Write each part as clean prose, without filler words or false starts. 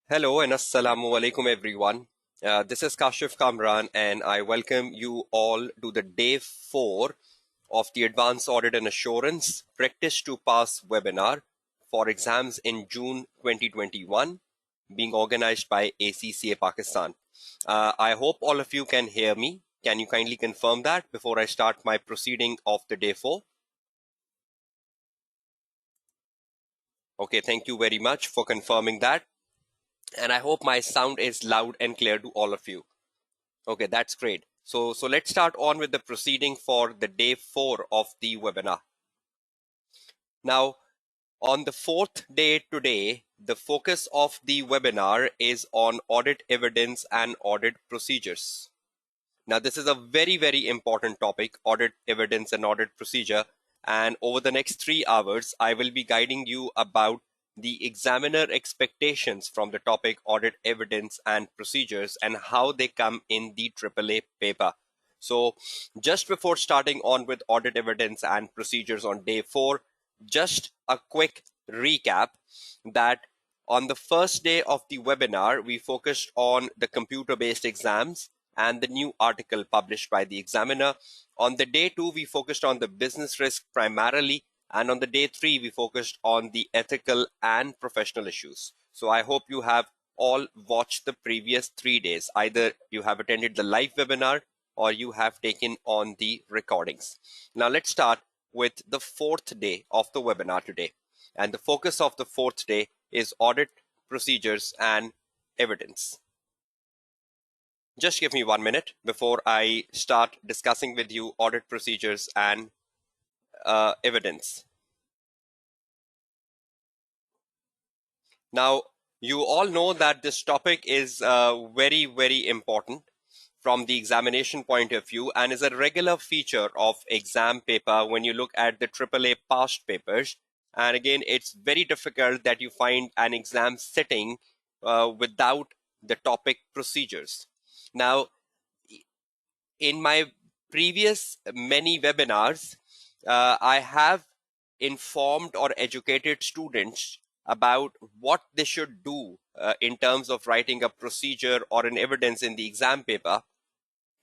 Hello and assalamu alaikum everyone. This is Kashif Kamran and I welcome you all to the day 4 of the Advanced Audit and Assurance Practice to Pass webinar for exams in June 2021 being organized by ACCA Pakistan. I hope all of you can hear me. Can you kindly confirm that before I start my proceeding of the day 4? Okay, thank you very much for confirming that. And I hope my sound is loud and clear to all of you. Okay, that's great. So let's start on with the proceeding for the day 4 of the webinar. Now, on the 4th day today, the focus of the webinar is on audit evidence and audit procedures. Now, this is a very, very important topic, audit evidence and audit procedure. And over the next 3 hours, I will be guiding you about the examiner expectations from the topic audit evidence and procedures and how they come in the AAA paper. So just before starting on with audit evidence and procedures on day 4, just a quick recap that on the first day of the webinar, we focused on the computer-based exams and the new article published by the examiner. On the day 2, we focused on the business risk primarily. And on the day 3, we focused on the ethical and professional issues. So I hope you have all watched the previous 3 days. Either you have attended the live webinar or you have taken on the recordings. Now let's start with the 4th day of the webinar today. And the focus of the 4th day is audit procedures and evidence. Just give me 1 minute before I start discussing with you audit procedures and evidence. Now, you all know that this topic is very, very important from the examination point of view and is a regular feature of exam paper when you look at the AAA past papers. And again, it's very difficult that you find an exam sitting without the topic procedures. Now, in my previous many webinars, I have informed or educated students about what they should do in terms of writing a procedure or an evidence in the exam paper.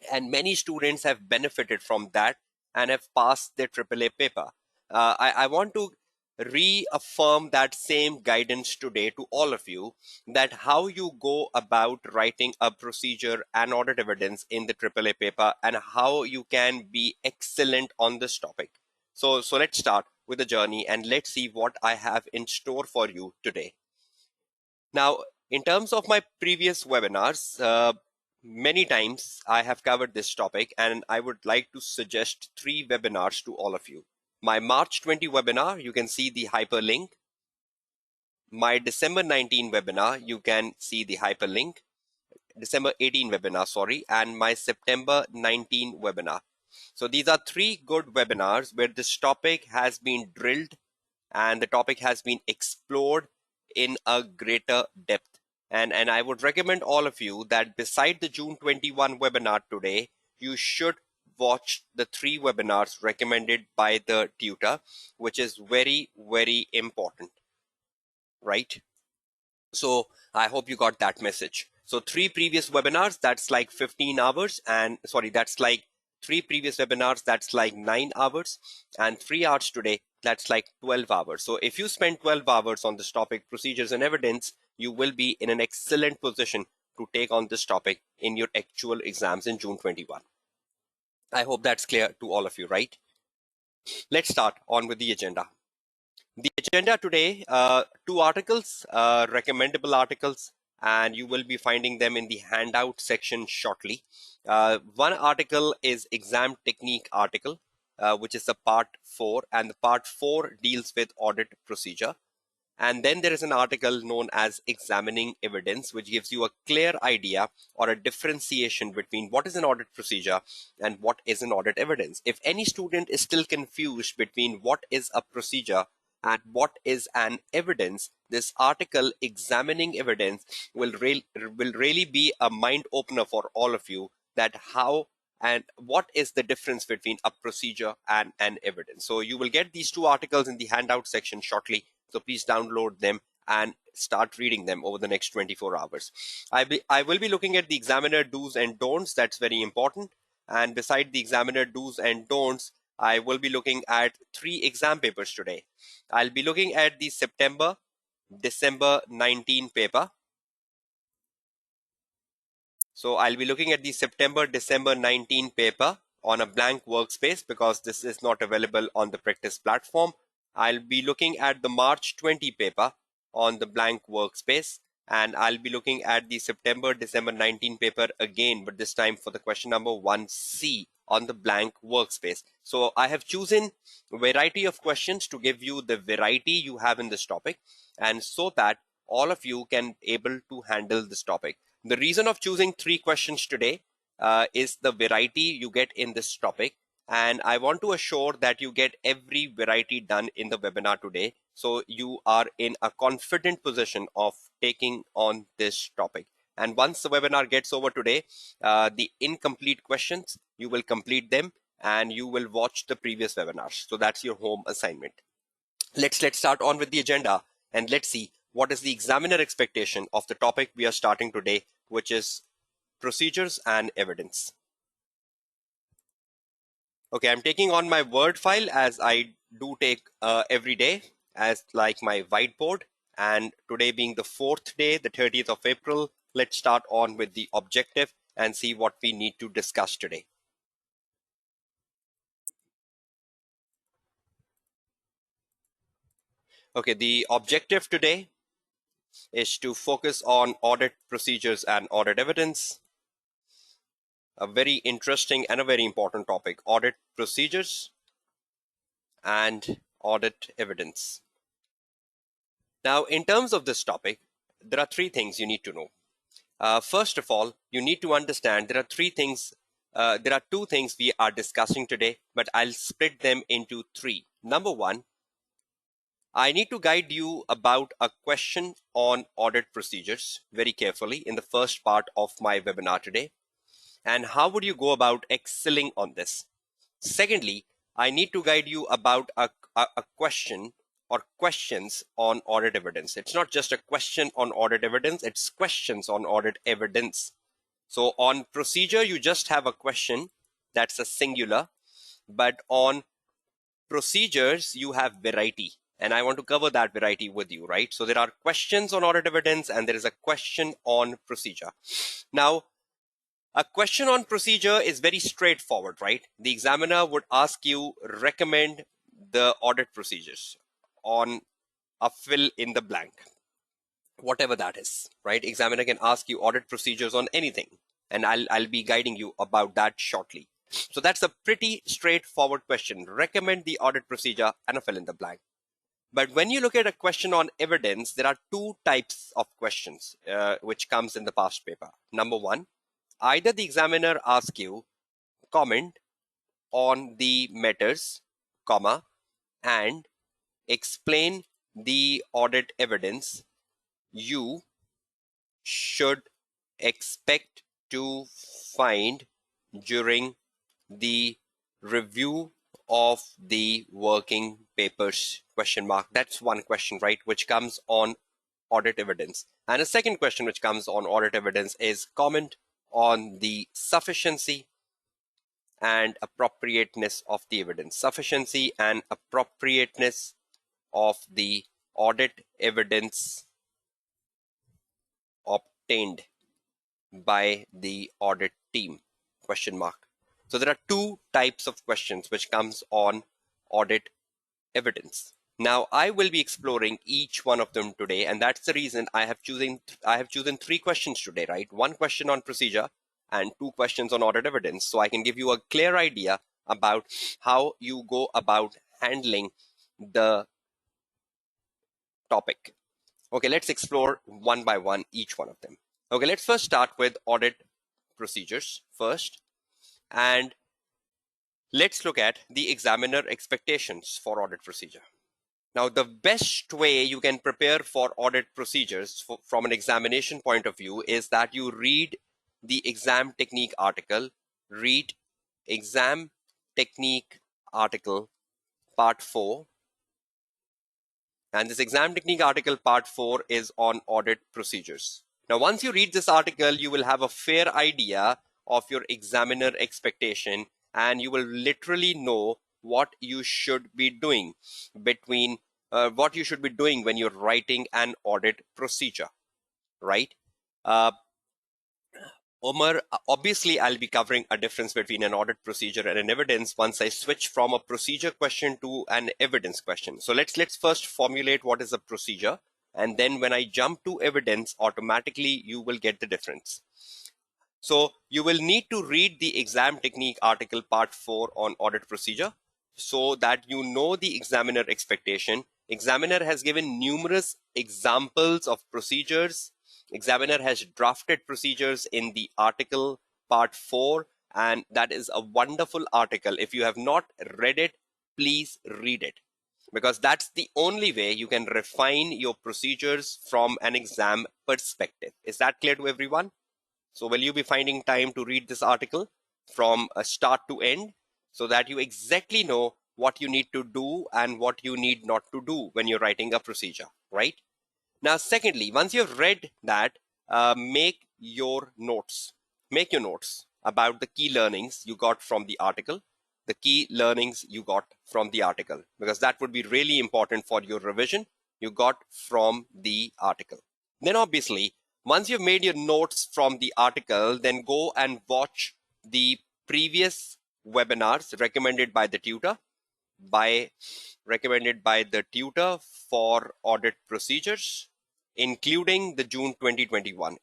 And many students have benefited from that and have passed their AAA paper. I want to reaffirm that same guidance today to all of you, that how you go about writing a procedure and audit evidence in the AAA paper and how you can be excellent on this topic. So let's start with the journey and let's see what I have in store for you today. Now, in terms of my previous webinars, many times I have covered this topic and I would like to suggest 3 webinars to all of you. My March 20 webinar, you can see the hyperlink. My December 19 webinar, you can see the hyperlink. December 18 webinar, sorry, and my September 19 webinar. So these are 3 good webinars where this topic has been drilled and the topic has been explored in a greater depth. And I would recommend all of you that beside the June 21 webinar today, you should watch the 3 webinars recommended by the tutor, which is very, very important, right? So I hope you got that message. So 3 previous webinars, that's like 15 hours, and sorry, that's like 3 previous webinars, that's like 9 hours, and 3 hours today, that's like 12 hours. So if you spend 12 hours on this topic, procedures and evidence, you will be in an excellent position to take on this topic in your actual exams in June 21. I hope that's clear to all of you, right? Let's start on with the agenda. The agenda today, 2 articles, recommendable articles, and you will be finding them in the handout section shortly. One article is exam technique article, which is the part 4, and the part 4 deals with audit procedure. And then there is an article known as examining evidence, which gives you a clear idea or a differentiation between what is an audit procedure and what is an audit evidence. If any student is still confused between what is a procedure and what is an evidence, this article examining evidence will really be a mind opener for all of you, that how and what is the difference between a procedure and an evidence. So you will get these 2 articles in the handout section shortly. So please download them and start reading them over the next 24 hours. I will be looking at the examiner do's and don'ts. That's very important. And beside the examiner do's and don'ts, I will be looking at 3 exam papers today. I'll be looking at the September December 19 paper. So I'll be looking at the September December 19 paper on a blank workspace because this is not available on the practice platform. I'll be looking at the March 20 paper on the blank workspace, and I'll be looking at the September December 19 paper again, but this time for the question number 1C on the blank workspace. So I have chosen a variety of questions to give you the variety you have in this topic, and so that all of you can able to handle this topic. The reason of choosing 3 questions today is the variety you get in this topic. And I want to assure that you get every variety done in the webinar today. So you are in a confident position of taking on this topic. And once the webinar gets over today, the incomplete questions, you will complete them and you will watch the previous webinars. So that's your home assignment. Let's start on with the agenda and let's see what is the examiner expectation of the topic we are starting today, which is procedures and evidence. Okay, I'm taking on my Word file as I do take every day as like my whiteboard. And today being the 4th day, the 30th of April, let's start on with the objective and see what we need to discuss today. Okay, the objective today is to focus on audit procedures and audit evidence. A very interesting and a very important topic, audit procedures and audit evidence. Now, in terms of this topic, there are 3 things you need to know. First of all, you need to understand there are 3 things. There are 2 things we are discussing today, but I'll split them into 3. Number 1, I need to guide you about a question on audit procedures very carefully in the first part of my webinar today. And how would you go about excelling on this? Secondly, I need to guide you about a question or questions on audit evidence. It's not just a question on audit evidence, it's questions on audit evidence. So on procedure, you just have a question, that's a singular, but on procedures, you have variety. And I want to cover that variety with you, right? So there are questions on audit evidence and there is a question on procedure. Now, a question on procedure is very straightforward, right? The examiner would ask you recommend the audit procedures on a fill in the blank, whatever that is, right? Examiner can ask you audit procedures on anything, and I'll be guiding you about that shortly. So that's a pretty straightforward question. Recommend the audit procedure and a fill in the blank. But when you look at a question on evidence, there are 2 types of questions which comes in the past paper. Number 1, either the examiner asks you comment on the matters, comma, and explain the audit evidence you should expect to find during the review of the working papers, question mark. That's one question, right, which comes on audit evidence. And a second question which comes on audit evidence is comment on the sufficiency and appropriateness of the evidence. Sufficiency and appropriateness of the audit evidence obtained by the audit team, question mark. So there are 2 types of questions which comes on audit evidence. Now I will be exploring each one of them today, and that's the reason I have chosen 3 questions today, right? 1 question on procedure and 2 questions on audit evidence, so I can give you a clear idea about how you go about handling the topic. Okay, let's explore one by one each one of them. Okay, let's first start with audit procedures first, and let's look at the examiner expectations for audit procedure. Now, the best way you can prepare for audit procedures from an examination point of view is that you read the exam technique article, read exam technique article part 4, And this exam technique article part 4 is on audit procedures. Now, once you read this article, you will have a fair idea of your examiner expectation, and you will literally know what you should be doing when you're writing an audit procedure, right? Uh, Omar, obviously, I'll be covering a difference between an audit procedure and an evidence once I switch from a procedure question to an evidence question. So let's first formulate what is a procedure, and then when I jump to evidence, automatically you will get the difference. So you will need to read the exam technique article part 4 on audit procedure so that you know the examiner expectation. Examiner has given numerous examples of procedures. Examiner has drafted procedures in the article part 4, and that is a wonderful article. If you have not read it, please read it, because that's the only way you can refine your procedures from an exam perspective. Is that clear to everyone? So will you be finding time to read this article from start to end so that you exactly know what you need to do and what you need not to do when you're writing a procedure, right? Now, secondly, once you've read that, make your notes. Make your notes about the key learnings you got from the article, because that would be really important for your revision you got from the article. Then obviously, once you've made your notes from the article, then go and watch the previous webinars recommended by the tutor, for audit procedures, including the June 2021.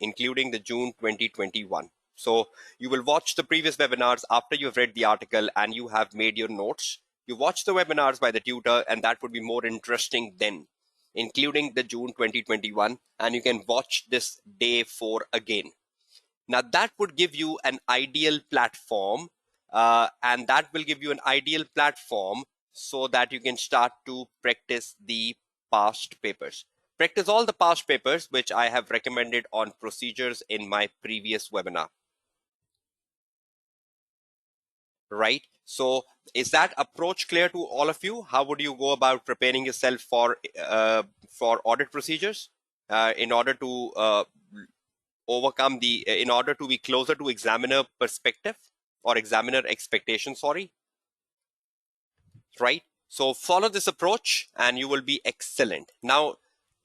So you will watch the previous webinars after you've read the article and you have made your notes. You watch the webinars by the tutor, and that would be more interesting then, including the June 2021, and you can watch this day 4 again. Now that would give you an ideal platform, so that you can start to practice the past papers. Practice all the past papers which I have recommended on procedures in my previous webinar. Right? So is that approach clear to all of you? How would you go about preparing yourself for audit procedures in order to in order to be closer to examiner perspective or examiner expectation, sorry, right? So follow this approach and you will be excellent. Now,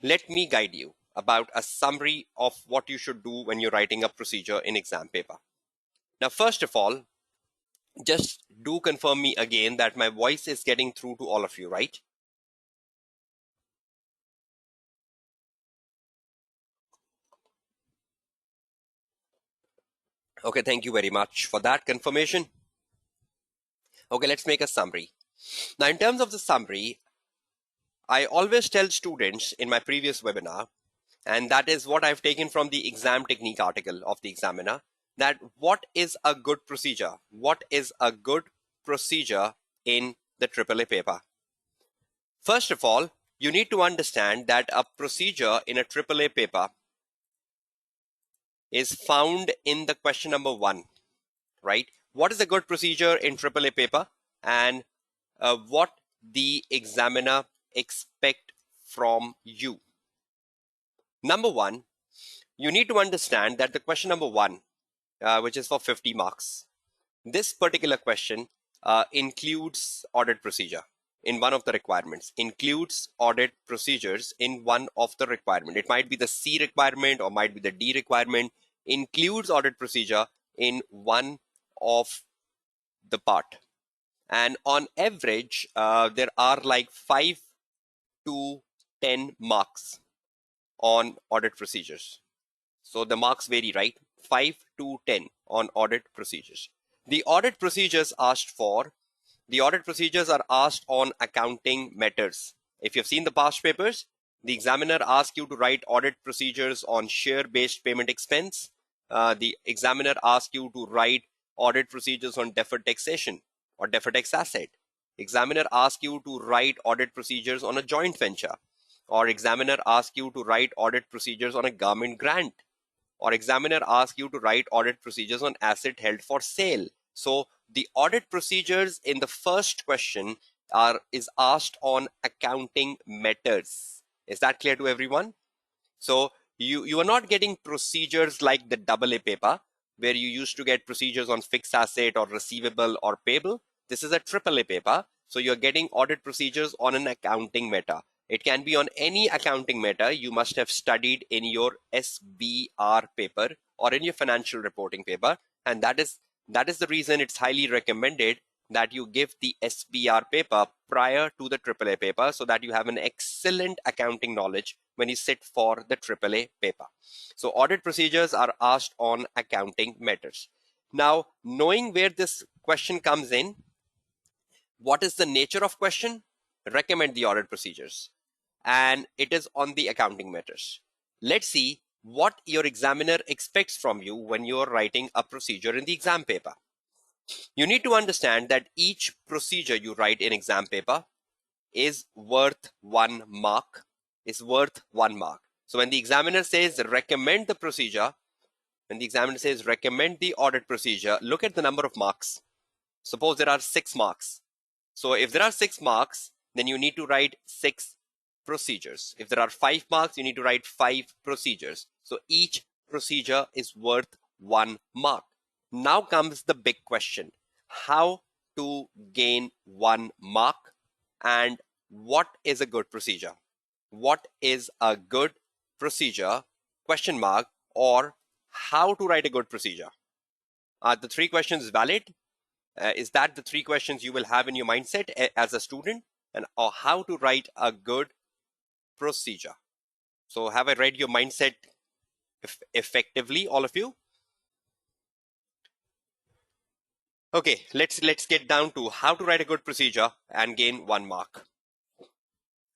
let me guide you about a summary of what you should do when you're writing a procedure in exam paper. Now, first of all, just do confirm me again that my voice is getting through to all of you, right? Okay, thank you very much for that confirmation. Okay, let's make a summary. Now, in terms of the summary, I always tell students in my previous webinar, and that is what I've taken from the exam technique article of the examiner, that what is a good procedure? What is a good procedure in the AAA paper? First of all, you need to understand that a procedure in a AAA paper is found in the question number 1, right? What is a good procedure in AAA paper, and what the examiner expect from you? Number 1, you need to understand that the question number 1, which is for 50 marks, this particular question includes audit procedure in one of the requirements, includes audit procedures in one of the requirement. It might be the C requirement or might be the D requirement, includes audit procedure in one of the part. And on average, there are like 5 to 10 marks on audit procedures. So the marks vary, right? 5 to 10 on audit procedures. The audit procedures are asked on accounting matters. If you've seen the past papers, the examiner asks you to write audit procedures on share-based payment expense. The examiner asks you to write audit procedures on deferred taxation or deferred tax asset. Examiner asks you to write audit procedures on a joint venture, or examiner asks you to write audit procedures on a government grant, or examiner asks you to write audit procedures on asset held for sale. So the audit procedures in the first question is asked on accounting matters. Is that clear to everyone? So you are not getting procedures like the AA paper, where you used to get procedures on fixed asset or receivable or payable. This is a AAA paper. So you're getting audit procedures on an accounting matter. It can be on any accounting matter you must have studied in your SBR paper or in your financial reporting paper. And that is the reason it's highly recommended that you give the SBR paper prior to the AAA paper, so that you have an excellent accounting knowledge when you sit for the AAA paper. So audit procedures are asked on accounting matters. Now, knowing where this question comes in, what is the nature of question? Recommend the audit procedures. And it is on the accounting matters. Let's see what your examiner expects from you when you're writing a procedure in the exam paper. You need to understand that each procedure you write in exam paper is worth 1 mark, So when the examiner says recommend the procedure, when the examiner says recommend the audit procedure, look at the number of marks. Suppose there are 6 marks. So if there are 6 marks, then you need to write 6 procedures. If there are 5 marks, you need to write 5 procedures. So each procedure is worth 1 mark. Now comes the big question: how to gain 1 mark, and what is a good procedure? What is a good procedure? Question mark. Or how to write a good procedure? Are the 3 questions valid? Is that the 3 questions you will have in your mindset as a student? And or how to write a good procedure? So have I read your mindset effectively, all of you? Okay, let's get down to how to write a good procedure and gain 1 mark.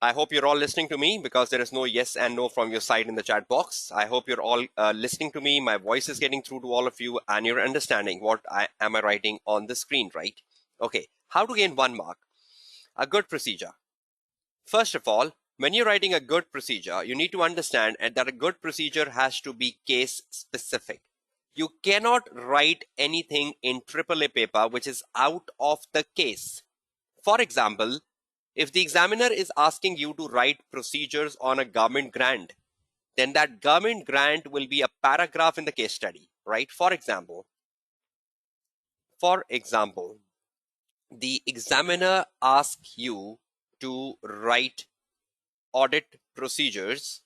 I hope you're all listening to me, because there is no yes and no from your side in the chat box. I hope you're all listening to me. My voice is getting through to all of you, and you're understanding what am I writing on the screen, right? Okay, how to gain 1 mark? A good procedure. First of all, when you're writing a good procedure, you need to understand that a good procedure has to be case specific. You cannot write anything in AAA paper which is out of the case. For example, if the examiner is asking you to write procedures on a government grant, then that government grant will be a paragraph in the case study, right? For example, the examiner asks you to write audit procedures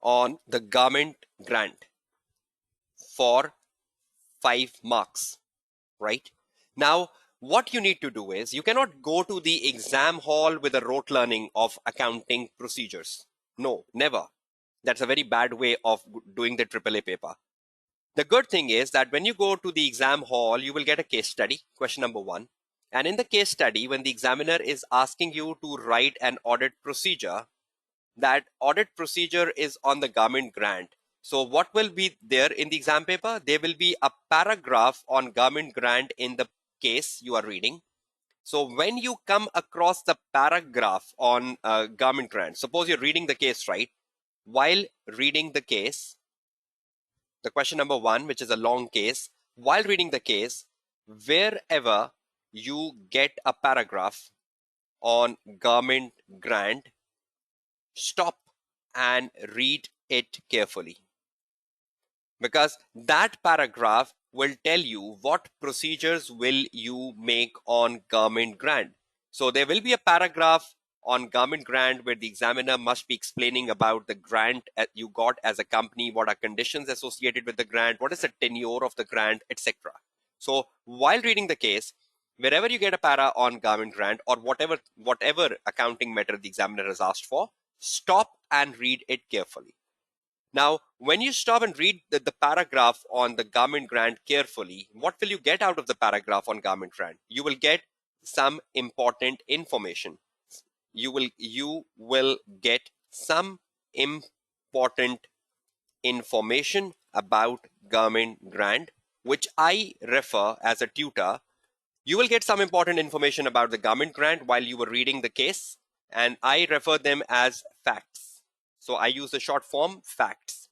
on the government grant for 5 marks, right? Now, what you need to do is, you cannot go to the exam hall with a rote learning of accounting procedures. No, never. That's a very bad way of doing the AAA paper. The good thing is that when you go to the exam hall, you will get a case study, question number 1. And in the case study, when the examiner is asking you to write an audit procedure, that audit procedure is on the government grant. So what will be there in the exam paper? There will be a paragraph on government grant in the case you are reading. So when you come across the paragraph on government grant, suppose you're reading the case, right? While reading the case, the question number 1, which is a long case, while reading the case, wherever you get a paragraph on government grant, stop and read it carefully, because that paragraph will tell you what procedures will you make on government grant. So there will be a paragraph on government grant where the examiner must be explaining about the grant you got as a company, what are conditions associated with the grant, what is the tenure of the grant, etc. So while reading the case, wherever you get a para on government grant or whatever accounting matter the examiner has asked for, stop and read it carefully. Now, when you stop and read the paragraph on the government grant carefully, what will you get out of the paragraph on government grant? You will get some important information. You will get some important information about government grant, which I refer as a tutor. You will get some important information about the government grant while you were reading the case, and I refer them as facts. So I use the short form facts.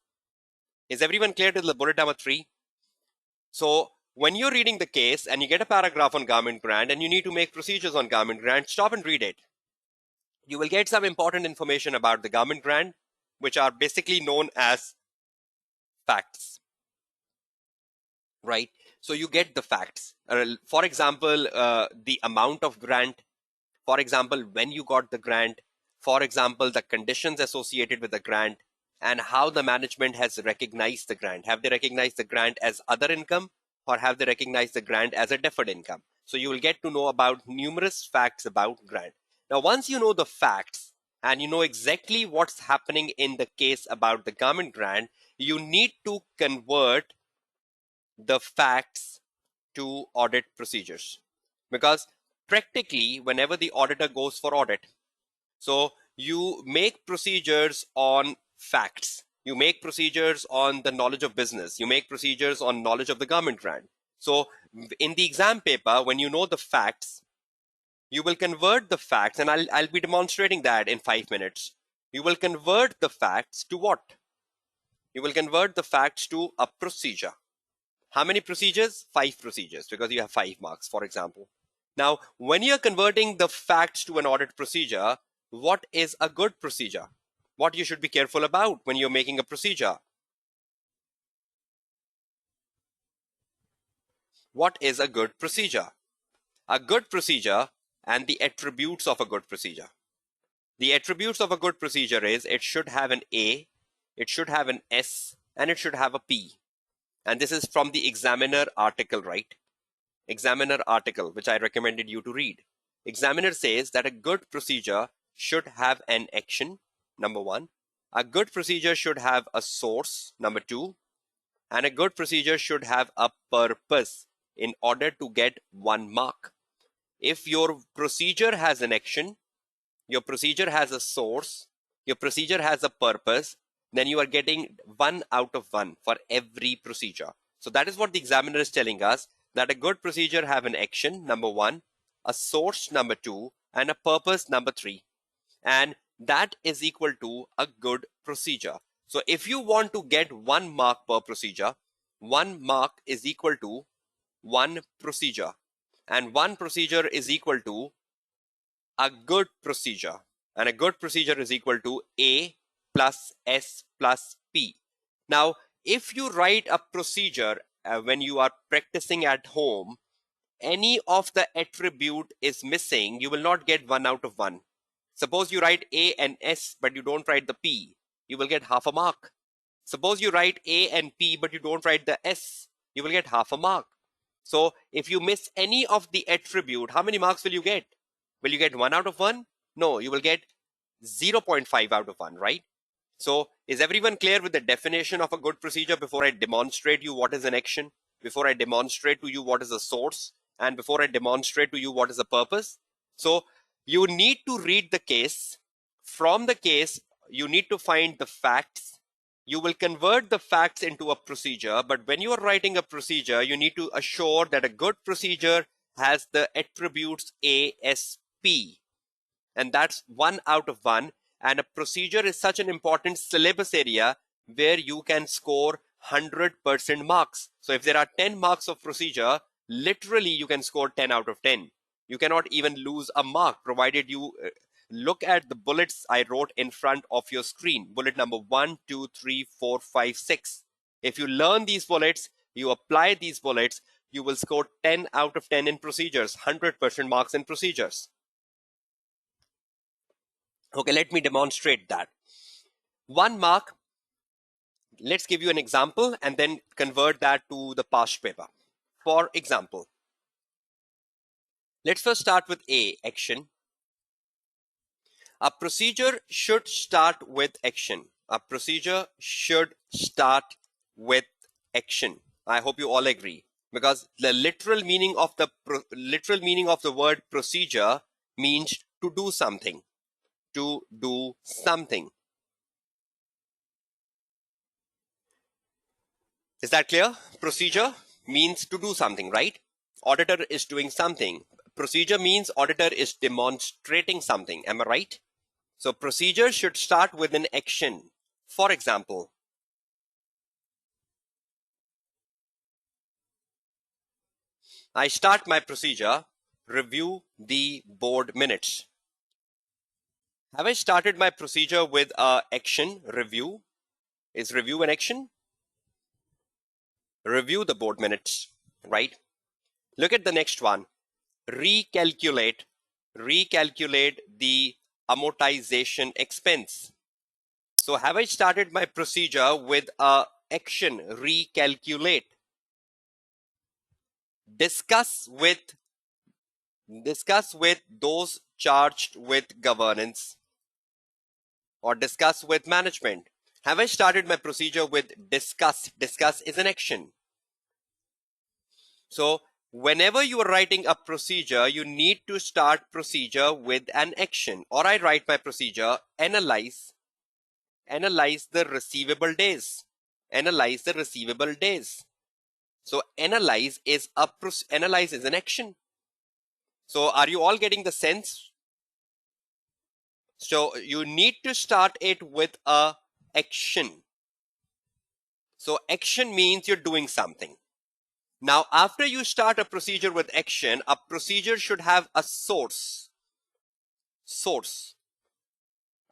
Is everyone clear to the bullet number 3? So when you're reading the case and you get a paragraph on government grant and you need to make procedures on government grant, stop and read it. You will get some important information about the government grant, which are basically known as facts, right? So you get the facts. For example, the amount of grant, for example, when you got the grant, for example, the conditions associated with the grant, and how the management has recognized the grant. Have they recognized the grant as other income, or have they recognized the grant as a deferred income? So you will get to know about numerous facts about grant. Now, once you know the facts and you know exactly what's happening in the case about the government grant, you need to convert the facts to audit procedures, because practically whenever the auditor goes for audit, so you make procedures on facts, you make procedures on the knowledge of business, you make procedures on knowledge of the government grant. So in the exam paper, when you know the facts, you will convert the facts, and I'll be demonstrating that in 5 minutes. You will convert the facts to what? You will convert the facts to a procedure. How many procedures? 5 procedures, because you have 5 marks, for example. Now, when you're converting the facts to an audit procedure, what is a good procedure? What you should be careful about when you're making a procedure? What is a good procedure? A good procedure and the attributes of a good procedure. The attributes of a good procedure is it should have an A, it should have an S, and it should have a P. And this is from the examiner article, right? Examiner article, which I recommended you to read. Examiner says that a good procedure should have an action, number 1. A good procedure should have a source, number 2. And a good procedure should have a purpose in order to get 1 mark. If your procedure has an action, your procedure has a source, your procedure has a purpose, then you are getting 1 out of 1 for every procedure. So that is what the examiner is telling us, that a good procedure have an action, number 1, a source, number 2, and a purpose, number 3. And that is equal to a good procedure. So if you want to get 1 mark per procedure, 1 mark is equal to 1 procedure. And 1 procedure is equal to a good procedure. And a good procedure is equal to A plus S plus P. Now, if you write a procedure when you are practicing at home, any of the attribute is missing, you will not get 1 out of 1. Suppose you write A and S, but you don't write the P, you will get half a mark. Suppose you write A and P, but you don't write the S, you will get half a mark. So if you miss any of the attribute, how many marks will you get? Will you get 1 out of 1? No, you will get 0.5 out of 1, right? So is everyone clear with the definition of a good procedure before I demonstrate you what is an action, before I demonstrate to you what is a source, and before I demonstrate to you what is a purpose? So you need to read the case. From the case, you need to find the facts. You will convert the facts into a procedure, but when you are writing a procedure, you need to assure that a good procedure has the attributes A, S, P. And that's 1 out of 1. And a procedure is such an important syllabus area where you can score 100% marks. So if there are 10 marks of procedure, literally you can score 10 out of 10. You cannot even lose a mark, provided you look at the bullets I wrote in front of your screen. Bullet number 1, 2, 3, 4, 5, 6. If you learn these bullets, you apply these bullets, you will score 10 out of 10 in procedures, 100% marks in procedures. Okay, let me demonstrate that. 1 mark, let's give you an example and then convert that to the past paper. For example, let's first start with A, action. A procedure should start with action. A procedure should start with action. I hope you all agree, because the literal meaning of the word procedure means to do something. To do something. Is that clear? Procedure means to do something, right? Auditor is doing something. Procedure means auditor is demonstrating something. Am I right? So procedure should start with an action. For example, I start my procedure, review the board minutes. Have I started my procedure with action, review? Is review an action? Review the board minutes, right? Look at the next one. Recalculate the amortization expense. So have I started my procedure with action, recalculate? Discuss with those charged with governance, or discuss with management. Have I started my procedure with discuss? Discuss is an action. So whenever you are writing a procedure, you need to start procedure with an action. Or I write my procedure, analyze the receivable days. Analyze the receivable days. So analyze is an action. So are you all getting the sense? So you need to start it with a action. So action means you're doing something. Now, after you start a procedure with action, a procedure should have a source.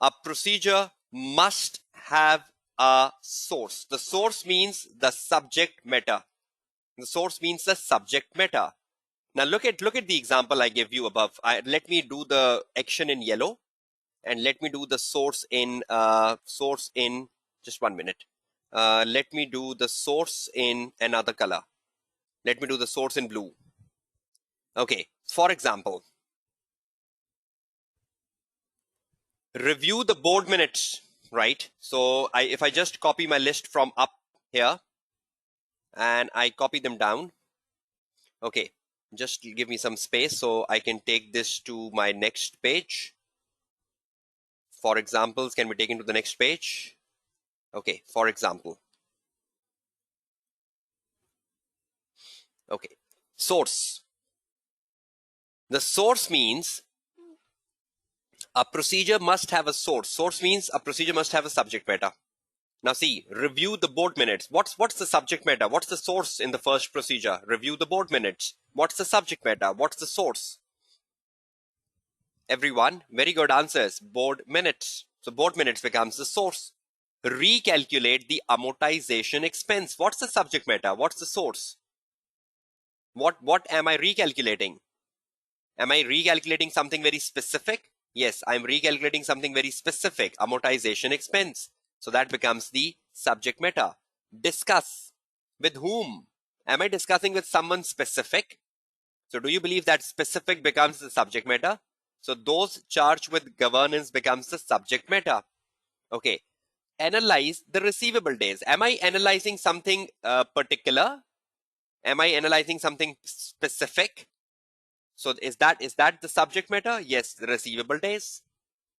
A procedure must have a source. The source means the subject matter. The source means the subject matter. Now look at the example I gave you above. Let me do the action in yellow, and let me do the source in just 1 minute. Let me do the source in another color. Let me do the source in blue. Okay, for example, review the board minutes, right? So if I just copy my list from up here and I copy them down, okay, just give me some space so I can take this to my next page. For examples can be taken to the next page. Okay, for example. Okay, source. The source means a procedure must have a source. Source means a procedure must have a subject matter. Now see, review the board minutes. What's the subject matter? What's the source in the first procedure? Review the board minutes. What's the subject matter? What's the source? Everyone, very good answers. Board minutes. So board minutes becomes the source. Recalculate the amortization expense. What's the subject matter? What's the source? What am I recalculating? Am I recalculating something very specific? Yes, I'm recalculating something very specific, amortization expense. So that becomes the subject matter. Discuss. With whom? Am I discussing with someone specific? So do you believe that specific becomes the subject matter? So those charged with governance becomes the subject matter. Okay. Analyze the receivable days. Am I analyzing something particular? Am I analyzing something specific? So is that the subject matter? Yes, the receivable days.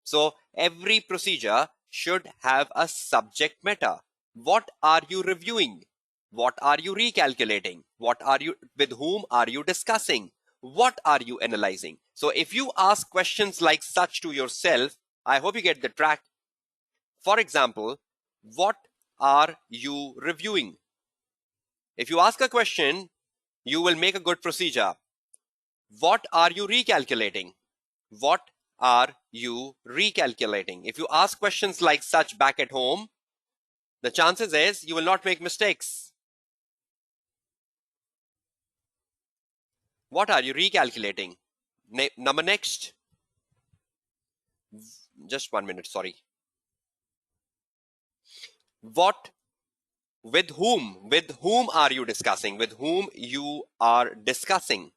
So every procedure should have a subject matter. What are you reviewing? What are you recalculating? With whom are you discussing? What are you analyzing? So if you ask questions like such to yourself, I hope you get the track. For example, what are you reviewing? If you ask a question, you will make a good procedure. What are you recalculating? What are you recalculating? If you ask questions like such back at home, the chances is you will not make mistakes. What are you recalculating? Number next. Just 1 minute, sorry. With whom are you discussing? With whom you are discussing?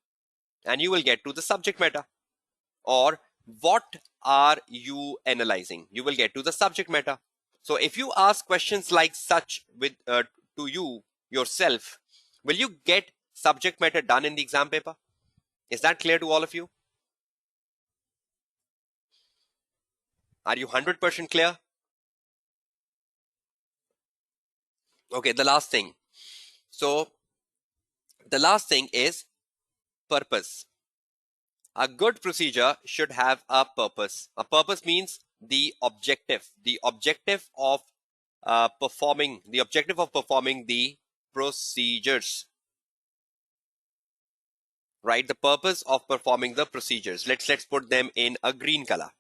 And you will get to the subject matter. Or what are you analyzing? You will get to the subject matter. So if you ask questions like such to you yourself, will you get subject matter done in the exam paper? Is that clear to all of you? Are you 100% clear? Okay, the last thing. So the last thing is purpose. A good procedure should have a purpose. A purpose means the objective of performing the procedures. right? The purpose of performing the procedures. Let's put them in a green color.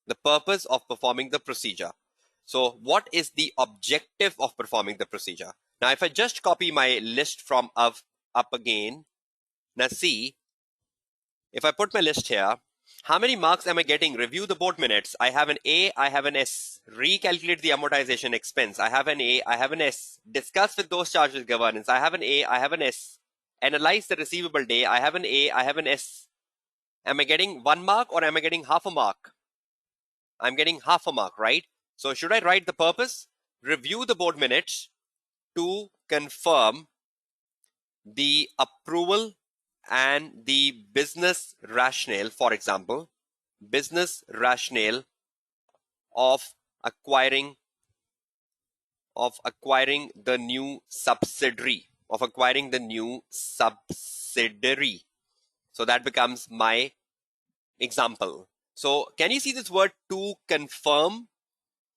The purpose of performing the procedure. So what is the objective of performing the procedure? Now, if I just copy my list from up again, now see, if I put my list here, how many marks am I getting? Review the board minutes. I have an A, I have an S. Recalculate the amortization expense. I have an A, I have an S. Discuss with those charged with governance. I have an A, I have an S. Analyze the receivable day. I have an A, I have an S. Am I getting 1 mark or am I getting half a mark? I'm getting half a mark, right? So should I write the purpose? Review the board minutes to confirm the approval and the business rationale, for example, business rationale of acquiring the new subsidiary, So that becomes my example. So can you see this word to confirm?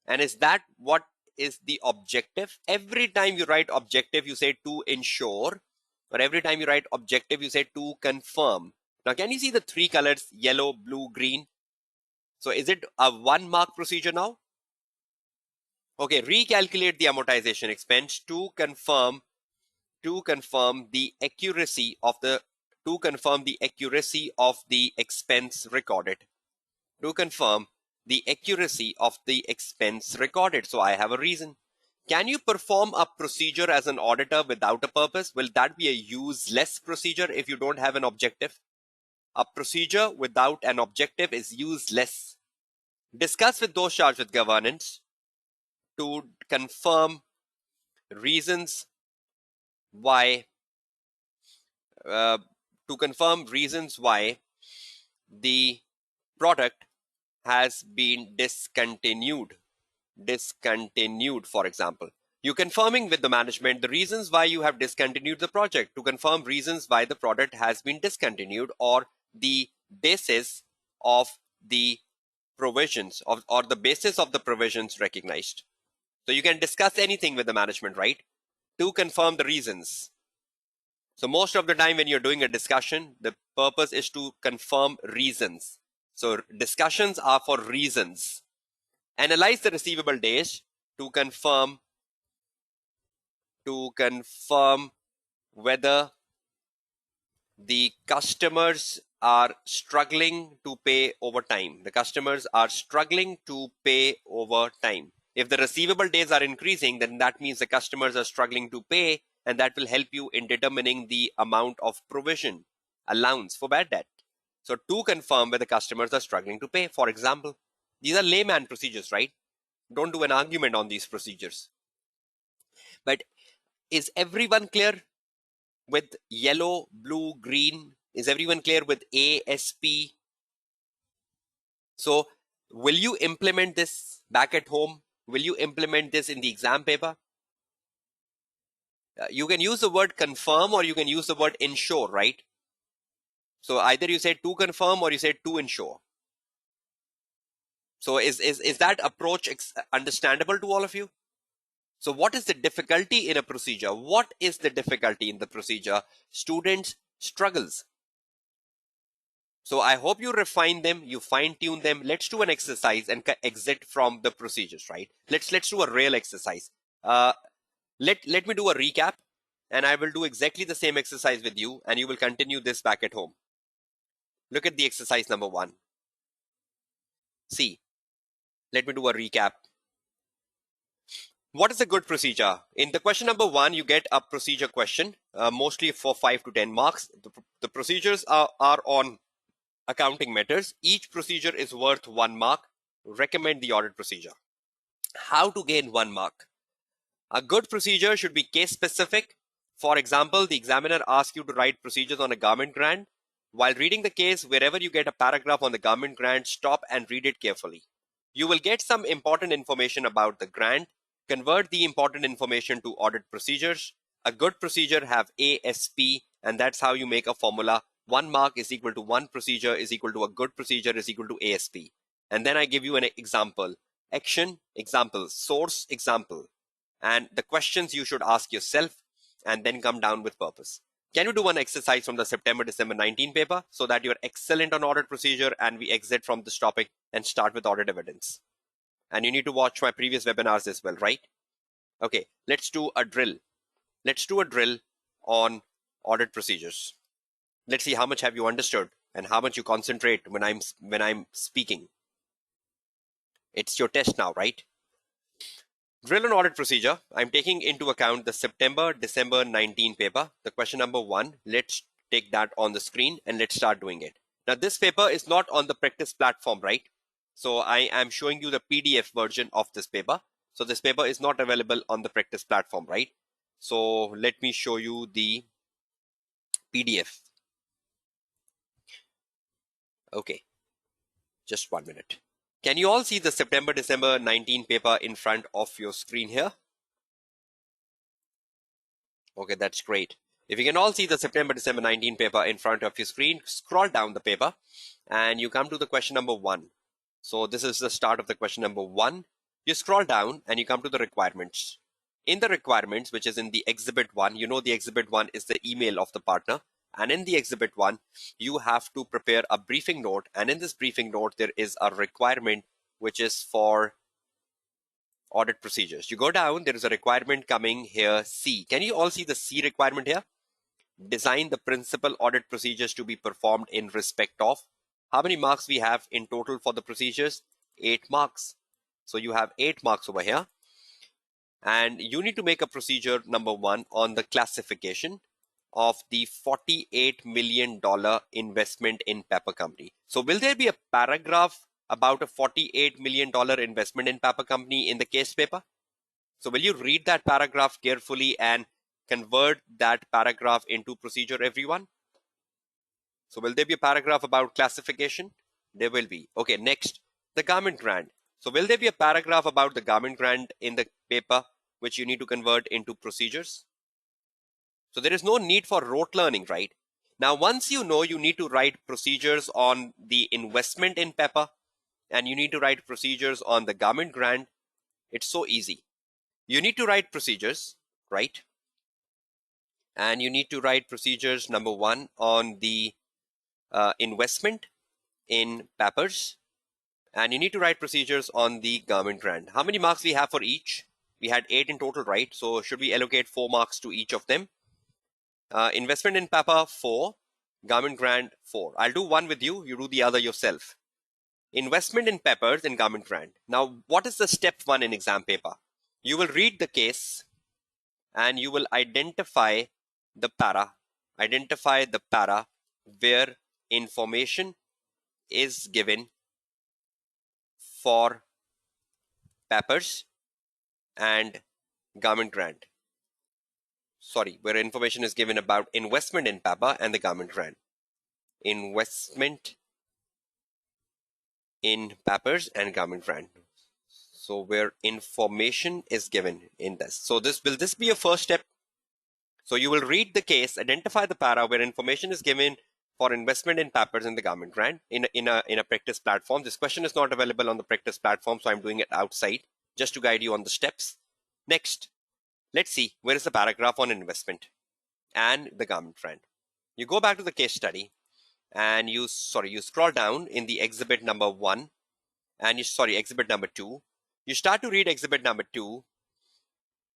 And is that what is the objective? Every time you write objective, you say to ensure, or every time you write objective, you say to confirm. Now, can you see the 3 colors, yellow, blue, green? So is it a 1 mark procedure now? Okay, recalculate the amortization expense to confirm the accuracy of the expense recorded. To confirm the accuracy of the expense recorded. So I have a reason. Can you perform a procedure as an auditor without a purpose? Will that be a useless procedure if you don't have an objective? A procedure without an objective is useless. Discuss with those charged with governance to confirm reasons why the product has been discontinued, for example. You're confirming with the management the reasons why you have discontinued the project, to confirm reasons why the product has been discontinued, or the basis of the provisions or the basis of the provisions recognized. So you can discuss anything with the management, right? To confirm the reasons. So most of the time when you're doing a discussion, the purpose is to confirm reasons. So discussions are for reasons. Analyze the receivable days to confirm whether the customers are struggling to pay over time. If the receivable days are increasing, then that means the customers are struggling to pay, and that will help you in determining the amount of provision, allowance for bad debt. So to confirm whether customers are struggling to pay, for example. These are layman procedures, right? Don't do an argument on these procedures. But is everyone clear with yellow, blue, green? Is everyone clear with ASP? So will you implement this back at home? Will you implement this in the exam paper? You can use the word confirm or you can use the word ensure, right? So either you say to confirm or you say to ensure. So is that approach understandable to all of you? So what is the difficulty in a procedure? What is the difficulty in the procedure? Students' struggles. So I hope you refine them, you fine tune them. Let's do an exercise and exit from the procedures, right? Let's do a real exercise. Let me do a recap, and I will do exactly the same exercise with you, and you will continue this back at home. Look at the exercise number 1. See, let me do a recap. What is a good procedure? In the question number 1, you get a procedure question, mostly for 5 to 10 marks. The procedures are on accounting matters. Each procedure is worth 1 mark. Recommend the audit procedure. How to gain 1 mark? A good procedure should be case specific. For example, the examiner asks you to write procedures on a government grant. While reading the case, wherever you get a paragraph on the government grant, stop and read it carefully. You will get some important information about the grant. Convert the important information to audit procedures. A good procedure have ASP, and that's how you make a formula. 1 mark is equal to 1 procedure is equal to a good procedure is equal to ASP. And then I give you an example. Action, example, source, example. And the questions you should ask yourself, and then come down with purpose. Can you do one exercise from the September-December 19 paper so that you're excellent on audit procedure and we exit from this topic and start with audit evidence? And you need to watch my previous webinars as well, right? Okay, let's do a drill. Let's do a drill on audit procedures. Let's see how much have you understood and how much you concentrate when I'm speaking. It's your test now, right? Drill on audit procedure. I'm taking into account the September-December 19 paper. The question number 1, let's take that on the screen and let's start doing it. Now this paper is not on the practice platform, right? So I am showing you the PDF version of this paper. So this paper is not available on the practice platform, right? So let me show you the PDF. Okay, just 1 minute. Can you all see the September-December 19 paper in front of your screen here? Okay, that's great. If you can all see the September-December 19 paper in front of your screen, scroll down the paper and you come to the question number 1. So this is the start of the question number 1. You scroll down and you come to the requirements. In the requirements, which is in the exhibit 1, you know the exhibit 1 is the email of the partner. And in the exhibit 1, you have to prepare a briefing note. And in this briefing note, there is a requirement which is for audit procedures. You go down, there is a requirement coming here, C. Can you all see the C requirement here? Design the principal audit procedures to be performed in respect of. How many marks we have in total for the procedures? 8 marks. So you have 8 marks over here. And you need to make a procedure number 1 on the classification of the $48 million investment in Pepper Company. So will there be a paragraph about a $48 million investment in Pepper Company in the case paper? So will you read that paragraph carefully and convert that paragraph into procedure, everyone? So will there be a paragraph about classification? There will be. Okay, next, the government grant. So will there be a paragraph about the government grant in the paper which you need to convert into procedures? So there is no need for rote learning, right? Now, once you know you need to write procedures on the investment in Pepper and you need to write procedures on the government grant, it's so easy. You need to write procedures, right? And you need to write procedures number 1 on the investment in Peppers, and you need to write procedures on the government grant. How many marks we have for each? We had 8 in total, right? So should we allocate 4 marks to each of them? Investment in Pepper 4, government grant 4. I'll do one with you, you do the other yourself. Investment in Peppers and government grant. Now, what is the step 1 in exam paper? You will read the case and you will identify the para where information is given for Peppers and government grant. Sorry, where information is given about investment in Pepper and the government grant. Investment in Peppers and government grant. So where information is given in this. So will this be a first step? So you will read the case, identify the para where information is given for investment in Peppers and the government grant in a practice platform. This question is not available on the practice platform, so I'm doing it outside just to guide you on the steps. Next, let's see where is the paragraph on investment and the government grant. You go back to the case study and you scroll down in the exhibit number 1 and exhibit number 2. You start to read exhibit number 2.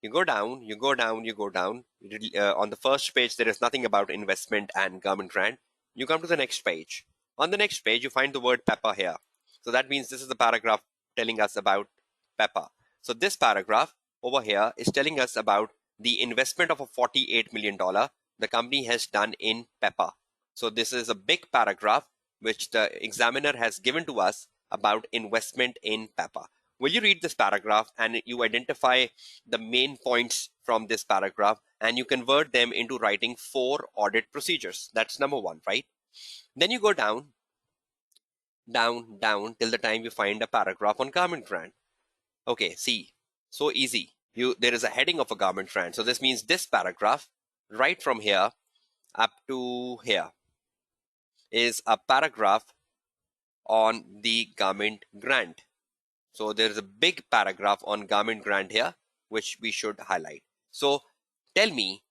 You go down. On the first page, there is nothing about investment and government grant. You come to the next page. On the next page, you find the word Pepper here. So that means this is the paragraph telling us about Pepper. So this paragraph over here is telling us about the investment of a $48 million the company has done in Pepper. So this is a big paragraph which the examiner has given to us about investment in Pepper. Will you read this paragraph and you identify the main points from this paragraph and you convert them into writing 4 audit procedures? That's number 1, right? Then you go down till the time you find a paragraph on government grant. Okay, see, so easy. There is a heading of a government grant. So this means this paragraph right from here up to here is a paragraph on the government grant. So there is a big paragraph on government grant here, which we should highlight. So tell me,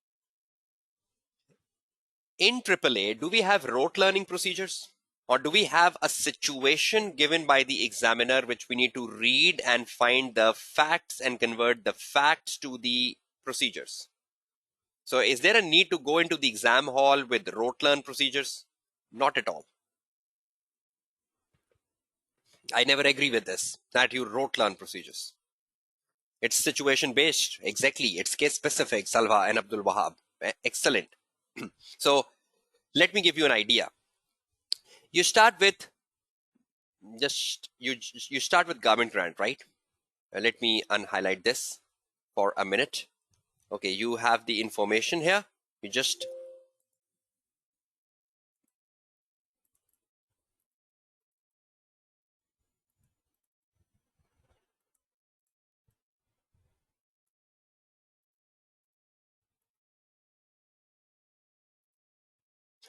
In AAA, do we have rote learning procedures? Or do we have a situation given by the examiner which we need to read and find the facts and convert the facts to the procedures? So is there a need to go into the exam hall with rote learn procedures? Not at all. I never agree with this, that you rote learn procedures. It's situation based. Exactly. It's case specific, Salva and Abdul Wahab. Excellent. So let me give you an idea. You start with you start with government grant, right? Let me unhighlight this for a minute. Okay, you have the information here. You just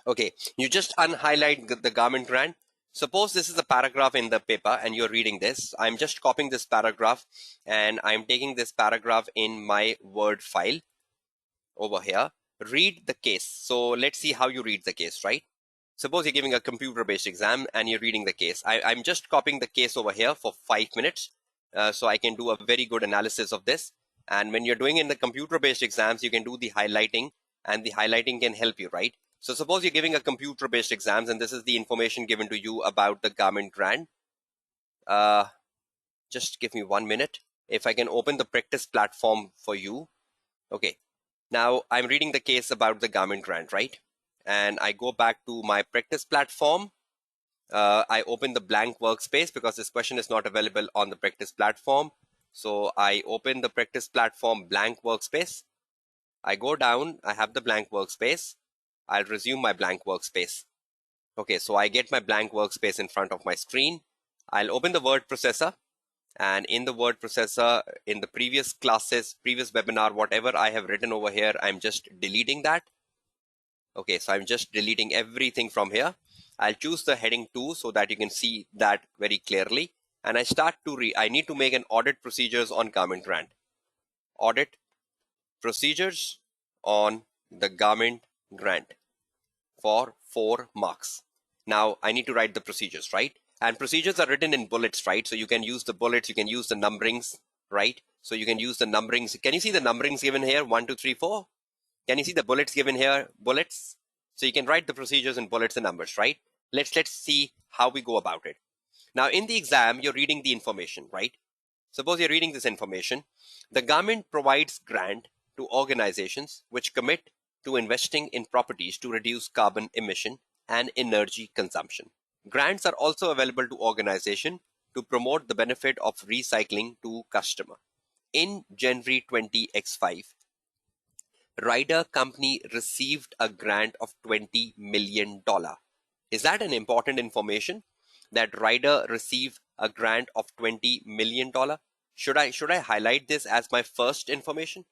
okay, you just unhighlight the government grant. Suppose this is a paragraph in the paper and you're reading this. I'm just copying this paragraph and I'm taking this paragraph in my Word file over here. Read the case. So let's see how you read the case, right? Suppose you're giving a computer-based exam and you're reading the case. I'm just copying the case over here for 5 minutes so I can do a very good analysis of this. And when you're doing in the computer-based exams, you can do the highlighting and the highlighting can help you, right? So suppose you're giving a computer-based exams and this is the information given to you about the government grant. Just give me 1 minute. If I can open the practice platform for you. Okay. Now I'm reading the case about the government grant, right? And I go back to my practice platform. I open the blank workspace because this question is not available on the practice platform. So I open the practice platform blank workspace. I go down, I have the blank workspace. I'll resume my blank workspace. Okay, so I get my blank workspace in front of my screen. I'll open the word processor. And in the word processor, in the previous classes, previous webinar, whatever I have written over here, I'm just deleting that. Okay, so I'm just deleting everything from here. I'll choose the heading 2 so that you can see that very clearly. And I start to read. I need to make an audit procedures on government grant. Audit procedures on the government grant for 4 marks. Now I need to write the procedures, right? And procedures are written in bullets, right? So you can use the bullets, you can use the numberings, right? So you can use the numberings. Can you see the numberings given here? 1, 2, 3, 4. Can you see the bullets given here? Bullets. So you can write the procedures in bullets and numbers, right? Let's see how we go about it. Now in the exam, you're reading the information, right? Suppose you're reading this information. The government provides grant to organizations which commit to investing in properties to reduce carbon emission and energy consumption. Grants are also available to organizations to promote the benefit of recycling to customer. In January 20X5, Ryder Company received a grant of $20 million. Is that an important information? That Ryder received a grant of $20 million? Should I highlight this as my first information?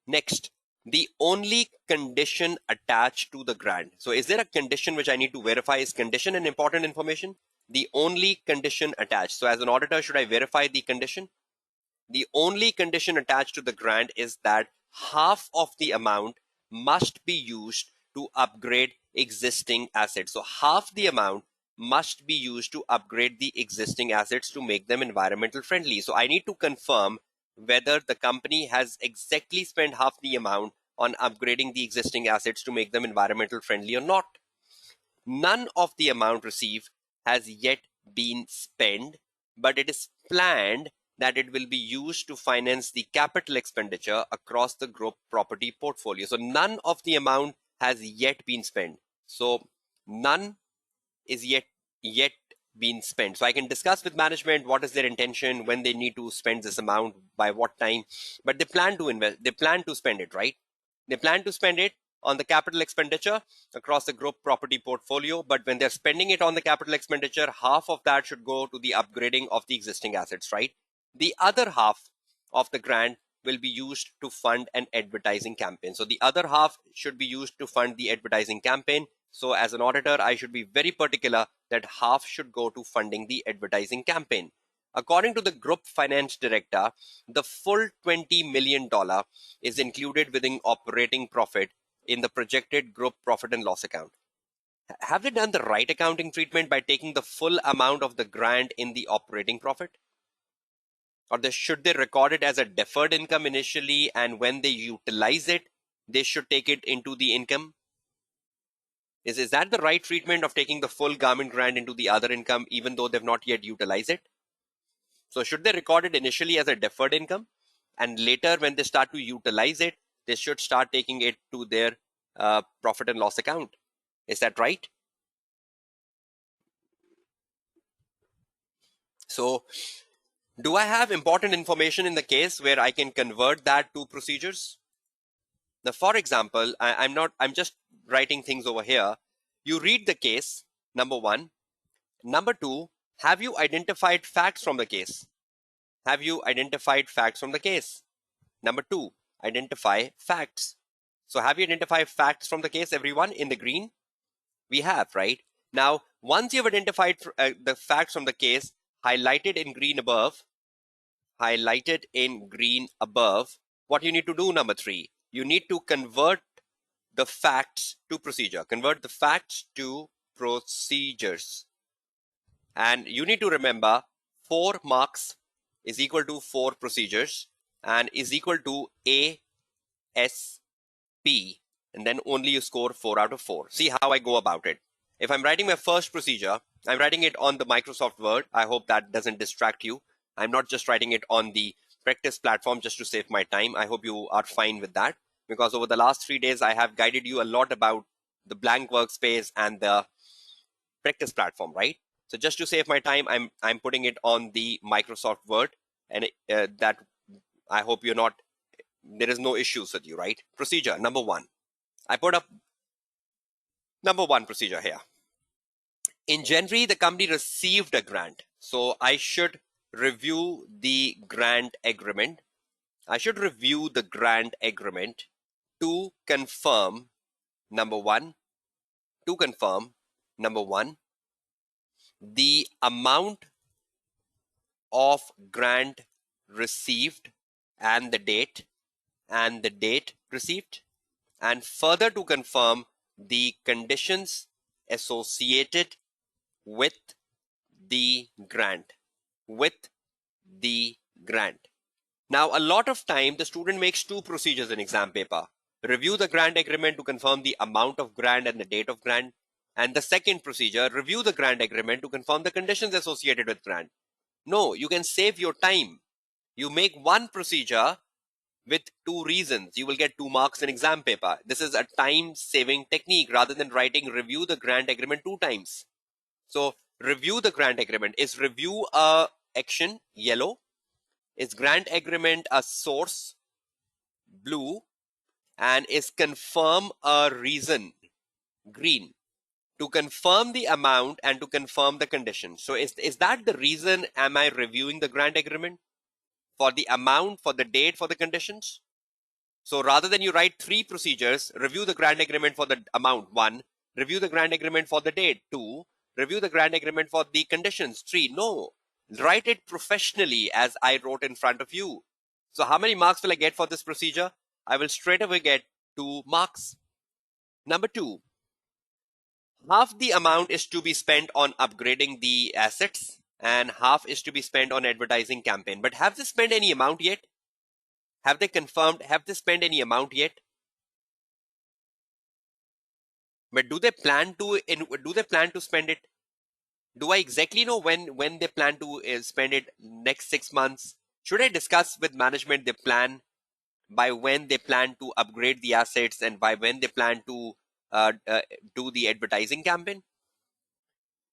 Next, the only condition attached to the grant. So is there a condition which I need to verify? Is condition an important information? The only condition attached. So as an auditor, should I verify the condition? The only condition attached to the grant is that half of the amount must be used to upgrade existing assets. So half the amount must be used to upgrade the existing assets to make them environmental friendly. So I need to confirm whether the company has exactly spent half the amount on upgrading the existing assets to make them environmental friendly or not. None of the amount received has yet been spent, but it is planned that it will be used to finance the capital expenditure across the group property portfolio. So none of the amount has yet been spent. So none is yet been spent. So I can discuss with management what is their intention, when they need to spend this amount, by what time, but they plan to invest, they plan to spend it, right? They plan to spend it on the capital expenditure across the group property portfolio, but when they're spending it on the capital expenditure, half of that should go to the upgrading of the existing assets, right? The other half of the grant will be used to fund an advertising campaign. So the other half should be used to fund the advertising campaign. So as an auditor, I should be very particular that half should go to funding the advertising campaign. According to the group finance director, the full $20 million is included within operating profit in the projected group profit and loss account. Have they done the right accounting treatment by taking the full amount of the grant in the operating profit? Or should they record it as a deferred income initially, and when they utilize it, they should take it into the income? Is that the right treatment of taking the full government grant into the other income even though they've not yet utilized it? So should they record it initially as a deferred income, and later when they start to utilize it, they should start taking it to their profit and loss account? Is that right? So do I have important information in the case where I can convert that to procedures? Now, for example, I'm just writing things over here. You read the case, number one. Number two, have you identified facts from the case? Have you identified facts from the case? Number two, identify facts. So have you identified facts from the case, everyone, in the green? We have, right? Now, once you've identified the facts from the case, highlighted in green above, what you need to do, number three, you need to convert the facts to procedure. Convert the facts to procedures. And you need to remember 4 marks is equal to 4 procedures and is equal to ASP, and then only you score 4 out of 4. See how I go about it. If I'm writing my first procedure, I'm writing it on the Microsoft Word. I hope that doesn't distract you. I'm not just writing it on the practice platform just to save my time. I hope you are fine with that, because over the last 3 days, I have guided you a lot about the blank workspace and the practice platform, right? So just to save my time, I'm putting it on the Microsoft Word, and that I hope there is no issues with you, right? Procedure number one. I put up number one procedure here. In January, the company received a grant. So I should review the grant agreement. I should review the grant agreement to confirm, number one, the amount of grant received and the date received, and further to confirm the conditions associated with the grant. Now, a lot of time the student makes 2 procedures in exam paper. Review the grant agreement to confirm the amount of grant and the date of grant. And the second procedure, review the grant agreement to confirm the conditions associated with grant. No, you can save your time. You make 1 procedure with 2 reasons. You will get 2 marks in exam paper. This is a time-saving technique rather than writing review the grant agreement 2 times. So review the grant agreement. Is review a action, yellow? Is grant agreement a source, blue? And is confirm a reason, green? To confirm the amount and to confirm the condition. So is that the reason am I reviewing the grant agreement? For the amount, for the date, for the conditions? So rather than you write 3 procedures, review the grant agreement for the amount, 1, review the grant agreement for the date, 2, review the grant agreement for the conditions, 3. No, write it professionally as I wrote in front of you. So how many marks will I get for this procedure? I will straight away get 2 marks. Number 2, half the amount is to be spent on upgrading the assets and half is to be spent on advertising campaign. But have they spent any amount yet? Have they confirmed? Have they spent any amount yet? But do they plan to spend it? Do I exactly know when they plan to spend it? Next 6 months? Should I discuss with management the plan by when they plan to upgrade the assets and by when they plan to do the advertising campaign?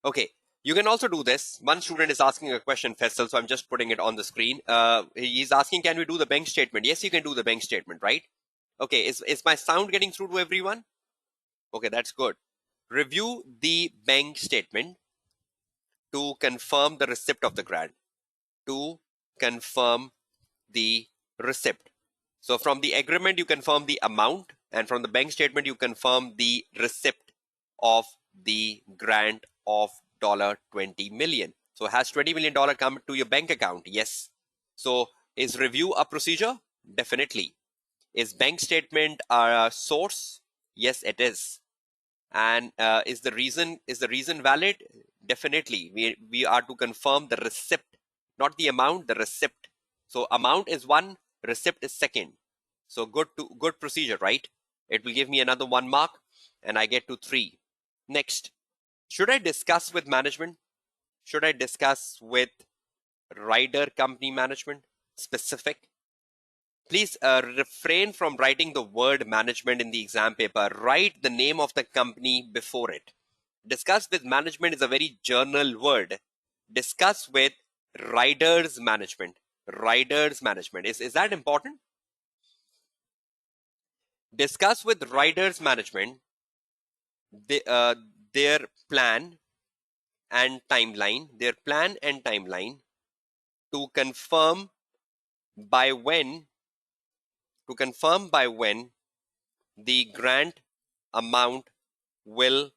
Okay, you can also do this. One student is asking a question, Faisal, so I'm just putting it on the screen. He's asking, can we do the bank statement? Yes, you can do the bank statement, right? Okay, is my sound getting through to everyone? Okay, that's good. Review the bank statement to confirm the receipt of the grant. To confirm the receipt. So from the agreement, you confirm the amount, and from the bank statement, you confirm the receipt of the grant of $20 million. So has $20 million come to your bank account? Yes. So is review a procedure? Definitely. Is bank statement a source? Yes, it is. And is the reason valid? Definitely. We are to confirm the receipt, not the amount, the receipt. So amount is one, receipt is second. So good procedure, right? It will give me another 1 mark and I get to 3. Next, should I discuss with management? Should I discuss with rider company management specific? Please refrain from writing the word management in the exam paper. Write the name of the company before it. Discuss with management is a very journal word. Discuss with riders management. Riders management. Is that important? Discuss with riders management their plan and timeline. Their plan and timeline to confirm by when the grant amount will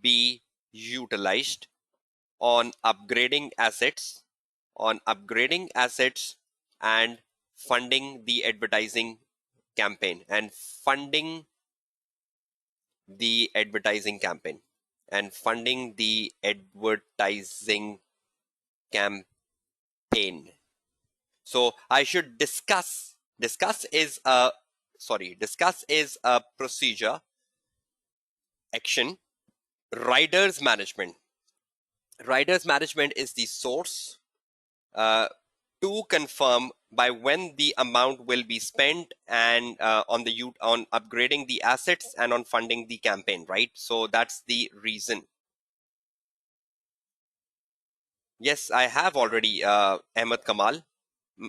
be utilized on upgrading assets and funding the advertising campaign and funding the advertising campaign So I should discuss. Discuss is a procedure, action. Riders management. Riders management is the source to confirm by when the amount will be spent and on upgrading the assets and on funding the campaign, right? So that's the reason. Yes, I have already, Ahmed Kamal.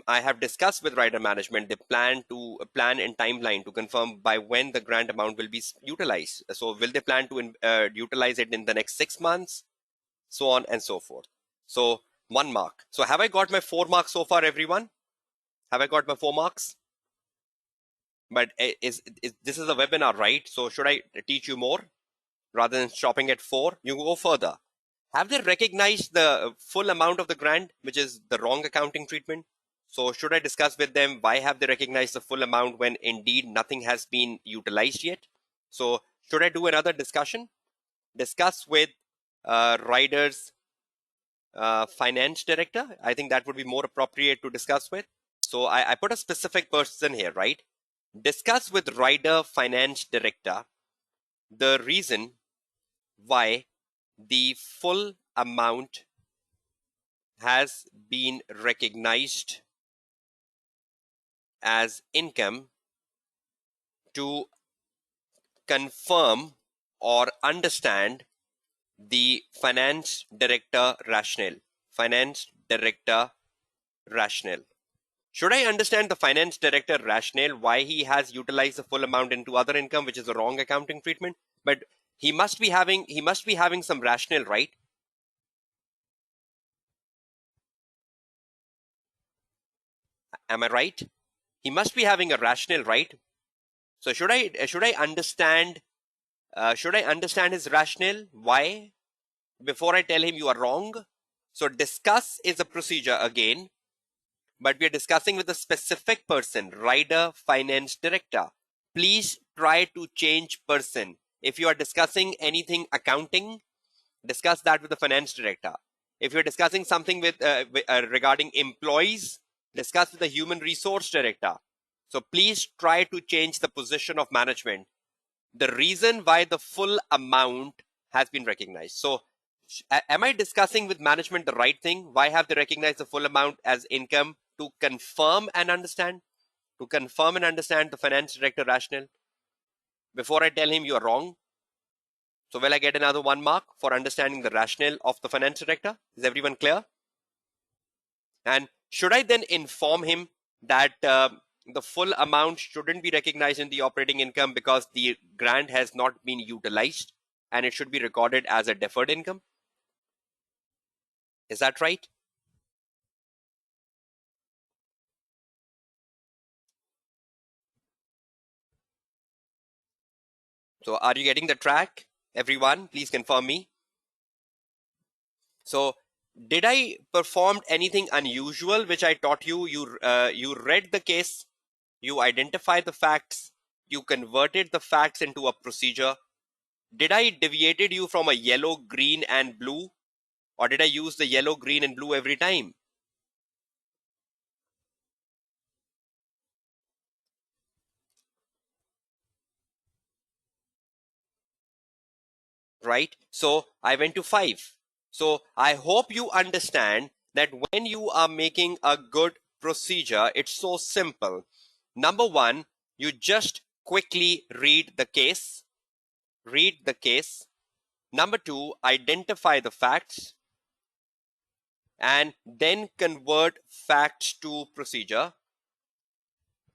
I have discussed with rider management the plan and timeline to confirm by when the grant amount will be utilized. So will they plan to utilize it in the next 6 months, so on and so forth. So 1 mark. So have I got my 4 marks so far, everyone? Have I got my 4 marks? But this is a webinar, right? So should I teach you more rather than stopping at 4? You go further. Have they recognized the full amount of the grant, which is the wrong accounting treatment? So should I discuss with them why have they recognized the full amount when indeed nothing has been utilized yet? So should I do another discussion? Discuss with riders finance director. I think that would be more appropriate to discuss with. So I put a specific person here, right? Discuss with rider finance director the reason why the full amount has been recognized as income to confirm or understand the finance director rationale. Should I understand the finance director rationale why he has utilized the full amount into other income, which is the wrong accounting treatment? But he must be having some rationale, right? Am I right? He must be having a rationale, right? So should I understand his rationale? Why? Before I tell him you are wrong. So discuss is a procedure again, but we are discussing with a specific person, rider finance director. Please try to change person. If you are discussing anything accounting, discuss that with the finance director. If you're discussing something regarding employees, discuss with the human resource director. So please try to change the position of management. The reason why the full amount has been recognized. So am I discussing with management the right thing? Why have they recognized the full amount as income to confirm and understand? To confirm and understand the finance director rationale before I tell him you are wrong. So will I get another 1 mark for understanding the rationale of the finance director? Is everyone clear? And should I then inform him that the full amount shouldn't be recognized in the operating income because the grant has not been utilized and it should be recorded as a deferred income? Is that right? So are you getting the track? Everyone, please confirm me. So did I perform anything unusual which I taught you? You read the case, you identify the facts, you converted the facts into a procedure? Did I deviated you from a yellow, green, and blue? Or did I use the yellow, green, and blue every time? Right? So I went to 5. So I hope you understand that when you are making a good procedure, it's so simple. Number one, you just quickly read the case. Read the case. Number two, identify the facts and then convert facts to procedure.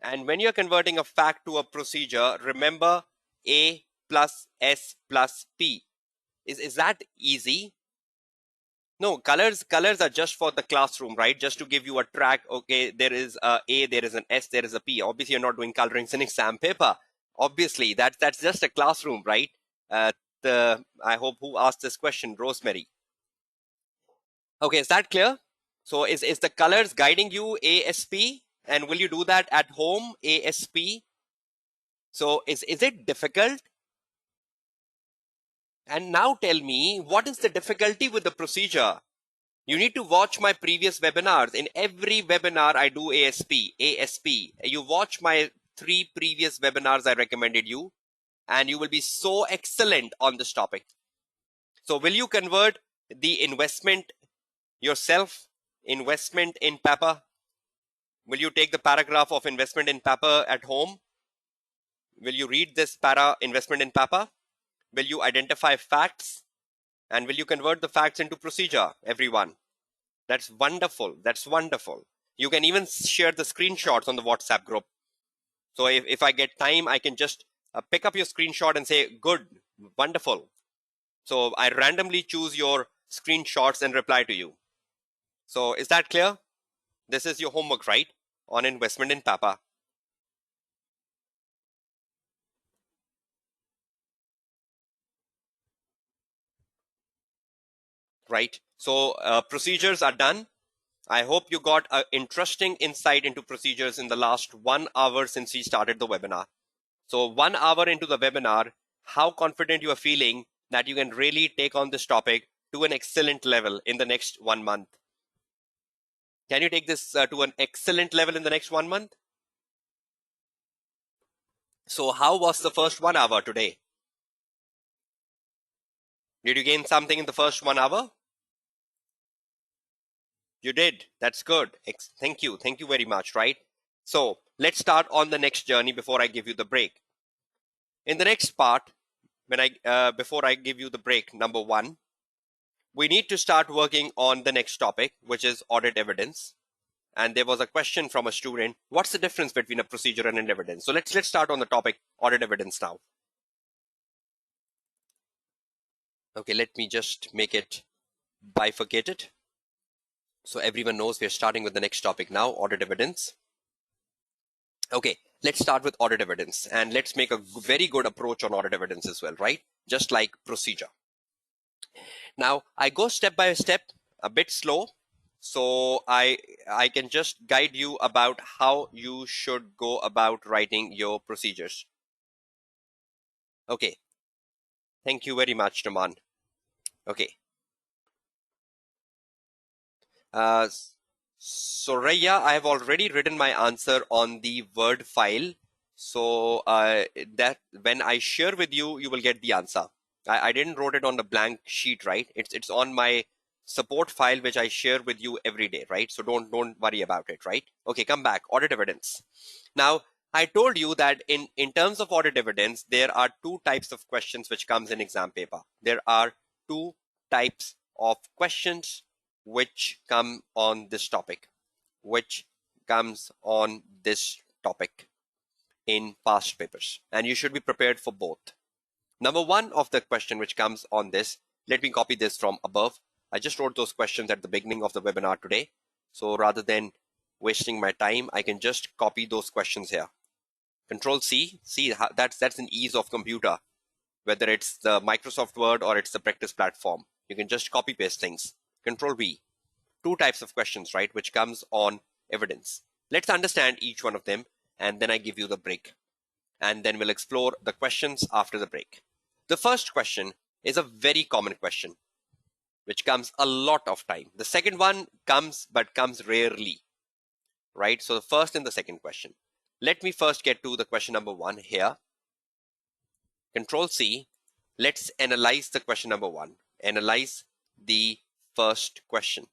And when you're converting a fact to a procedure, remember A plus S plus P. Is that easy? No, colors are just for the classroom, right? Just to give you a track. Okay, there is a A, there is an S, there is a P. Obviously, you're not doing colorings in exam paper. Obviously, that's just a classroom, right? I hope who asked this question, Rosemary. Okay, is that clear? So is the colors guiding you ASP? And will you do that at home, ASP? So is it difficult? And now tell me, what is the difficulty with the procedure? You need to watch my previous webinars. In every webinar, I do ASP, ASP. You watch my 3 previous webinars I recommended you, and you will be so excellent on this topic. So will you convert the investment yourself, investment in paper? Will you take the paragraph of investment in paper at home? Will you read this para investment in paper? Will you identify facts? And will you convert the facts into procedure, everyone? That's wonderful. That's wonderful. You can even share the screenshots on the WhatsApp group. So if I get time, I can just pick up your screenshot and say, good, wonderful. So I randomly choose your screenshots and reply to you. So is that clear? This is your homework, right? On investment in paper. Right. So procedures are done. I hope you got an interesting insight into procedures in the last 1 hour since we started the webinar. So 1 hour into the webinar, how confident you are feeling that you can really take on this topic to an excellent level in the next 1 month? Can you take this to an excellent level in the next 1 month? So how was the first 1 hour today? Did you gain something in the first 1 hour? You did. That's good. Thank you. Thank you very much, right? So let's start on the next journey before I give you the break. In the next part, before I give you the break, number 1, we need to start working on the next topic, which is audit evidence. And there was a question from a student, what's the difference between a procedure and an evidence? So let's start on the topic audit evidence now. Okay, let me just make it bifurcated so everyone knows we're starting with the next topic now, audit evidence. Okay, let's start with audit evidence and let's make a very good approach on audit evidence as well, right? Just like procedure. Now, I go step by step, a bit slow, so I can just guide you about how you should go about writing your procedures. Okay, thank you very much, Naman. Okay. Soraya, I have already written my answer on the Word file. So that when I share with you, you will get the answer. I didn't wrote it on the blank sheet, right? It's on my support file, which I share with you every day, right? So don't worry about it, right? Okay, come back. Audit evidence. Now, I told you that in terms of audit evidence, there are 2 types of questions which comes in exam paper. There are 2 types of questions which come on this topic, in past papers, and you should be prepared for both. Number 1 of the question which comes on this, let me copy this from above. I just wrote those questions at the beginning of the webinar today. So rather than wasting my time, I can just copy those questions here. Control C, see that's an ease of computer, whether it's the Microsoft Word or it's the practice platform. You can just copy paste things. Control V. 2 types of questions, right, which comes on evidence. Let's understand each one of them and then I give you the break. and then we'll explore the questions after the break. The first question is a very common question, which comes a lot of time. The second one comes, but comes rarely, right? So the first and the second question. Let me first get to the question number one here. Control C. Let's analyze the question number one. Analyze the first question.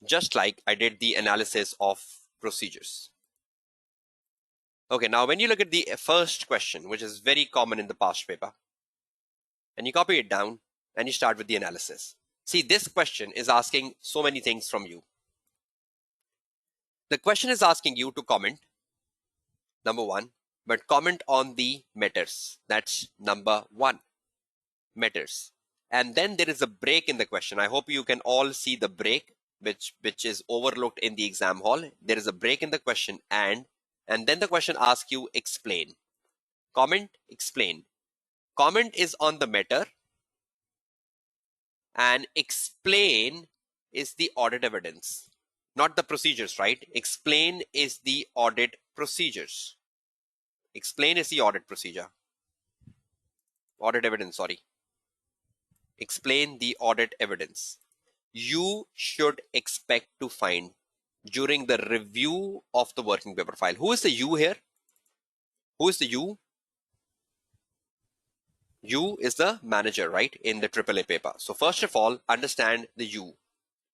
Just like I did the analysis of procedures. Okay, now when you look at the first question, which is very common in the past paper, and you copy it down and you start with the analysis. See, this question is asking so many things from you. The question is asking you to comment, number one, but comment on the matters. That's number one, matters. And then there is a break in the question. I hope you can all see the break, which is overlooked in the exam hall. There is a break in the question, and then the question asks you explain. Comment, explain. Comment is on the matter, and explain is the audit evidence, not the procedures, right? Explain is the audit procedures. Explain is the audit procedure. Audit evidence, sorry. Explain the audit evidence. You should expect to find during the review of the working paper file. Who is the you here? Who is the you? You is the manager, right, in the AAA paper. So first of all, understand the you.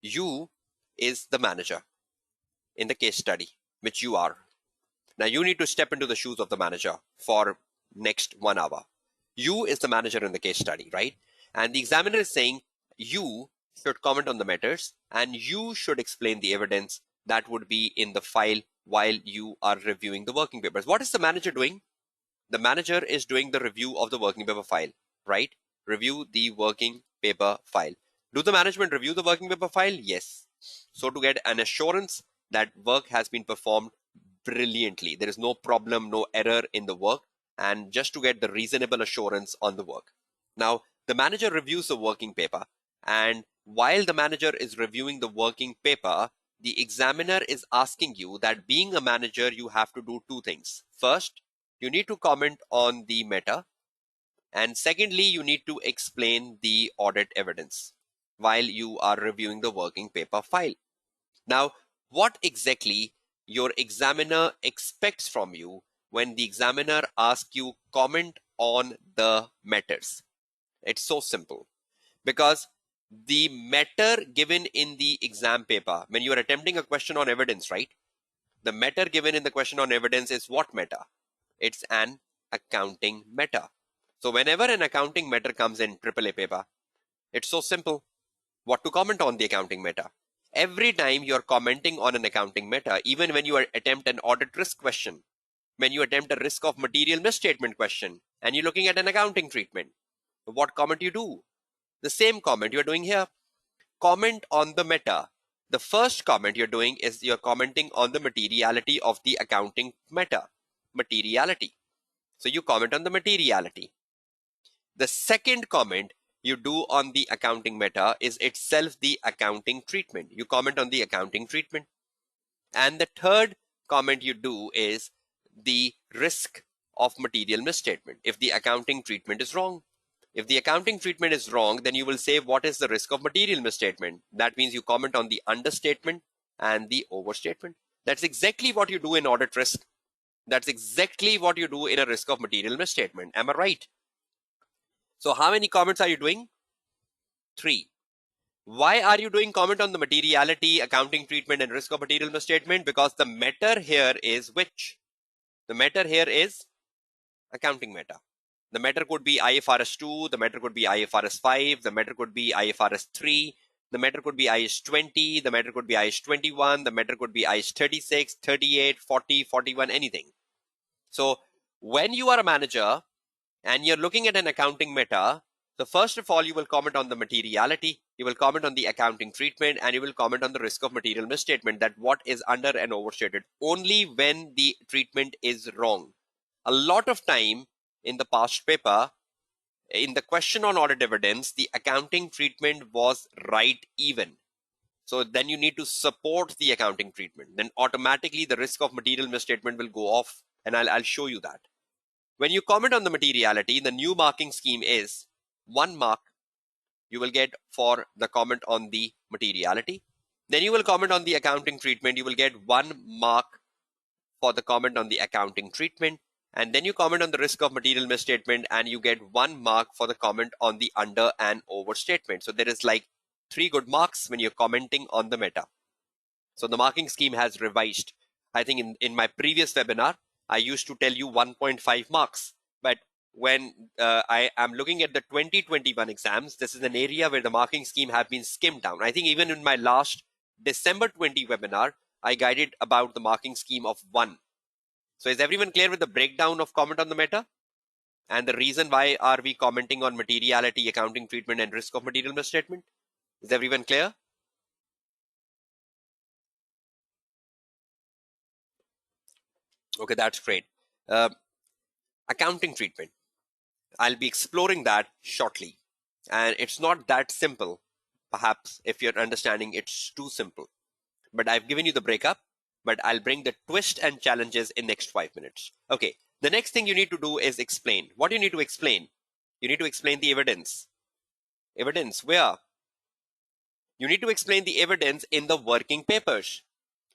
You is the manager in the case study, which you are. Now you need to step into the shoes of the manager for next 1 hour. You is the manager in the case study, right? And the examiner is saying you should comment on the matters and you should explain the evidence that would be in the file while you are reviewing the working papers. What is the manager doing? The manager is doing the review of the working paper file, right? Review the working paper file. Do the management review the working paper file? Yes. So to get an assurance that work has been performed brilliantly, there is no problem, no error in the work, and just to get the reasonable assurance on the work. Now, the manager reviews the working paper, and while the manager is reviewing the working paper, the examiner is asking you that being a manager, you have to do two things. First, you need to comment on the matter, and secondly, you need to explain the audit evidence while you are reviewing the working paper file. Now, what exactly your examiner expects from you when the examiner asks you comment on the matters? It's so simple, because the matter given in the exam paper, when you are attempting a question on evidence, right? The matter given in the question on evidence is what matter? It's an accounting matter. So whenever an accounting matter comes in AAA paper, it's so simple. What to comment on the accounting matter? Every time you're commenting on an accounting matter, even when you attempt an audit risk question, when you attempt a risk of material misstatement question, and you're looking at an accounting treatment, what comment you do? The same comment you're doing here. Comment on the matter. The first comment you're doing is you're commenting on the materiality of the accounting matter. Materiality. So you comment on the materiality. The second comment you do on the accounting matter is itself the accounting treatment. You comment on the accounting treatment. And the third comment you do is the risk of material misstatement if the accounting treatment is wrong. If the accounting treatment is wrong, then you will say what is the risk of material misstatement. That means you comment on the understatement and the overstatement. That's exactly what you do in audit risk. That's exactly what you do in a risk of material misstatement. Am I right? So how many comments are you doing? 3. Why are you doing comment on the materiality, accounting treatment, and risk of material misstatement? Because the matter here is which? The matter here is accounting matter. The matter could be IFRS 2, the matter could be IFRS 5, the matter could be IFRS 3, the matter could be IAS 20, the matter could be IAS 21, the matter could be IAS 36, 38, 40, 41, anything. So when you are a manager and you're looking at an accounting matter, so first of all, you will comment on the materiality, you will comment on the accounting treatment, and you will comment on the risk of material misstatement, that what is under and overstated, only when the treatment is wrong. A lot of time in the past paper, in the question on audit evidence, the accounting treatment was right even. So then you need to support the accounting treatment. Then automatically the risk of material misstatement will go off and I'll show you that. When you comment on the materiality, the new marking scheme is 1 mark you will get for the comment on the materiality. Then you will comment on the accounting treatment. You will get 1 mark for the comment on the accounting treatment. And then you comment on the risk of material misstatement and you get 1 mark for the comment on the under and over statement. So there is like 3 good marks when you're commenting on the meta. So the marking scheme has revised. I think in my previous webinar, I used to tell you 1.5 marks. But when I am looking at the 2021 exams, this is an area where the marking scheme have been skimmed down. I think even in my last December 20 webinar, I guided about the marking scheme of 1. So is everyone clear with the breakdown of comment on the meta? And the reason why are we commenting on materiality, accounting treatment, and risk of material misstatement? Is everyone clear? Okay, that's great. Accounting treatment. I'll be exploring that shortly. And it's not that simple. Perhaps if you're understanding, it's too simple. But I've given you the breakup, but I'll bring the twist and challenges in next 5 minutes. Okay, the next thing you need to do is explain. What do you need to explain? You need to explain the evidence. Evidence, where? You need to explain the evidence in the working papers.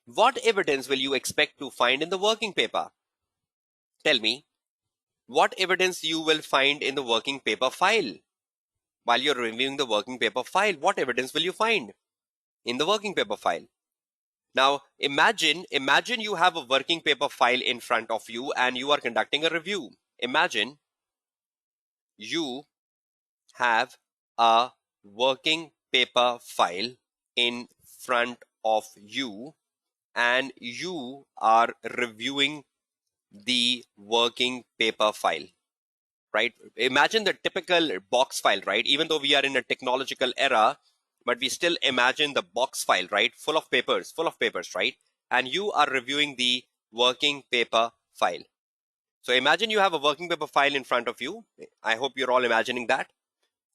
What evidence will you expect to find in the working paper? Tell me, what evidence you will find in the working paper file? While you're reviewing the working paper file, what evidence will you find in the working paper file? Now, imagine you have a working paper file in front of you and you are conducting a review. Imagine you have a working paper file in front of you and you are reviewing the working paper file, right? Imagine the typical box file, right? Even though we are in a technological era, but we still imagine the box file, right? Full of papers, right? And you are reviewing the working paper file. So imagine you have a working paper file in front of you. I hope you're all imagining that.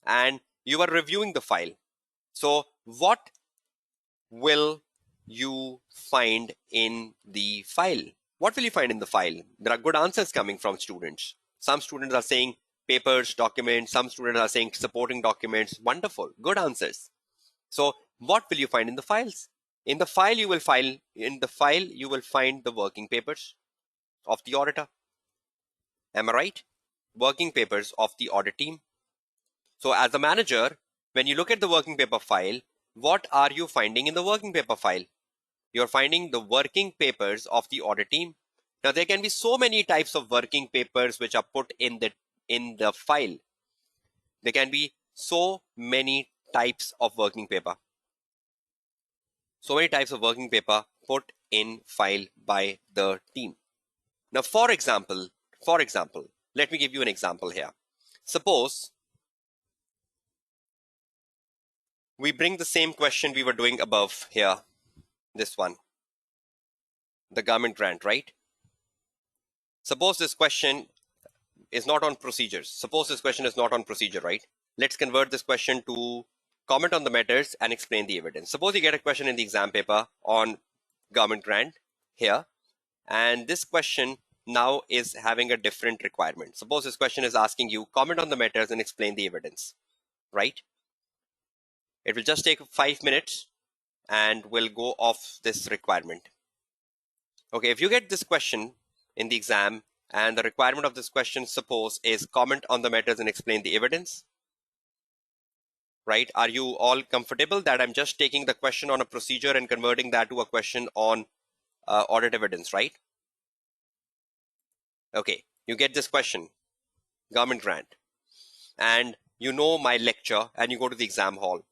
And you are reviewing the file. So what will you find in the file? What will you find in the file? There are good answers coming from students. Some students are saying papers, documents. Some students are saying supporting documents. Wonderful, good answers. So what will you find in the files? In the file you will find the working papers of the auditor. Am I right? Working papers of the audit team. So as a manager, when you look at the working paper file, what are you finding in the working paper file? You're finding the working papers of the audit team. Now there can be so many types of working papers which are put in the file. There can be so many types of working paper. So many types of working paper put in file by the team. Now, for example, let me give you an example here. Suppose we bring the same question we were doing above here, this one, the government grant, right? Suppose this question is not on procedures. Suppose this question is not on procedure, right? Let's convert this question to comment on the matters and explain the evidence. Suppose you get a question in the exam paper on government grant here, and this question now is having a different requirement. Suppose this question is asking you comment on the matters and explain the evidence, right? It will just take 5 minutes and we'll go off this requirement. Okay, if you get this question in the exam and the requirement of this question, suppose, is comment on the matters and explain the evidence, right? Are you all comfortable that I'm just taking the question on a procedure and converting that to a question on audit evidence, right? Okay, you get this question, government grant, and you know my lecture and you go to the exam hall.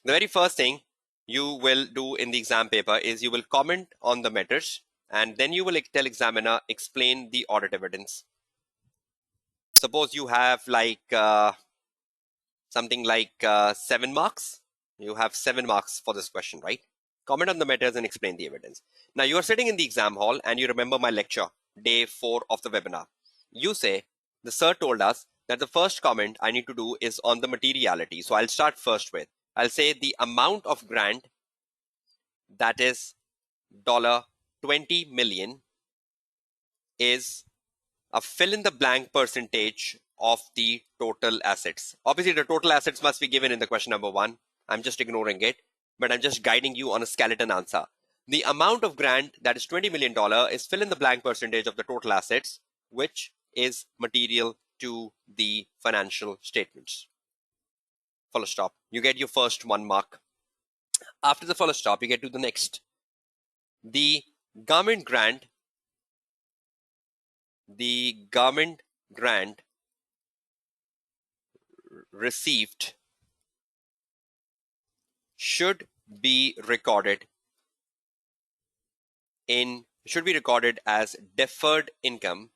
The very first thing you will do in the exam paper is you will comment on the matters and then you will tell examiner explain the audit evidence. Suppose you have like something like 7 marks. You have 7 marks for this question, right? Comment on the matters and explain the evidence. Now you are sitting in the exam hall and you remember my lecture, day 4 of the webinar. You say, the sir told us that the first comment I need to do is on the materiality. So I'll start first with, I'll say the amount of grant, that is $20 million, is a fill in the blank percentage of the total assets. Obviously, the total assets must be given in the question number 1. I'm just ignoring it, but I'm just guiding you on a skeleton answer. The amount of grant, that is $20 million, is fill in the blank percentage of the total assets, which is material to the financial statements. Full stop. You get your first 1 mark. After the full stop, you get to the next. The government grant received should be recorded as deferred income,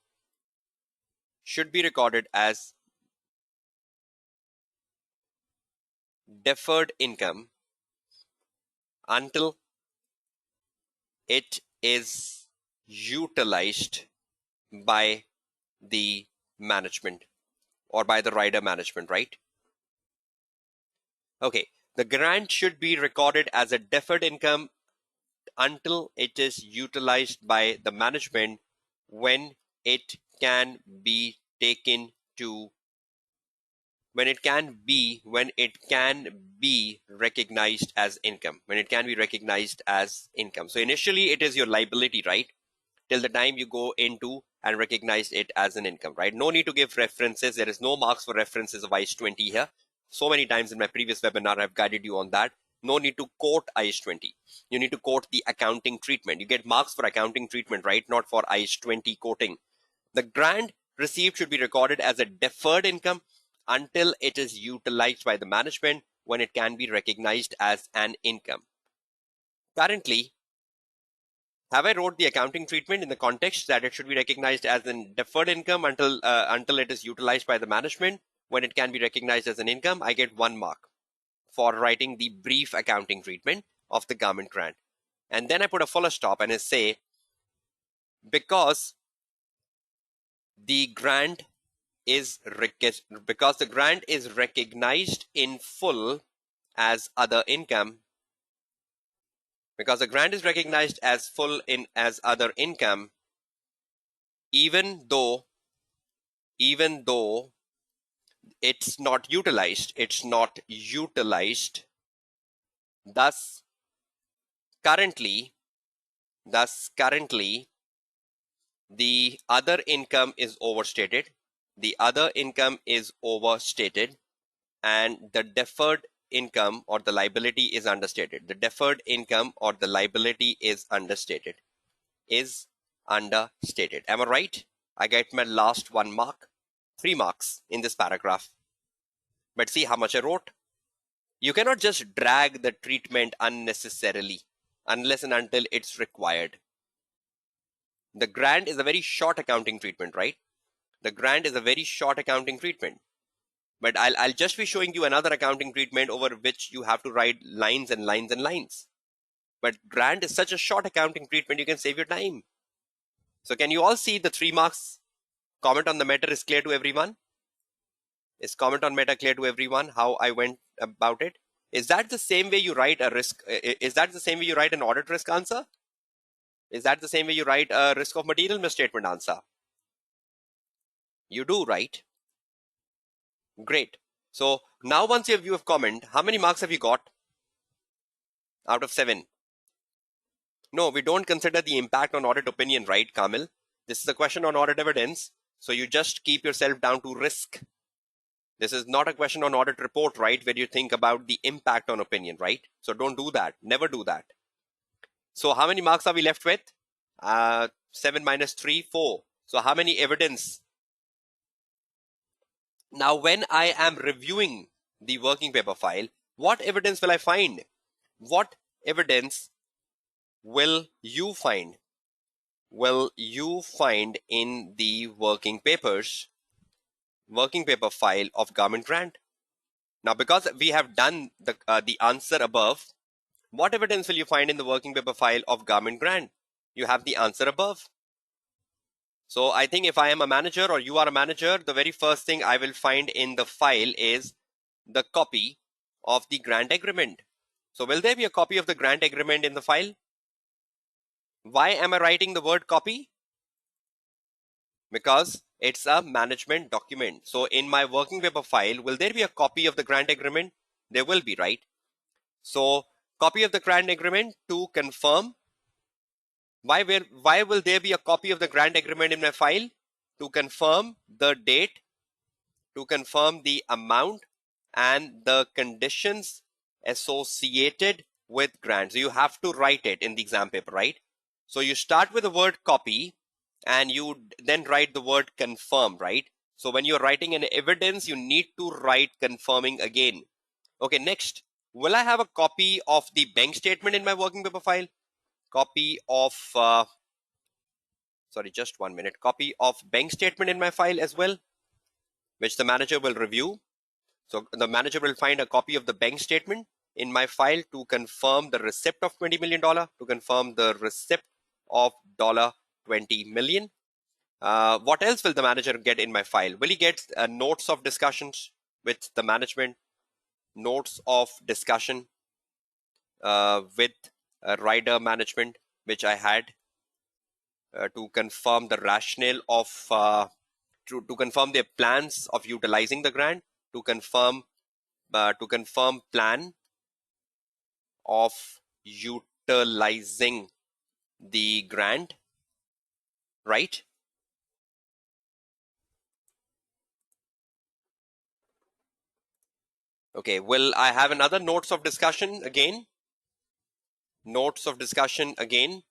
until it is utilized by the management or by the rider management, right? Okay, the grant should be recorded as a deferred income until it is utilized by the management when it can be recognized as income. So initially it is your liability, right? Till the time you go into and recognize it as an income, right? No need to give references. There is no marks for references of IS 20 here. So many times in my previous webinar, I've guided you on that. No need to quote IS 20. You need to quote the accounting treatment. You get marks for accounting treatment, right? Not for IS 20 quoting. The grant received should be recorded as a deferred income until it is utilized by the management when it can be recognized as an income. Currently, have I wrote the accounting treatment in the context that it should be recognized as a deferred income until it is utilized by the management when it can be recognized as an income? I get 1 mark for writing the brief accounting treatment of the government grant. And then I put a full stop and I say, because the grant is recognized in full as other income, even though it's not utilized. Thus currently the other income is overstated. And the deferred income or the liability is understated. Am I right? I get my last 1 mark, 3 marks in this paragraph. But see how much I wrote. You cannot just drag the treatment unnecessarily unless and until it's required. The grant is a very short accounting treatment, right? But I'll just be showing you another accounting treatment over which you have to write lines and lines and lines. But grant is such a short accounting treatment, you can save your time. So can you all see the 3 marks? Comment on the matter is clear to everyone? Is comment on meta clear to everyone how I went about it? Is that the same way you write a risk? Is that the same way you write an audit risk answer? Is that the same way you write a risk of material misstatement answer? You do, right? Great. So now once you have comment, how many marks have you got out of 7? No, we don't consider the impact on audit opinion, right, Kamil? This is a question on audit evidence. So you just keep yourself down to risk. This is not a question on audit report, right, where you think about the impact on opinion, right? So don't do that. Never do that. So how many marks are we left with? 7 minus 3, 4. So how many evidence? Now, when I am reviewing the working paper file, what evidence will I find? What evidence will you find? Will you find in the working paper file of government grant? Now, because we have done the answer above, what evidence will you find in the working paper file of government grant? You have the answer above. So I think if I am a manager or you are a manager, the very first thing I will find in the file is the copy of the grant agreement. So will there be a copy of the grant agreement in the file? Why am I writing the word copy? because it's a management document. So in my working paper file, will there be a copy of the grant agreement? There will be, right? So copy of the grant agreement to confirm. Why will there be a copy of the grant agreement in my file? To confirm the date, to confirm the amount and the conditions associated with grants. So you have to write it in the exam paper, right? So you start with the word copy and you then write the word confirm, right? So when you're writing an evidence, you need to write confirming again. Okay, next, will I have a copy of the bank statement in my working paper file? Copy of, sorry, just 1 minute. Copy of bank statement in my file as well, which the manager will review. So the manager will find a copy of the bank statement in my file to confirm the receipt of $20 million, to confirm the receipt of $20 million. What else will the manager get in my file? Will he get notes of discussions with the management, notes of discussion with rider management, which I had to confirm the rationale of, to confirm their plans of utilizing the grant, to confirm plan of utilizing the grant, right? Okay, will I have another notes of discussion again? Notes of discussion again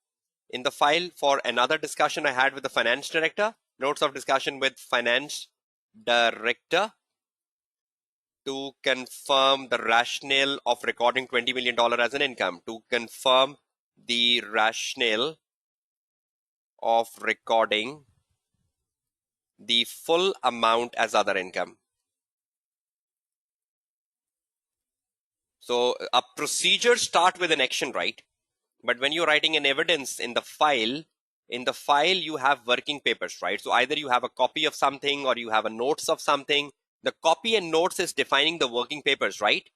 in the file for another discussion I had with the finance director. Notes of discussion with finance director to confirm the rationale of recording $20 million as an income, to confirm the rationale of recording the full amount as other income. So a procedure start with an action, right? But when you're writing an evidence in the file you have working papers, right? So either you have a copy of something or you have a notes of something. The copy and notes is defining the working papers, right?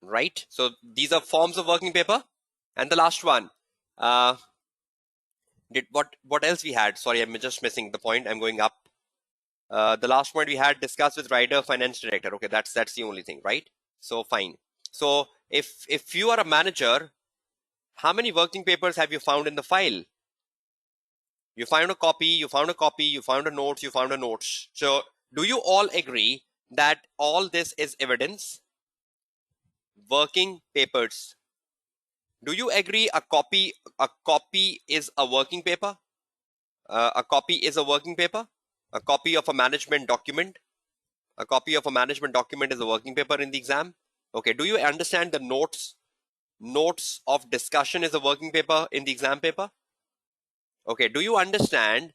Right. So these are forms of working paper. And the last one, what else we had? Sorry, I'm just missing the point. I'm going up. The last point we had discussed with rider finance director. Okay, that's the only thing, right? So fine. So if you are a manager, how many working papers have you found in the file? You found a copy, you found a copy, you found a notes, you found a notes. So do you all agree that all this is evidence? Working papers. Do you agree a copy is a working paper? A copy is a working paper? A copy of a management document? A copy of a management document is a working paper in the exam? Okay, do you understand the notes? Notes of discussion is a working paper in the exam paper? Okay, do you understand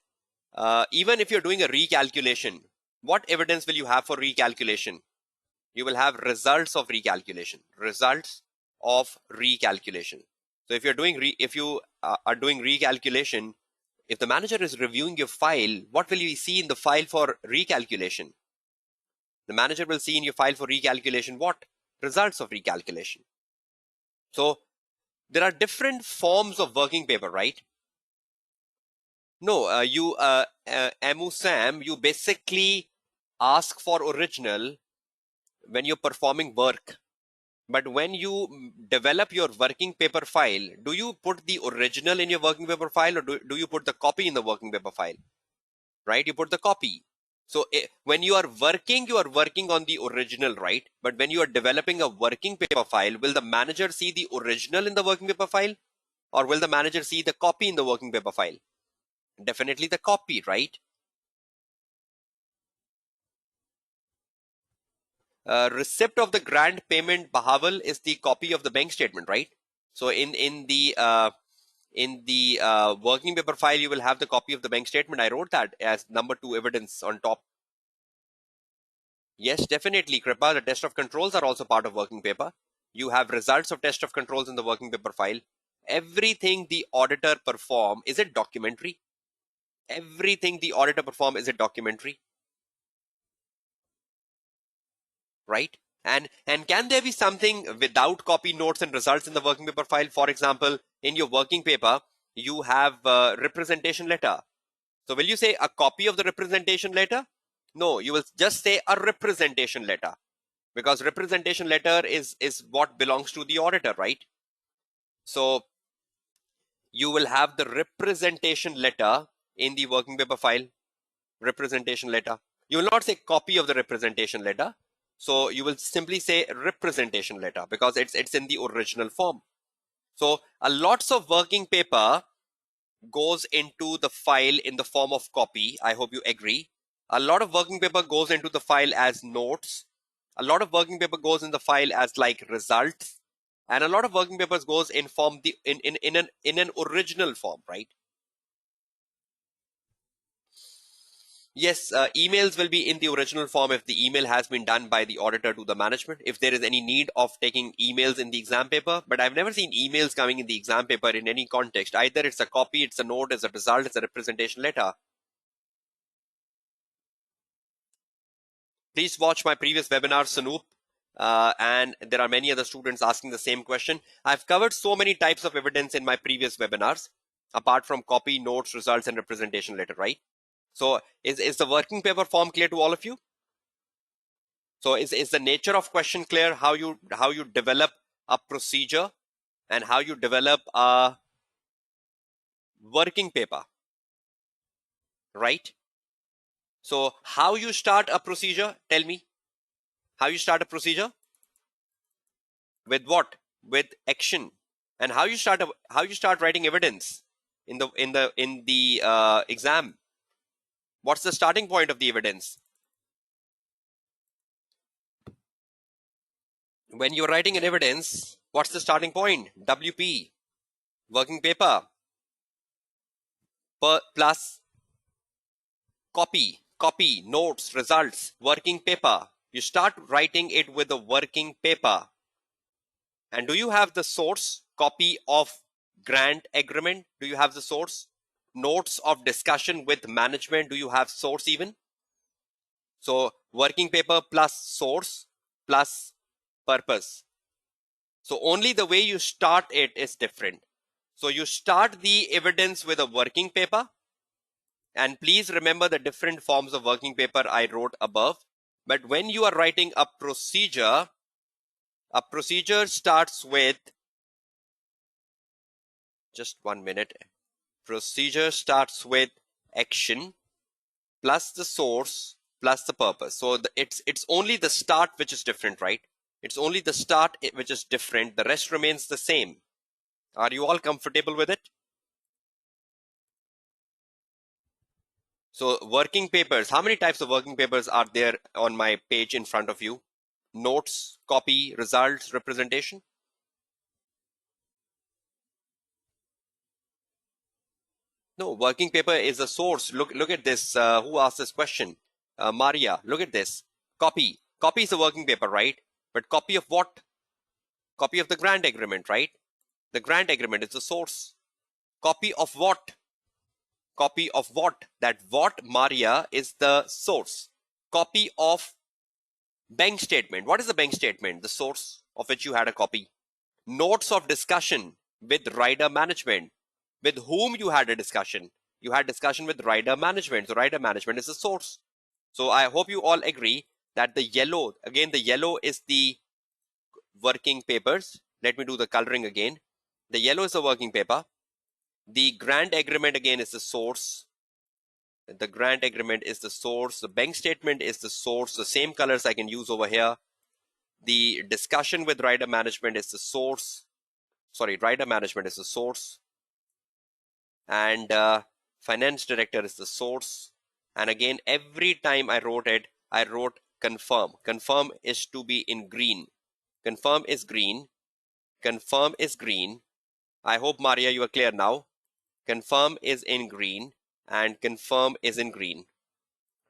even if you're doing a recalculation, what evidence will you have for recalculation? You will have results of recalculation. Results of recalculation. So if you're doing if you are doing recalculation, if the manager is reviewing your file, what will you see in the file for recalculation? The manager will see in your file for recalculation what? Results of recalculation. So there are different forms of working paper, right? No, Sam, you basically ask for original when you're performing work. But when you develop your working paper file, do you put the original in your working paper file or do you put the copy in the working paper file? Right? You put the copy. So when you are working on the original, right? But when you are developing a working paper file, will the manager see the original in the working paper file? Or will the manager see the copy in the working paper file? Definitely the copy, right? Receipt of the grant payment Bahawal is the copy of the bank statement, right? So in the working paper file, you will have the copy of the bank statement. I wrote that as number 2 evidence on top. Yes, definitely, Kripa. The test of controls are also part of working paper. You have results of test of controls in the working paper file. Everything the auditor perform, is it documentary? Everything the auditor perform, is it documentary? Right? And can there be something without copy, notes, and results in the working paper file? For example, in your working paper, you have a representation letter. So will you say a copy of the representation letter? No, you will just say a representation letter, because representation letter is what belongs to the auditor, right? So you will have the representation letter in the working paper file. Representation letter. You will not say copy of the representation letter. So you will simply say representation letter, because it's in the original form. So a lots of working paper goes into the file in the form of copy. I hope you agree. A lot of working paper goes into the file as notes. A lot of working paper goes in the file as like results. And a lot of working papers goes in form in an original form, right? Yes, emails will be in the original form if the email has been done by the auditor to the management, if there is any need of taking emails in the exam paper. But I've never seen emails coming in the exam paper in any context. Either it's a copy, it's a note, it's a result, it's a representation letter. Please watch my previous webinar, Sanoop. And there are many other students asking the same question. I've covered so many types of evidence in my previous webinars, apart from copy, notes, results, and representation letter, right? So is the working paper form clear to all of you? So is the nature of question clear? How you develop a procedure and how you develop a working paper, right? So how you start a procedure? Tell me how you start a procedure. With what? With action. And how you start writing evidence in the exam? What's the starting point of the evidence? When you're writing an evidence, what's the starting point? WP, working paper, plus copy, notes, results, working paper. You start writing it with a working paper. And do you have the source? Copy of grant agreement? Do you have the source? Notes of discussion with management? Do you have source even? So working paper plus source plus purpose. So only the way you start it is different. So you start the evidence with a working paper. And please remember the different forms of working paper I wrote above. But when you are writing a procedure starts with, just 1 minute. Procedure starts with action plus the source plus the purpose. So it's only the start which is different, right? It's only the start which is different. The rest remains the same. Are you all comfortable with it? So working papers, how many types of working papers are there on my page in front of you? Notes, copy, results, representation. No, working paper is a source. Look at this. Who asked this question? Maria, look at this. Copy is a working paper, right? But copy of what? Copy of the grant agreement, right? The grant agreement is the source. Copy of what? Copy of what? That what, Maria, is the source. Copy of bank statement. What is the bank statement? The source of which you had a copy. Notes of discussion with rider management. With whom you had a discussion? You had discussion with rider management. So rider management is the source. So I hope you all agree that the yellow, again, the yellow is the working papers. Let me do the coloring again. The yellow is the working paper. The grant agreement again is the source. The grant agreement is the source. The bank statement is the source. The same colors I can use over here. The discussion with rider management is the source. Sorry, rider management is the source. And finance director is the source. And again, every time I wrote it, I wrote confirm. Confirm is to be in green. Confirm is green. Confirm is green. I hope, Maria, you are clear now. Confirm is in green and confirm is in green,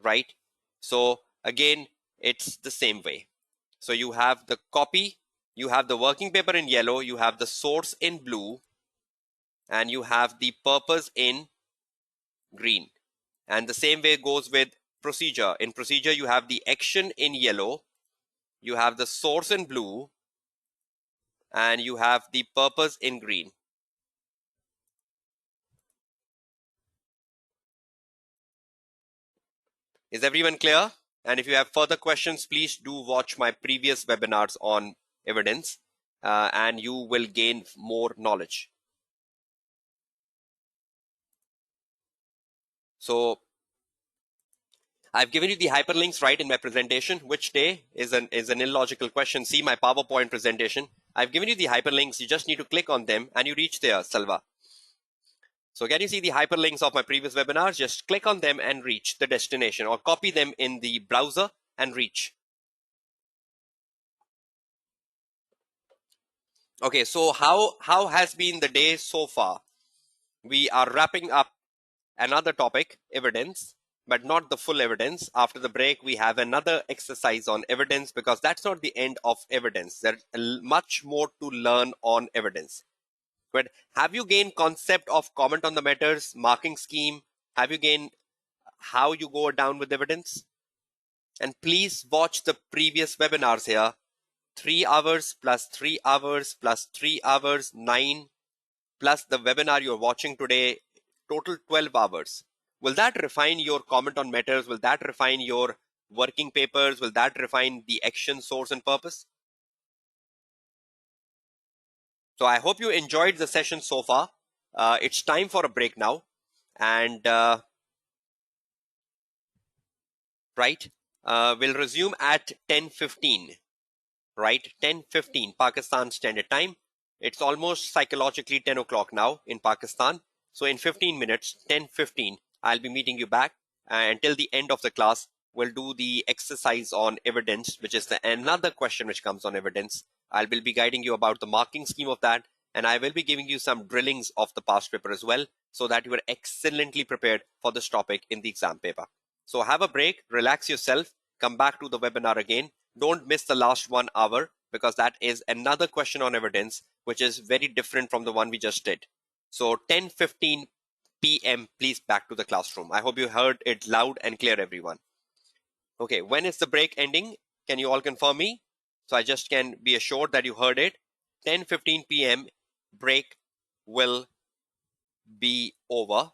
right? So again, it's the same way. So you have the copy, you have the working paper in yellow, you have the source in blue, and you have the purpose in green. And the same way goes with procedure. In procedure, you have the action in yellow, you have the source in blue, and you have the purpose in green. Is everyone clear? And if you have further questions, please do watch my previous webinars on evidence, and you will gain more knowledge. So I've given you the hyperlinks right in my presentation. Which day is an illogical question. See my PowerPoint presentation. I've given you the hyperlinks. You just need to click on them and you reach there, Salva. So can you see the hyperlinks of my previous webinars? Just click on them and reach the destination, or copy them in the browser and reach. Okay, so how has been the day so far? We are wrapping up another topic, evidence, but not the full evidence. After the break, we have another exercise on evidence, because that's not the end of evidence. There's much more to learn on evidence. But have you gained concept of comment on the matters, marking scheme? Have you gained how you go down with evidence? And please watch the previous webinars here. 3 hours plus 3 hours plus 3 hours, 9, plus the webinar you're watching today, total 12 hours. Will that refine your comment on matters? Will that refine your working papers? Will that refine the action, source, and purpose? So I hope you enjoyed the session so far. It's time for a break now. And right, we'll resume at 10:15. Right, 10:15 Pakistan Standard Time. It's almost psychologically 10 o'clock now in Pakistan. So in 15 minutes, 10:15, I'll be meeting you back. Until the end of the class, we'll do the exercise on evidence, which is another question which comes on evidence. I will be guiding you about the marking scheme of that, and I will be giving you some drillings of the past paper as well, so that you are excellently prepared for this topic in the exam paper. So have a break, relax yourself, come back to the webinar again. Don't miss the last 1 hour, because that is another question on evidence, which is very different from the one we just did. So 10:15 p.m. please back to the classroom. I hope you heard it loud and clear, everyone. Okay, when is the break ending? Can you all confirm me? So I just can be assured that you heard it. 10:15 p.m. break will be over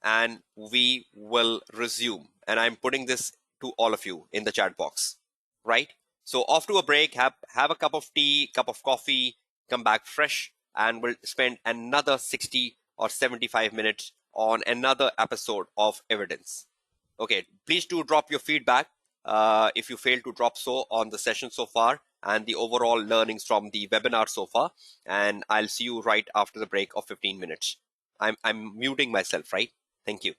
and we will resume. And I'm putting this to all of you in the chat box, right? So off to a break, have a cup of tea, cup of coffee, come back fresh, and we'll spend another 60 or 75 minutes on another episode of evidence. Okay, please do drop your feedback if you failed to drop so on the session so far and the overall learnings from the webinar so far. And I'll see you right after the break of 15 minutes. I'm muting myself, right? Thank you.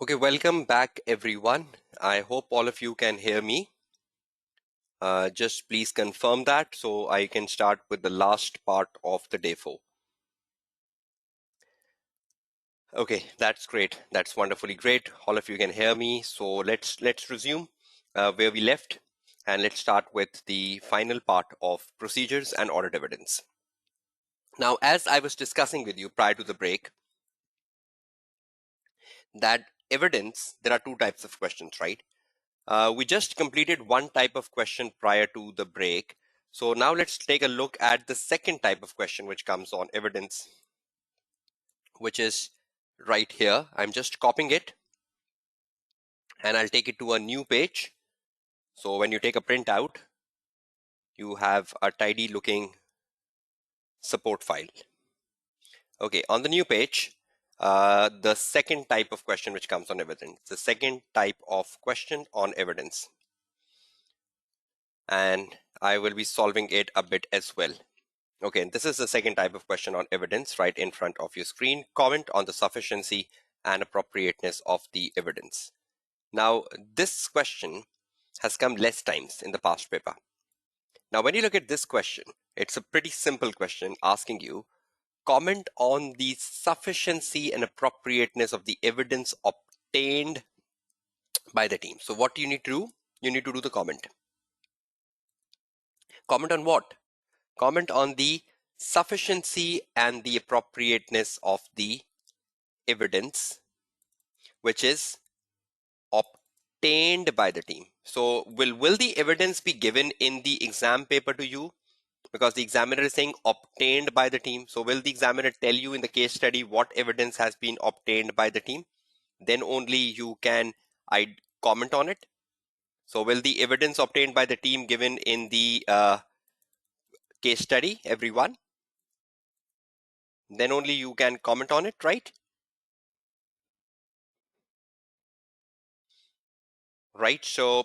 Okay, welcome back everyone. I hope all of you can hear me. Just please confirm that so I can start with the last part of the day 4. Okay, that's great. That's wonderfully great. All of you can hear me. So let's resume where we left, and let's start with the final part of procedures and audit evidence. Now, as I was discussing with you prior to the break, that evidence, there are two types of questions, right? We just completed one type of question prior to the break. So now let's take a look at the second type of question which comes on evidence, which is right here. I'm just copying it and I'll take it to a new page. So when you take a printout, you have a tidy looking support file. Okay, on the new page, the second type of question which comes on evidence, the second type of question on evidence. And I will be solving it a bit as well. Okay, this is the second type of question on evidence right in front of your screen. Comment on the sufficiency and appropriateness of the evidence. Now, this question has come less times in the past paper. Now, when you look at this question, it's a pretty simple question asking you, comment on the sufficiency and appropriateness of the evidence obtained by the team. So what do you need to do? You need to do the comment. Comment on what? Comment on the sufficiency and the appropriateness of the evidence which is obtained by the team. So will the evidence be given in the exam paper to you? Because the examiner is saying obtained by the team. So will the examiner tell you in the case study what evidence has been obtained by the team? Then only you can comment on it. So will the evidence obtained by the team given in the case study, everyone? Then only you can comment on it, right? Right. So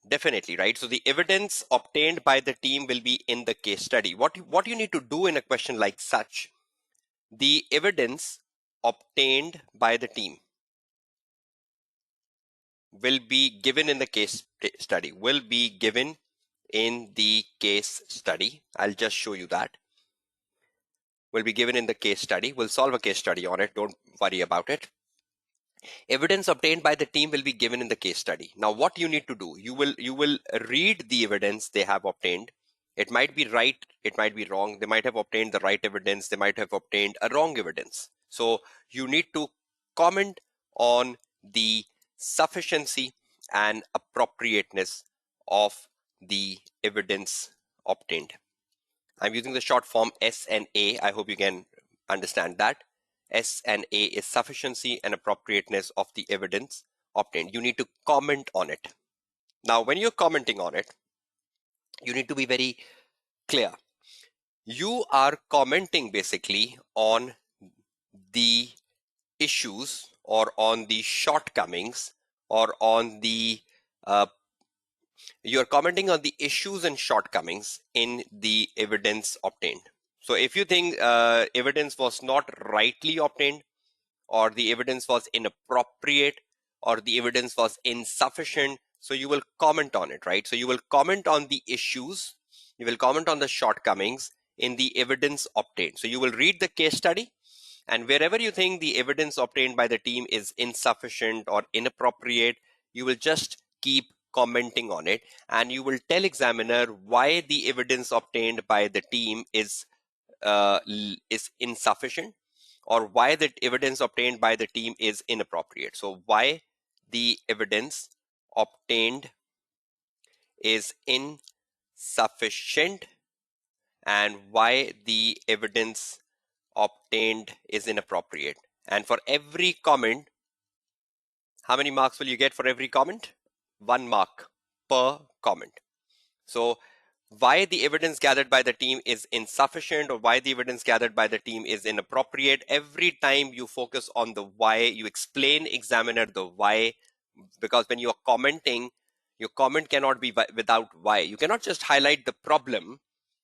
definitely, right? So the evidence obtained by the team will be in the case study. What you need to do in a question like such, the evidence obtained by the team will be given in the case study, will be given in the case study. I'll just show you that. Will be given in the case study. We'll solve a case study on it. Don't worry about it. Evidence obtained by the team will be given in the case study. Now, what you need to do, you will read the evidence they have obtained. It might be right, it might be wrong. They might have obtained the right evidence, they might have obtained a wrong evidence. So you need to comment on the sufficiency and appropriateness of the evidence obtained. I'm using the short form S and A. I hope you can understand that. S and A is sufficiency and appropriateness of the evidence obtained. You need to comment on it. Now, when you're commenting on it, you need to be very clear. You are commenting basically on the issues or on the shortcomings or on the you're commenting on the issues and shortcomings in the evidence obtained. So if you think evidence was not rightly obtained, or the evidence was inappropriate, or the evidence was insufficient, so you will comment on it, right? So you will comment on the issues, you will comment on the shortcomings in the evidence obtained. So you will read the case study, and wherever you think the evidence obtained by the team is insufficient or inappropriate, you will just keep commenting on it, and you will tell examiner why the evidence obtained by the team is insufficient, or why the evidence obtained by the team is inappropriate. So why the evidence obtained is insufficient and why the evidence obtained is inappropriate. And for every comment, how many marks will you get for every comment? 1 mark per comment. So why the evidence gathered by the team is insufficient or why the evidence gathered by the team is inappropriate. Every time you focus on the why, you explain examiner the why, because when you're commenting, your comment cannot be without why. You cannot just highlight the problem,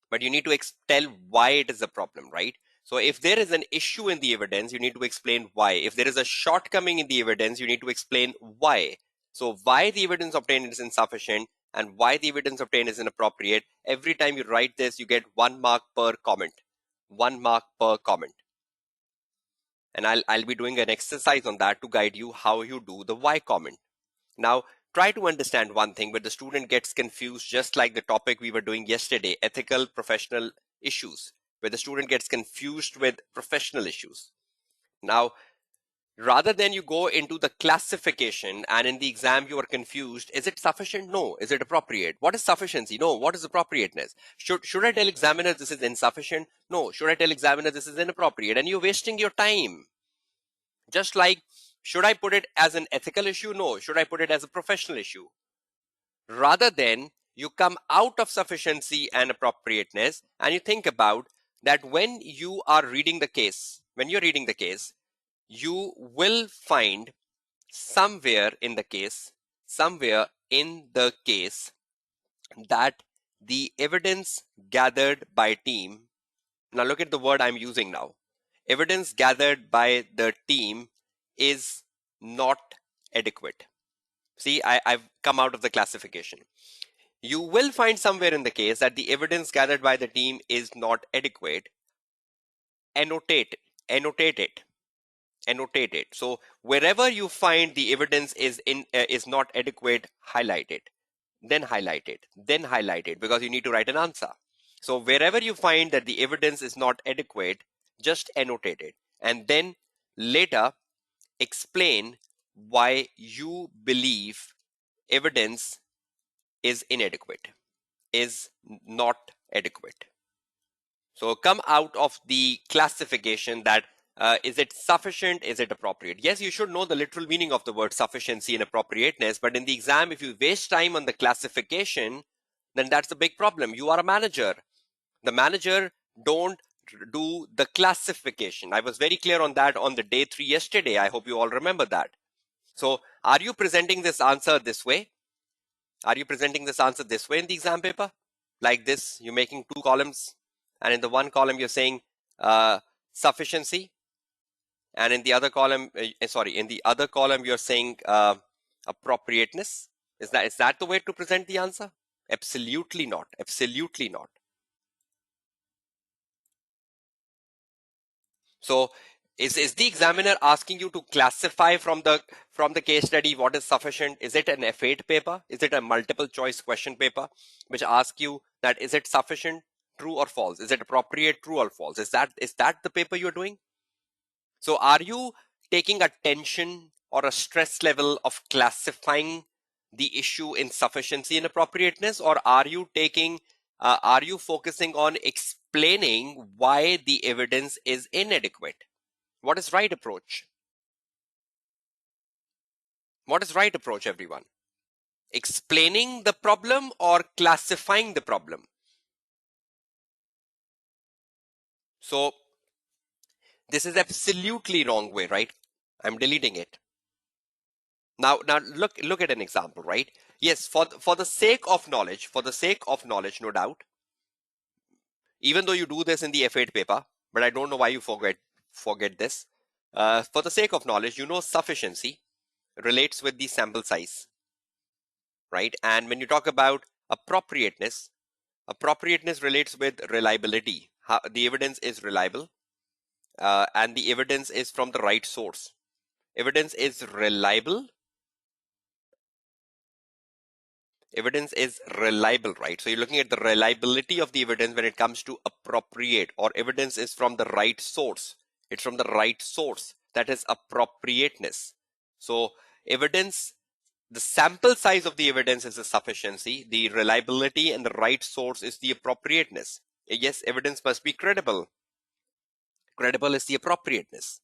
but you need to tell why it is a problem, right? So if there is an issue in the evidence, you need to explain why. If there is a shortcoming in the evidence, you need to explain why. So why the evidence obtained is insufficient and why the evidence obtained is inappropriate. Every time you write this, you get 1 mark per comment. 1 mark per comment. And I'll be doing an exercise on that to guide you how you do the why comment. Now, try to understand one thing where the student gets confused, just like the topic we were doing yesterday, ethical professional issues, where the student gets confused with professional issues. Now, rather than you go into the classification and in the exam you are confused, is it sufficient? No. Is it appropriate? What is sufficiency? No. What is appropriateness? Should I tell examiner this is insufficient? No. Should I tell examiner this is inappropriate? And you're wasting your time. Just like, should I put it as an ethical issue? No. Should I put it as a professional issue? Rather than you come out of sufficiency and appropriateness and you think about that when you are reading the case, you will find somewhere in the case that the evidence gathered by team, now look at the word I'm using now, evidence gathered by the team is not adequate. See, I've come out of the classification. You will find somewhere in the case that the evidence gathered by the team is not adequate. Annotate it. So wherever you find the evidence is not adequate, highlight it, then highlight it, because you need to write an answer. So wherever you find that the evidence is not adequate, just annotate it, and then later explain why you believe evidence is inadequate, is not adequate. So come out of the classification that is it sufficient, is it appropriate? Yes, you should know the literal meaning of the word sufficiency and appropriateness, but in the exam, if you waste time on the classification, then that's a big problem. You are a manager. The manager don't do the classification. I was very clear on that on the day 3 yesterday. I hope you all remember that. So are you presenting this answer this way? Are you presenting this answer this way in the exam paper? Like this, you're making 2 columns, and in the one column you're saying sufficiency, and in the other column, you're saying appropriateness. Is that the way to present the answer? Absolutely not. Absolutely not. So is the examiner asking you to classify from the case study what is sufficient? Is it an F8 paper? Is it a multiple choice question paper which asks you that is it sufficient, true or false? Is it appropriate, true or false? Is that the paper you're doing? So are you taking a tension or a stress level of classifying the issue in sufficiency and appropriateness, or are you focusing on explaining why the evidence is inadequate? What is right approach? What is right approach, everyone? Explaining the problem or classifying the problem? So this is absolutely wrong way, right? I'm deleting it. Now look at an example, right? Yes, for the sake of knowledge, no doubt, even though you do this in the F8 paper, but I don't know why you forget this. For the sake of knowledge, you know sufficiency relates with the sample size, right? And when you talk about appropriateness relates with reliability. The evidence is reliable, and the evidence is from the right source. Evidence is reliable. Evidence is reliable, right? So you're looking at the reliability of the evidence when it comes to appropriate, or evidence is from the right source. It's from the right source. That is appropriateness. So evidence, the sample size of the evidence is the sufficiency, the reliability and the right source is the appropriateness. Yes, evidence must be credible. Credible is the appropriateness.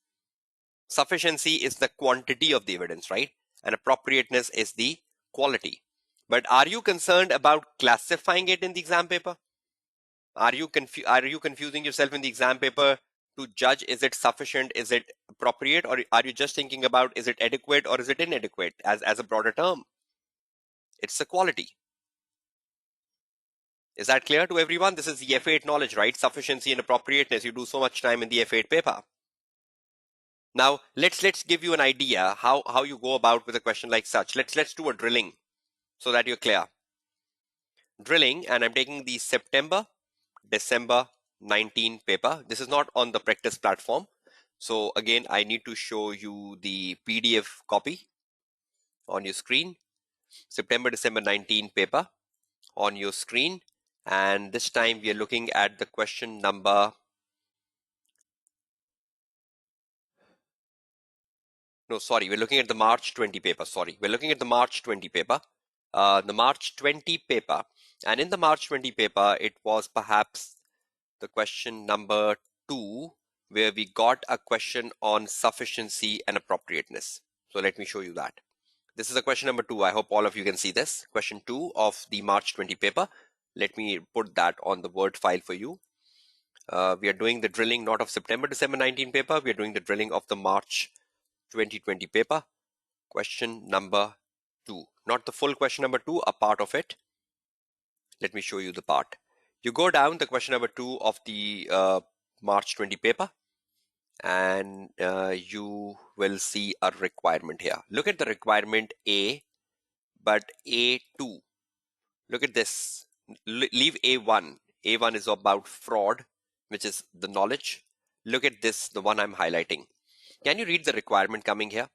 Sufficiency is the quantity of the evidence, right? And appropriateness is the quality. But are you concerned about classifying it in the exam paper? Are you confusing yourself in the exam paper to judge is it sufficient, is it appropriate, or are you just thinking about is it adequate or is it inadequate as a broader term? It's the quality. Is that clear to everyone? This is the F8 knowledge, right? Sufficiency and appropriateness. You do so much time in the F8 paper. Now let's give you an idea how you go about with a question like such. Let's do a drilling so that you're clear. Drilling, and I'm taking the September December 19 paper. This is not on the practice platform. So again, I need to show you the PDF copy on your screen. September December 19 paper on your screen. And this time we are looking at the question number. No, sorry, we're looking at the March 20 paper. Sorry, we're looking at the March 20 paper. The March 20 paper. And in the March 20 paper, it was perhaps the question number 2, where we got a question on sufficiency and appropriateness. So let me show you that. This is a question number 2. I hope all of you can see this. Question 2 of the March 20 paper. Let me put that on the Word file for you. We are doing the drilling not of September December 19 paper. We are doing the drilling of the March 2020 paper. Question number 2. Not the full question number 2, a part of it. Let me show you the part. You go down the question number 2 of the March 20 paper, and you will see a requirement here. Look at the requirement A, but A2. Look at this. Leave A1. A1 is about fraud, which is the knowledge. Look at this, the one I'm highlighting. Can you read the requirement coming here?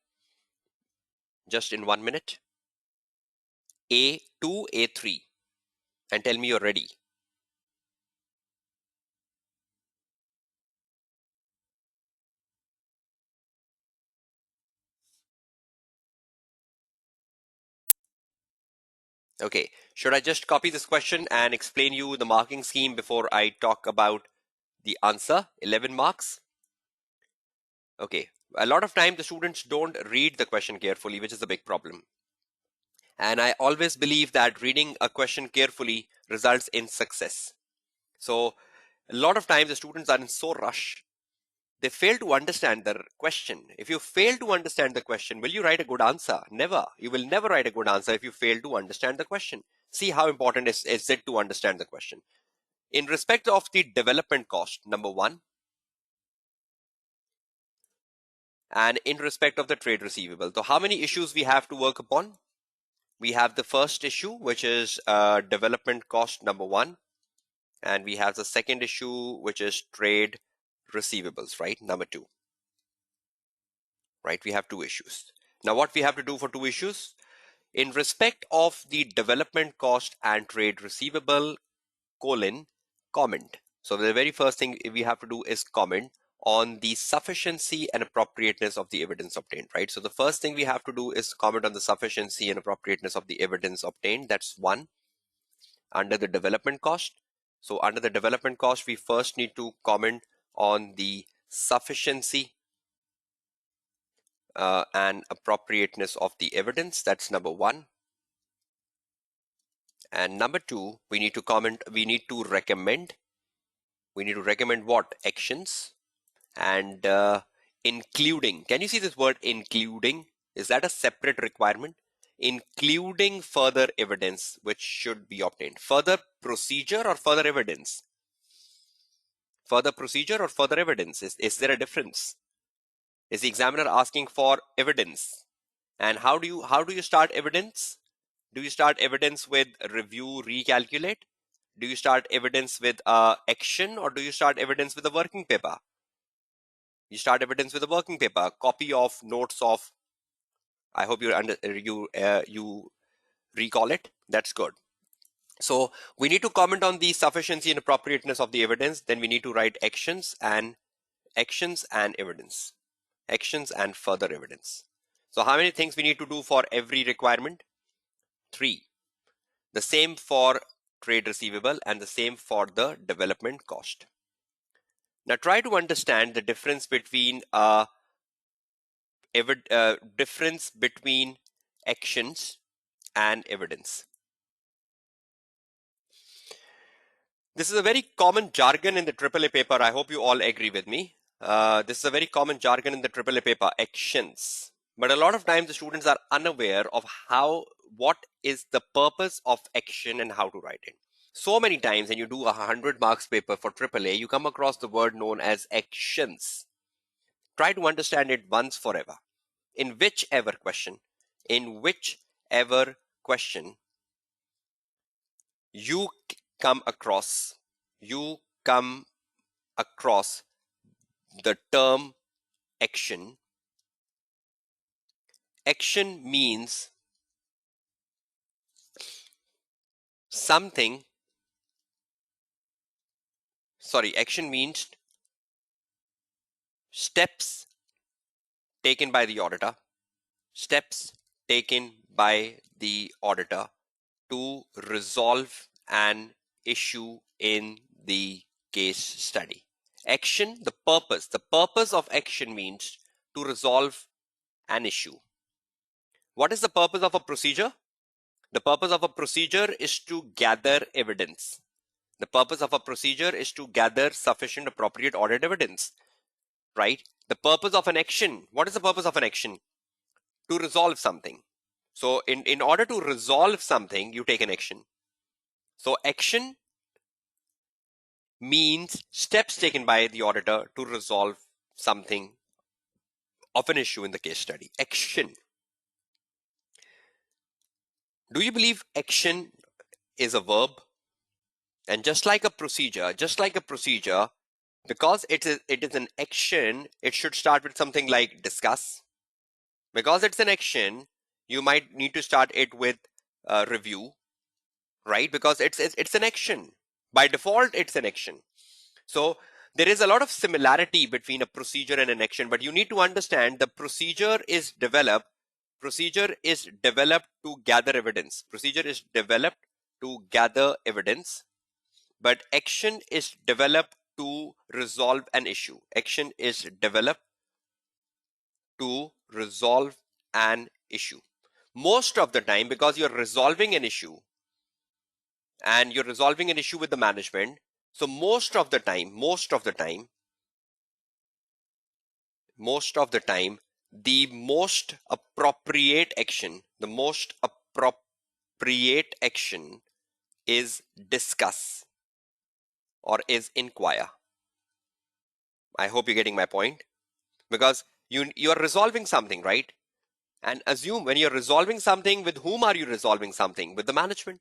Just in 1 minute. A2, A3. And tell me you're ready. Okay, should I just copy this question and explain you the marking scheme before I talk about the answer? 11 marks. Okay, a lot of time the students don't read the question carefully, which is a big problem. And I always believe that reading a question carefully results in success. So a lot of times the students are in so rush, they fail to understand the question. If you fail to understand the question, will you write a good answer? Never. You will never write a good answer if you fail to understand the question. See how important is it to understand the question. In respect of the development cost, number 1, and in respect of the trade receivable. So how many issues we have to work upon? We have the first issue, which is development cost number 1. And we have the second issue, which is trade receivables, right? Number 2. Right? We have 2 issues. Now what we have to do for 2 issues? In respect of the development cost and trade receivable, comment. So the very first thing we have to do is comment on the sufficiency and appropriateness of the evidence obtained, right? So the first thing we have to do is comment on the sufficiency and appropriateness of the evidence obtained. That's 1. Under the development cost. So under the development cost, we first need to comment on the sufficiency and appropriateness of the evidence. That's number 1. And number 2, we need to recommend what? Actions. And including, can you see this word including? Is that a separate requirement? Including further evidence which should be obtained. Further procedure or further evidence? Further procedure or further evidence? Is there a difference? Is the examiner asking for evidence? And how do you start evidence? Do you start evidence with review, recalculate? Do you start evidence with action, or do you start evidence with a working paper? You start evidence with a working paper, copy of notes of. I hope you recall it. That's good. So we need to comment on the sufficiency and appropriateness of the evidence. Then we need to write actions and evidence, actions and further evidence. So how many things we need to do for every requirement? 3. The same for trade receivable and the same for the development cost. Now try to understand the difference between actions and evidence. This is a very common jargon in the AAA paper. I hope you all agree with me. This is a very common jargon in the AAA paper, actions. But a lot of times the students are unaware of what is the purpose of action and how to write it. So many times when you do a 100 marks paper for AAA, you come across the word known as actions. Try to understand it once forever. In whichever question, in whichever question you come across, you come across the term action. Action means something, action means steps taken by the auditor, steps taken by the auditor to resolve an issue in the case study. Action, the purpose of action means to resolve an issue. What is the purpose of a procedure? The purpose of a procedure is to gather evidence. The purpose of a procedure is to gather sufficient appropriate audit evidence, right? The purpose of an action, what is the purpose of an action? To resolve something. So in order to resolve something, you take an action. So action means steps taken by the auditor to resolve something of an issue in the case study. Action. Do you believe action is a verb? And just like a procedure, because it is an action, it should start with something like discuss. Because it's an action, you might need to start it with review, right? Because it's an action. By default, it's an action. So there is a lot of similarity between a procedure and an action, but you need to understand the procedure is developed to gather evidence. Procedure is developed to gather evidence, but action is developed to resolve an issue. Action is developed to resolve an issue. Most of the time, because you're resolving an issue and you're resolving an issue with the management, so most of the time, the most appropriate action is discuss or is inquire. I hope you're getting my point, because you're resolving something, right? And assume when you're resolving something, with whom are you resolving something? With the management.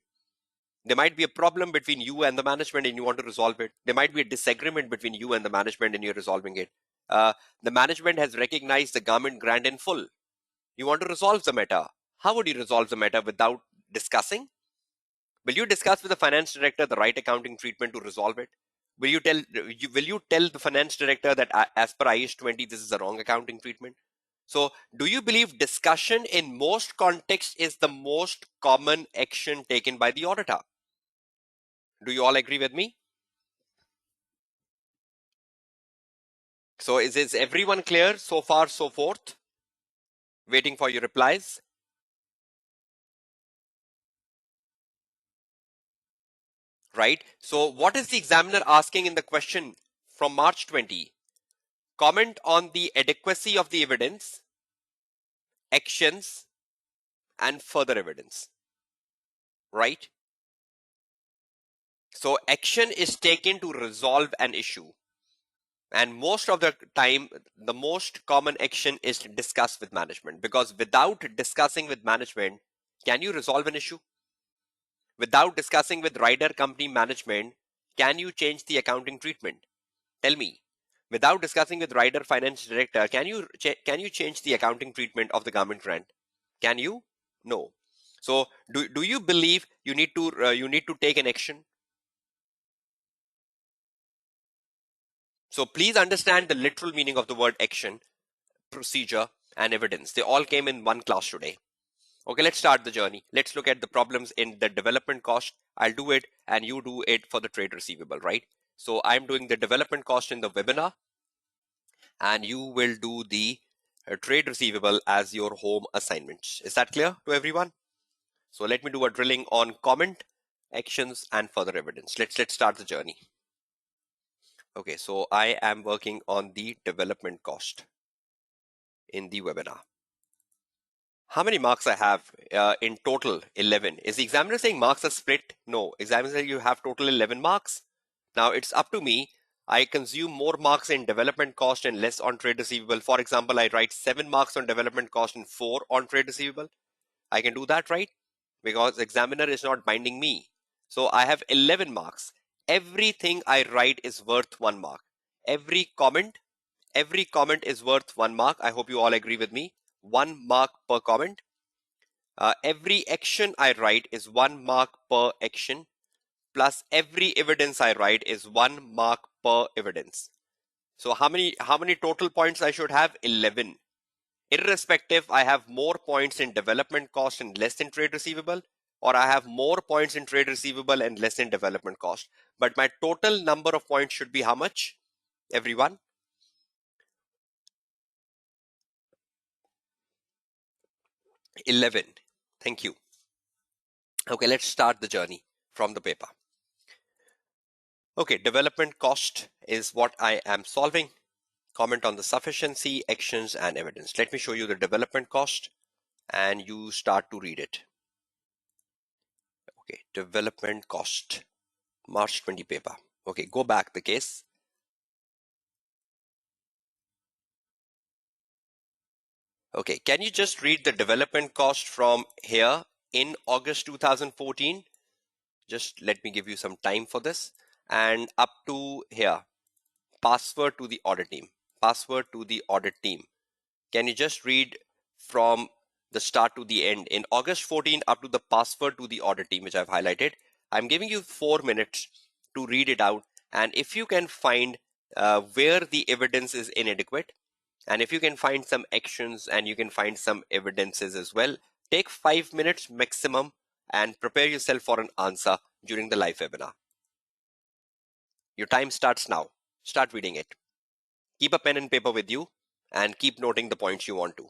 There might be a problem between you and the management and you want to resolve it. There might be a disagreement between you and the management and you're resolving it. The management has recognized the government grant in full. You want to resolve the matter. How would you resolve the matter without discussing? Will you discuss with the finance director the right accounting treatment to resolve it? Will you tell the finance director that as per IS 20 this is the wrong accounting treatment? So do you believe discussion in most contexts is the most common action taken by the auditor? Do you all agree with me? So is everyone clear so far, so forth? Waiting for your replies. Right? So what is the examiner asking in the question from March 20? Comment on the adequacy of the evidence, actions, and further evidence. Right? So action is taken to resolve an issue. And most of the time, the most common action is to discuss with management, because without discussing with management, can you resolve an issue? Without discussing with rider company management, can you change the accounting treatment? Tell me. Without discussing with rider finance director, can you change the accounting treatment of the government grant? Can you? No. So do you believe you need to take an action? So please understand the literal meaning of the word action, procedure, and evidence. They all came in one class today. Okay, let's start the journey. Let's look at the problems in the development cost. I'll do it and you do it for the trade receivable, right? So I'm doing the development cost in the webinar and you will do the trade receivable as your home assignments. Is that clear to everyone? So let me do a drilling on comment, actions, and further evidence. Let's start the journey. Okay, so I am working on the development cost in the webinar. How many marks I have in total? 11. Is the examiner saying marks are split? No. Examiner saying you have total 11 marks. Now it's up to me. I consume more marks in development cost and less on trade receivable. For example, I write 7 marks on development cost and 4 on trade receivable. I can do that, right? Because examiner is not binding me. So I have 11 marks. Everything I write is worth 1 mark. Every comment is worth 1 mark. I hope you all agree with me. 1 mark per comment. Every action I write is 1 mark per action, plus every evidence I write is 1 mark per evidence. So how many total points I should have? 11. Irrespective, I have more points in development cost and less in trade receivable, or I have more points in trade receivable and less in development cost. But my total number of points should be how much? Everyone? 11. Thank you. Okay, let's start the journey from the paper. Okay, development cost is what I am solving. Comment on the sufficiency, actions, and evidence. Let me show you the development cost and you start to read it. Okay, development cost, March 20 paper. Okay, go back the case. Okay, can you just read the development cost from here in August 2014? Just let me give you some time for this. And up to here, password to the audit team. Password to the audit team. Can you just read from the start to the end in August 14 up to the password to the audit team, which I've highlighted? I'm giving you 4 minutes to read it out. And if you can find where the evidence is inadequate, and if you can find some actions and you can find some evidences as well, take 5 minutes maximum and prepare yourself for an answer during the live webinar. Your time starts now. Start reading it. Keep a pen and paper with you and keep noting the points you want to.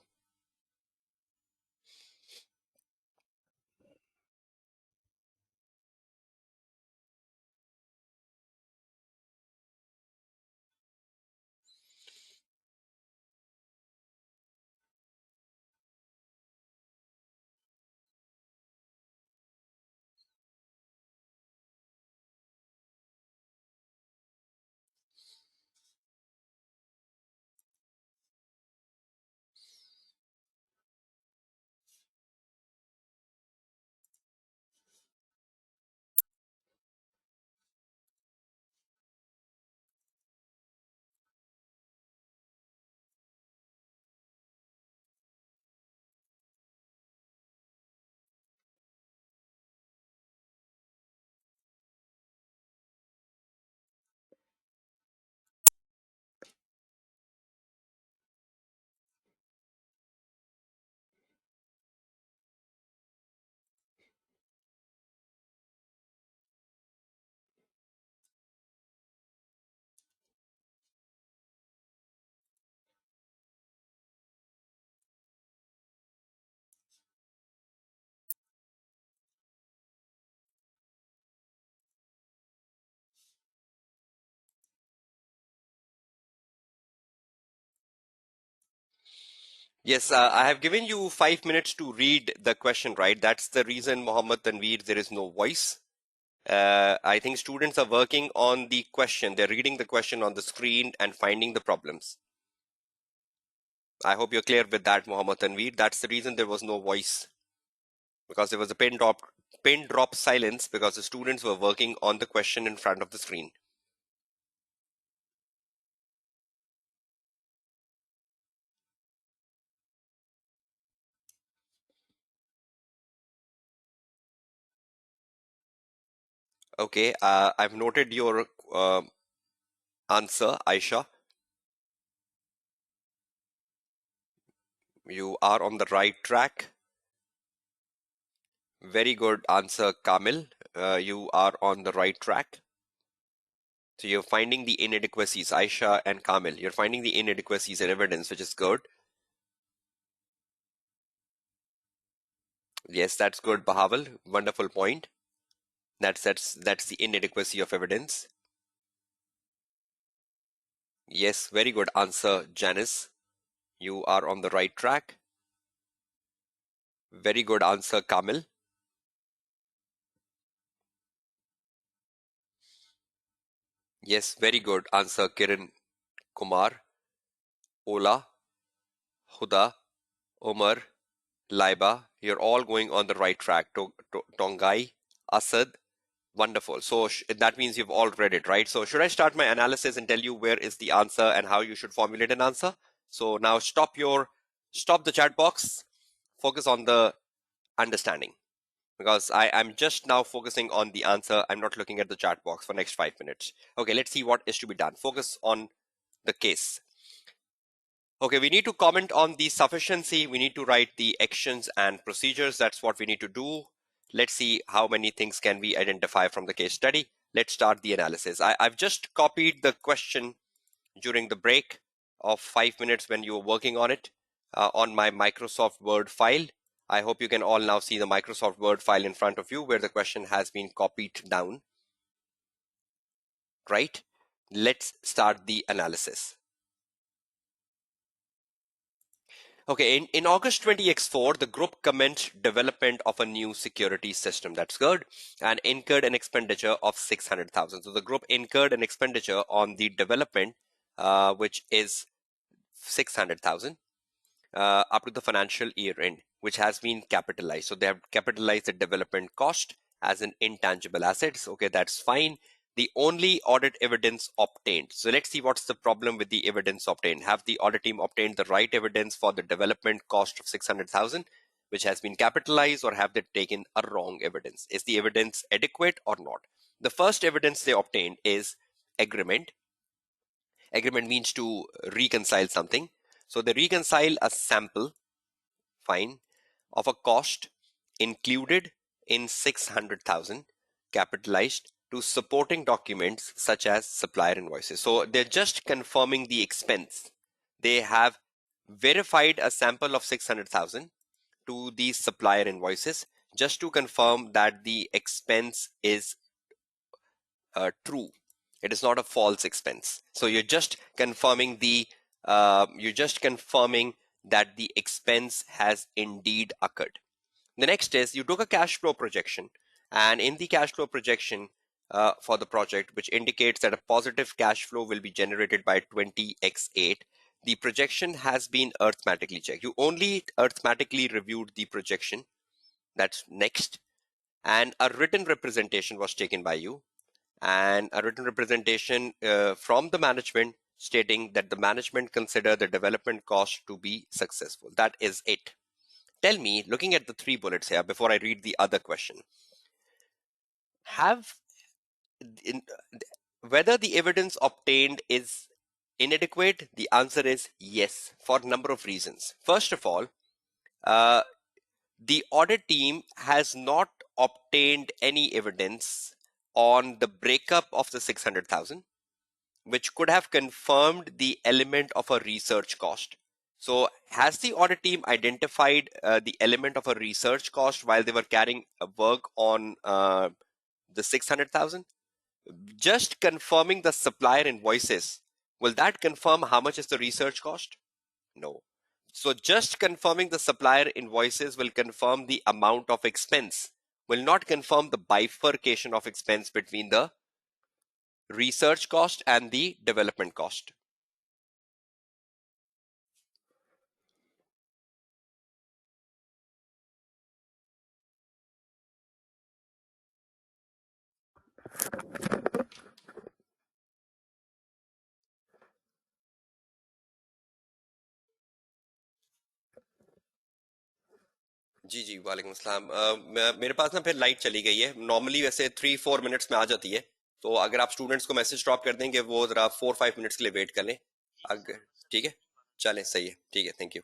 Yes, I have given you 5 minutes to read the question, right? That's the reason, Mohammed Tanveer, there is no voice. I think students are working on the question. They're reading the question on the screen and finding the problems. I hope you're clear with that, Mohammed Tanveer. That's the reason there was no voice, because there was a pin drop silence because the students were working on the question in front of the screen. Okay, I've noted your answer, Aisha. You are on the right track. Very good answer, Kamil. You are on the right track. So you're finding the inadequacies, Aisha and Kamil. You're finding the inadequacies and evidence, which is good. Yes, that's good, Bahawal. Wonderful point. That's the inadequacy of evidence. Yes, very good answer, Janice. You are on the right track. Very good answer, Kamil. Yes, very good answer, Kiran Kumar, Ola, Huda, Omar, Laiba. You're all going on the right track. Tongai, Asad, wonderful. So that means you've all read it, right? So should I start my analysis and tell you where is the answer and how you should formulate an answer? So now stop the chat box, focus on the understanding, because I'm just now focusing on the answer. I'm not looking at the chat box for next 5 minutes. Okay, let's see what is to be done. Focus on the case. Okay, we need to comment on the sufficiency. We need to write the actions and procedures. That's what we need to do. Let's see how many things can we identify from the case study. Let's start the analysis. I've just copied the question during the break of 5 minutes when you were working on it on my Microsoft Word file. I hope you can all now see the Microsoft Word file in front of you where the question has been copied down, right? Let's start the analysis. Okay, in August 20x4, the group commenced development of a new security system. That's good. And incurred an expenditure of 600,000. So the group incurred an expenditure on the development, which is 600,000 up to the financial year end, which has been capitalized. So they have capitalized the development cost as an intangible assets. Okay, that's fine. The only audit evidence obtained. So let's see what's the problem with the evidence obtained. Have the audit team obtained the right evidence for the development cost of 600,000, which has been capitalized, or have they taken a wrong evidence? Is the evidence adequate or not? The first evidence they obtained is agreement. Agreement means to reconcile something. So they reconcile a sample, fine, of a cost included in 600,000 capitalized to supporting documents such as supplier invoices. So they're just confirming the expense. They have verified a sample of 600,000 to these supplier invoices just to confirm that the expense is true. It is not a false expense. So you're just confirming that the expense has indeed occurred. The next is you took a cash flow projection, and in the cash flow projection for the project, which indicates that a positive cash flow will be generated by 20x8, the projection has been arithmetically checked. You only arithmetically reviewed the projection. That's next. And a written representation was taken by you, and a written representation from the management stating that the management consider the development cost to be successful. That is it. Tell me, looking at the 3 bullets here before I read the other question, have in, whether the evidence obtained is inadequate? The answer is yes, for a number of reasons. First of all, uh, the audit team has not obtained any evidence on the breakup of the 600,000, which could have confirmed the element of a research cost. So has the audit team identified the element of a research cost while they were carrying a work on the 600,000? Just confirming the supplier invoices, will that confirm how much is the research cost? No. So just confirming the supplier invoices will confirm the amount of expense, will not confirm the bifurcation of expense between the research cost and the development cost. जी जी वालेकुम अस्सलाम। मेरे पास ना फिर light चली गई है। Normally वैसे 3-4 minutes में आ जाती है, तो अगर आप स्टूडेंट्स को मैसेज ड्रॉप कर देंगे वो जरा 4-5 मिनट्स के लिए वेट कर लें। अगर ठीक है, चलें, सही है, ठीक है, थैंक यू।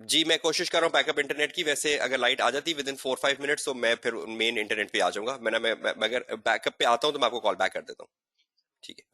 जी मैं कोशिश कर रहा हूँ बैकअप इंटरनेट की। वैसे अगर लाइट आ जाती विद इन 4-5 मिनट्स तो मैं फिर मेन इंटरनेट पे आ जाऊंगा। मैं अगर बैकअप पे आता हूँ तो मैं आपको कॉल बैक कर देता हूँ। ठीक है।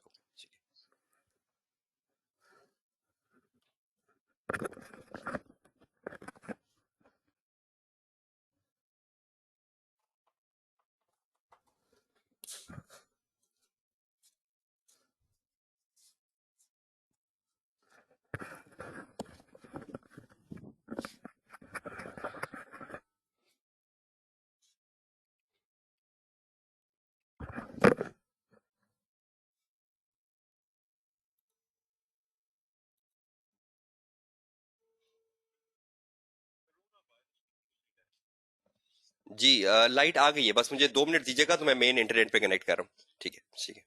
जी लाइट आ गई है, बस मुझे 2 मिनट दीजिएगा तो मैं मेन इंटरनेट पे कनेक्ट कर रहा हूँ। ठीक है, ठीक है,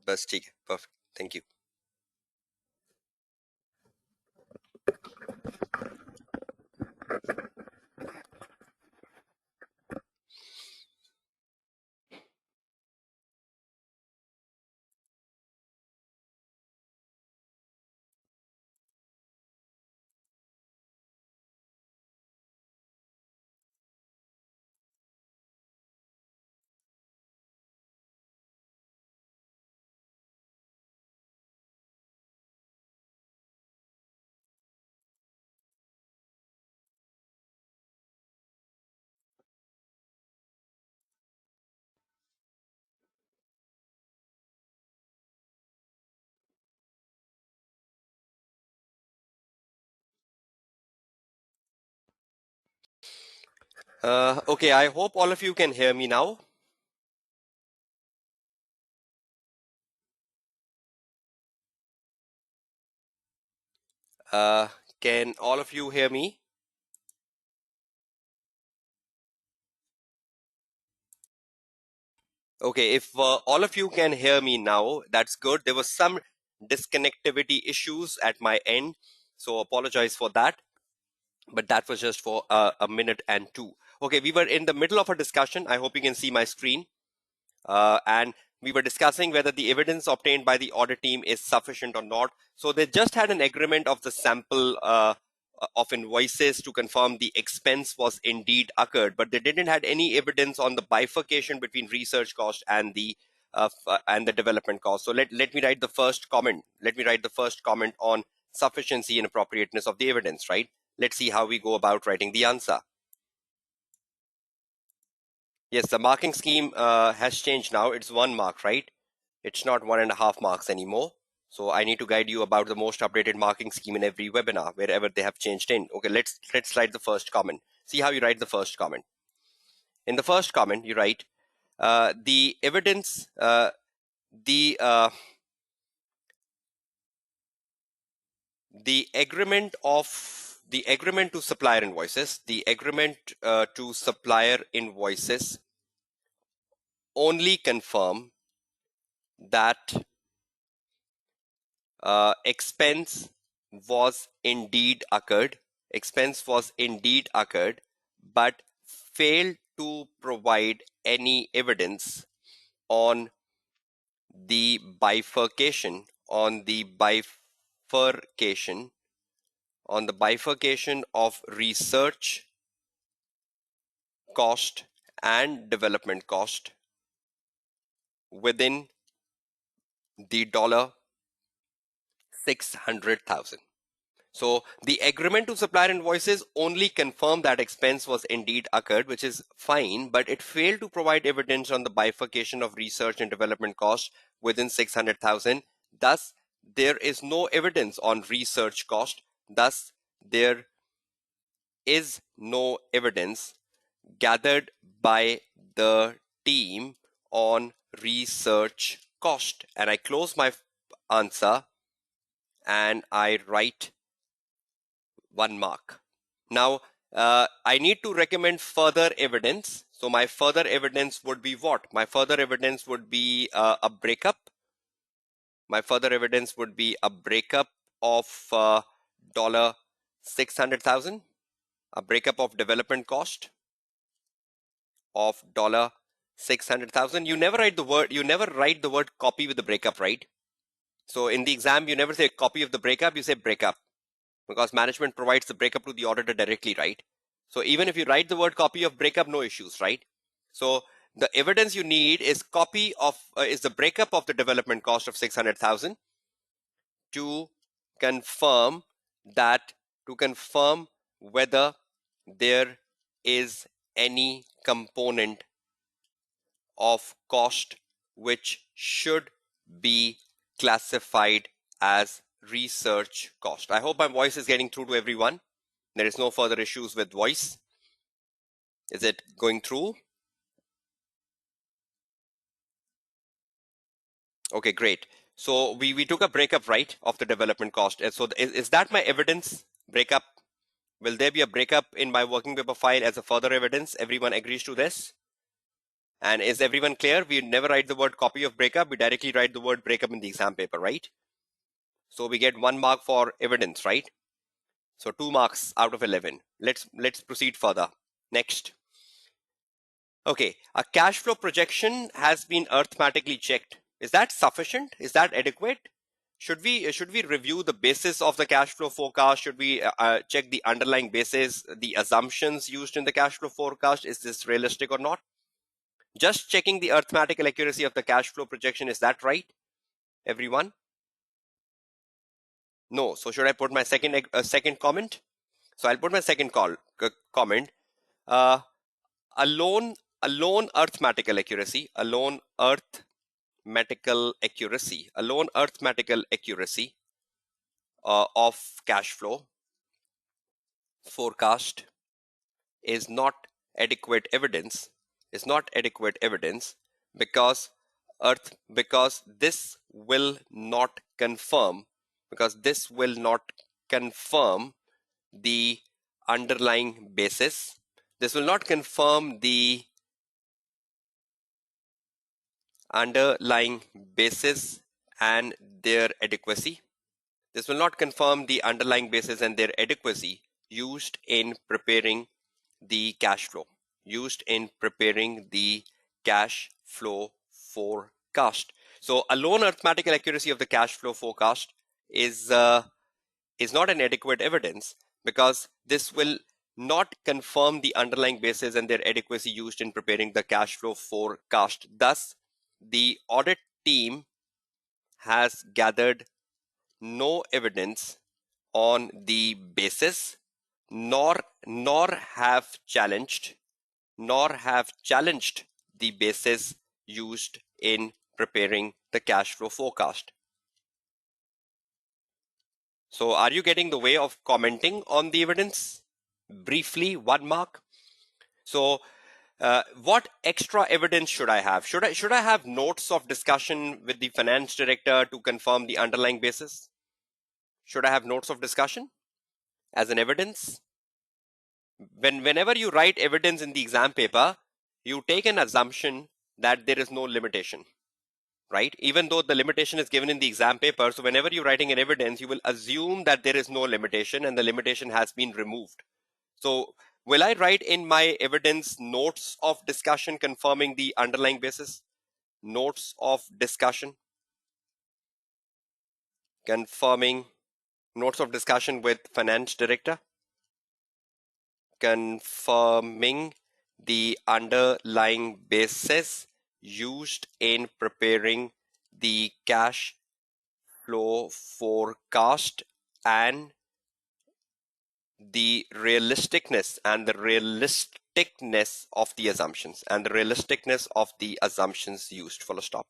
बस ठीक है, perfect, thank you. Okay, I hope all of you can hear me now. Uh, can all of you hear me? Okay, if all of you can hear me now, that's good. There was some disconnectivity issues at my end, so apologize for that. But that was just for a minute and two. Okay, we were in the middle of a discussion. I hope you can see my screen. And we were discussing whether the evidence obtained by the audit team is sufficient or not. So they just had an agreement of the sample of invoices to confirm the expense was indeed occurred, but they didn't had any evidence on the bifurcation between research cost and the development cost. So let me write the first comment. Let me write the first comment on sufficiency and appropriateness of the evidence. Right. Let's see how we go about writing the answer. Yes, the marking scheme has changed now. It's 1 mark, right? It's not 1.5 marks anymore. So I need to guide you about the most updated marking scheme in every webinar, wherever they have changed in. Okay, let's write the first comment. See how you write the first comment. In the first comment, you write the evidence, the agreement to supplier invoices, only confirm that expense was indeed occurred, but failed to provide any evidence on the bifurcation, of research cost and development cost within the $600,000. So the agreement to supplier invoices only confirmed that expense was indeed occurred, which is fine, but it failed to provide evidence on the bifurcation of research and development costs within 600,000. Thus, there is no evidence on research cost. Thus, there is no evidence gathered by the team on research cost. And I close my answer and I write 1 mark. Now, I need to recommend further evidence. So my further evidence would be what? My further evidence would be a breakup. My further evidence would be a breakup of dollar 600,000, a breakup of development cost of dollar 600,000. You never write the word copy with the breakup, right? So in the exam, you never say copy of the breakup, you say breakup, because management provides the breakup to the auditor directly, right? So even if you write the word copy of breakup, no issues, right? So the evidence you need is the breakup of the development cost of 600,000 to confirm whether there is any component of cost which should be classified as research cost. I hope my voice is getting through to everyone. There is no further issues with voice. Is it going through? Okay, great. So we took a breakup, right, of the development cost. And so is that my evidence breakup Will there be a breakup in my working paper file as a further evidence? Everyone agrees to this? And is everyone clear? We never write the word copy of breakup. We directly write the word breakup in the exam paper, right? So we get 1 mark for evidence, right? So 2 marks out of 11. Let's proceed further. Next. Okay, a cash flow projection has been arithmetically checked. Is that sufficient? Is that adequate? Should we review the basis of the cash flow forecast? Should we check the underlying basis, the assumptions used in the cash flow forecast? Is this realistic or not? Just checking the arithmetical accuracy of the cash flow projection, is that right, everyone? No. So should I put my second comment? So I'll put my second comment. Uh, alone arithmetical accuracy, of cash flow forecast is not adequate evidence. Because this will not confirm the underlying basis. This will not confirm the underlying basis and their adequacy. This will not confirm the underlying basis and their adequacy used in preparing the cash flow. Forecast. So alone arithmetical accuracy of the cash flow forecast is not an adequate evidence, because this will not confirm the underlying basis and their adequacy used in preparing the cash flow forecast. Thus, the audit team has gathered no evidence on the basis, nor have challenged the basis used in preparing the cash flow forecast. So are you getting the way of commenting on the evidence? Briefly, 1 mark. So what extra evidence should I have? Should I have notes of discussion with the finance director to confirm the underlying basis? Should I have notes of discussion as an evidence? Whenever you write evidence in the exam paper, you take an assumption that there is no limitation, right? Even though the limitation is given in the exam paper, so whenever you're writing an evidence, you will assume that there is no limitation and the limitation has been removed. So will I write in my evidence notes of discussion confirming the underlying basis? Notes of discussion confirming, notes of discussion with finance director confirming the underlying basis used in preparing the cash flow forecast and the realisticness of the assumptions used. Full stop.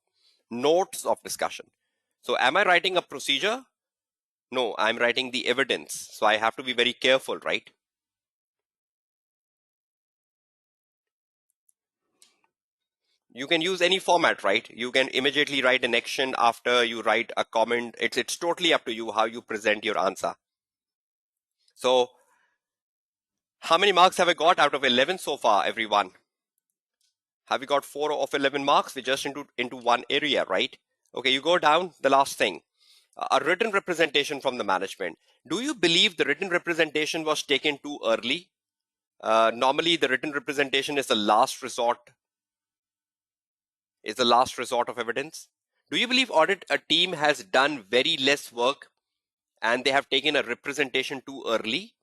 Notes of discussion. So am I writing a procedure? No, I'm writing the evidence. So I have to be very careful, right? You can use any format, right? You can immediately write an action after you write a comment. It's totally up to you how you present your answer. So how many marks have I got out of 11 so far, everyone? Have we got 4 of 11 marks? We're just into one area, right? Okay, you go down, the last thing. A written representation from the management. Do you believe the written representation was taken too early? Normally, the written representation is the last resort of evidence. Do you believe audit a team has done very less work and they have taken a representation too early?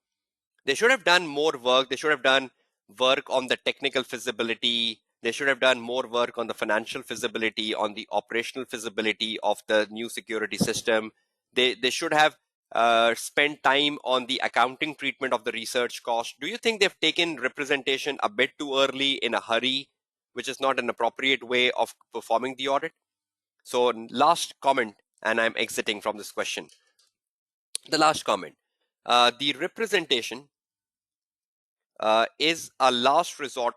They should have done more work. They should have done work on the technical feasibility. They should have done more work on the financial feasibility, on the operational feasibility of the new security system. They should have spent time on the accounting treatment of the research cost. Do you think they've taken representation a bit too early in a hurry, which is not an appropriate way of performing the audit? So last comment, and I'm exiting from this question. The last comment. The representation is a last resort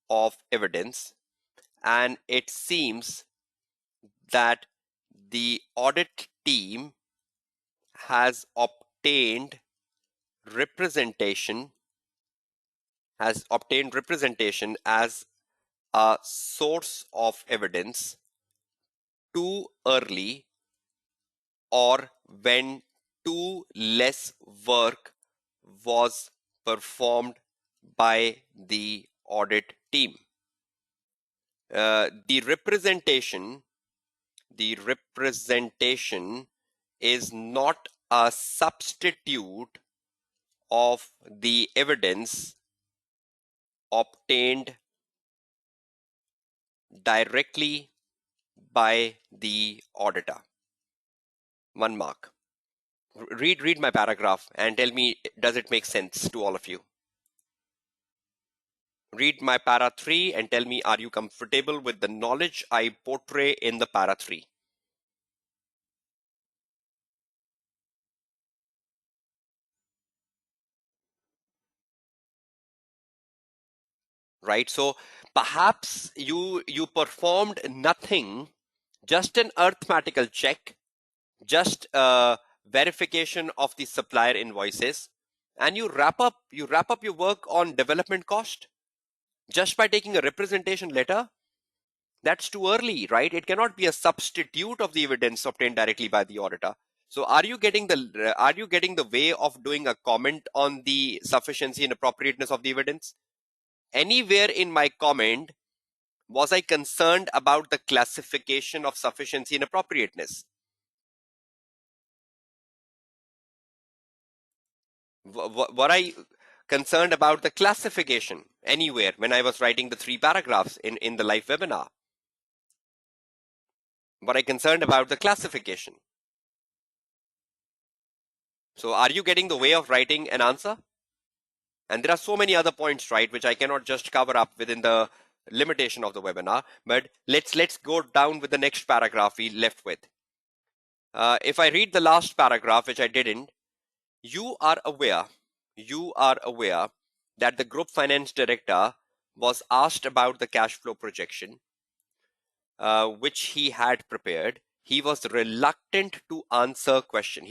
of evidence, and it seems that the audit team has obtained representation as a source of evidence too early, or when too less work was performed by the audit team. The representation is not a substitute of the evidence obtained directly by the auditor. 1 mark. Read my paragraph and tell me, does it make sense to all of you? Read my para 3 and tell me, are you comfortable with the knowledge I portray in the para 3? Right? So perhaps you performed nothing, just an arithmetical check, just verification of the supplier invoices, and you wrap up your work on development cost just by taking a representation letter. That's too early, right? It cannot be a substitute of the evidence obtained directly by the auditor. So are you getting the way of doing a comment on the sufficiency and appropriateness of the evidence? Anywhere in my comment was I concerned about the classification of sufficiency and appropriateness? Were I concerned about the classification anywhere when I was writing the 3 paragraphs in the live webinar? Were I concerned about the classification? So are you getting the way of writing an answer? And there are so many other points, right, which I cannot just cover up within the limitation of the webinar. But let's go down with the next paragraph we left with. If I read the last paragraph, which I didn't, you are aware that the group finance director was asked about the cash flow projection, which he had prepared. He was reluctant to answer question.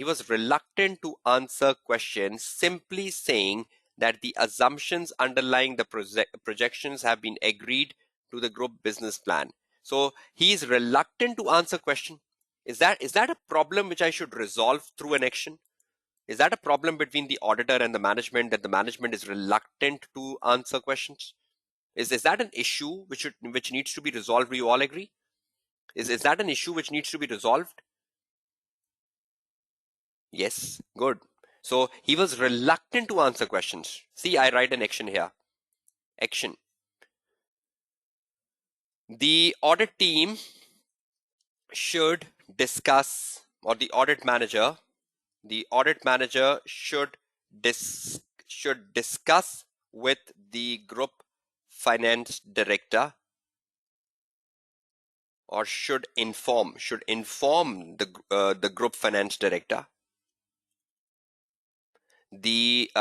Simply saying that the assumptions underlying the projections have been agreed to the group business plan. So he is reluctant to answer question. Is that a problem which I should resolve through an action? Is that a problem between the auditor and the management, that the management is reluctant to answer questions? Is that an issue which needs to be resolved? Do you all agree? Is that an issue which needs to be resolved? Yes, good. So he was reluctant to answer questions. See, I write an action here. Action. The audit team should discuss, or the audit manager should discuss with the group finance director, or should inform the group finance director, the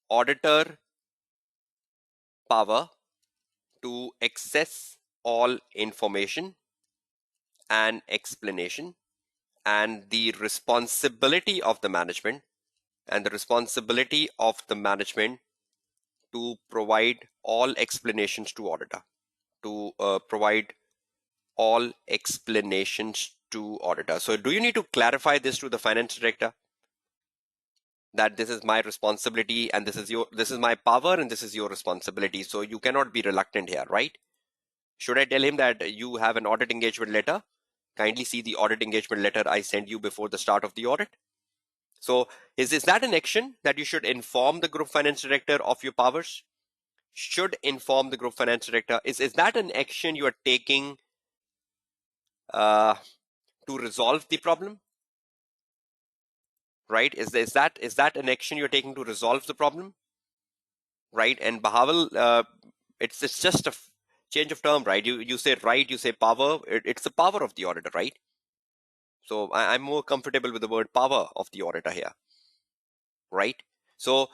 auditor power to access all information and explanation, and the responsibility of the management to provide all explanations to auditor, So do you need to clarify this to the finance director, that this is my responsibility and this is my power and this is your responsibility, so you cannot be reluctant here, right? Should I tell him that you have an audit engagement letter? Kindly see the audit engagement letter I sent you before the start of the audit. So is that an action that you should inform the group finance director of your powers? Should inform the group finance director. Is that an action you are taking to resolve the problem? Right? Is that an action you're taking to resolve the problem? Right? And Bahaval, it's just a change of term, right? You say right, you say power. It's the power of the auditor, right? So I'm more comfortable with the word power of the auditor here, right? So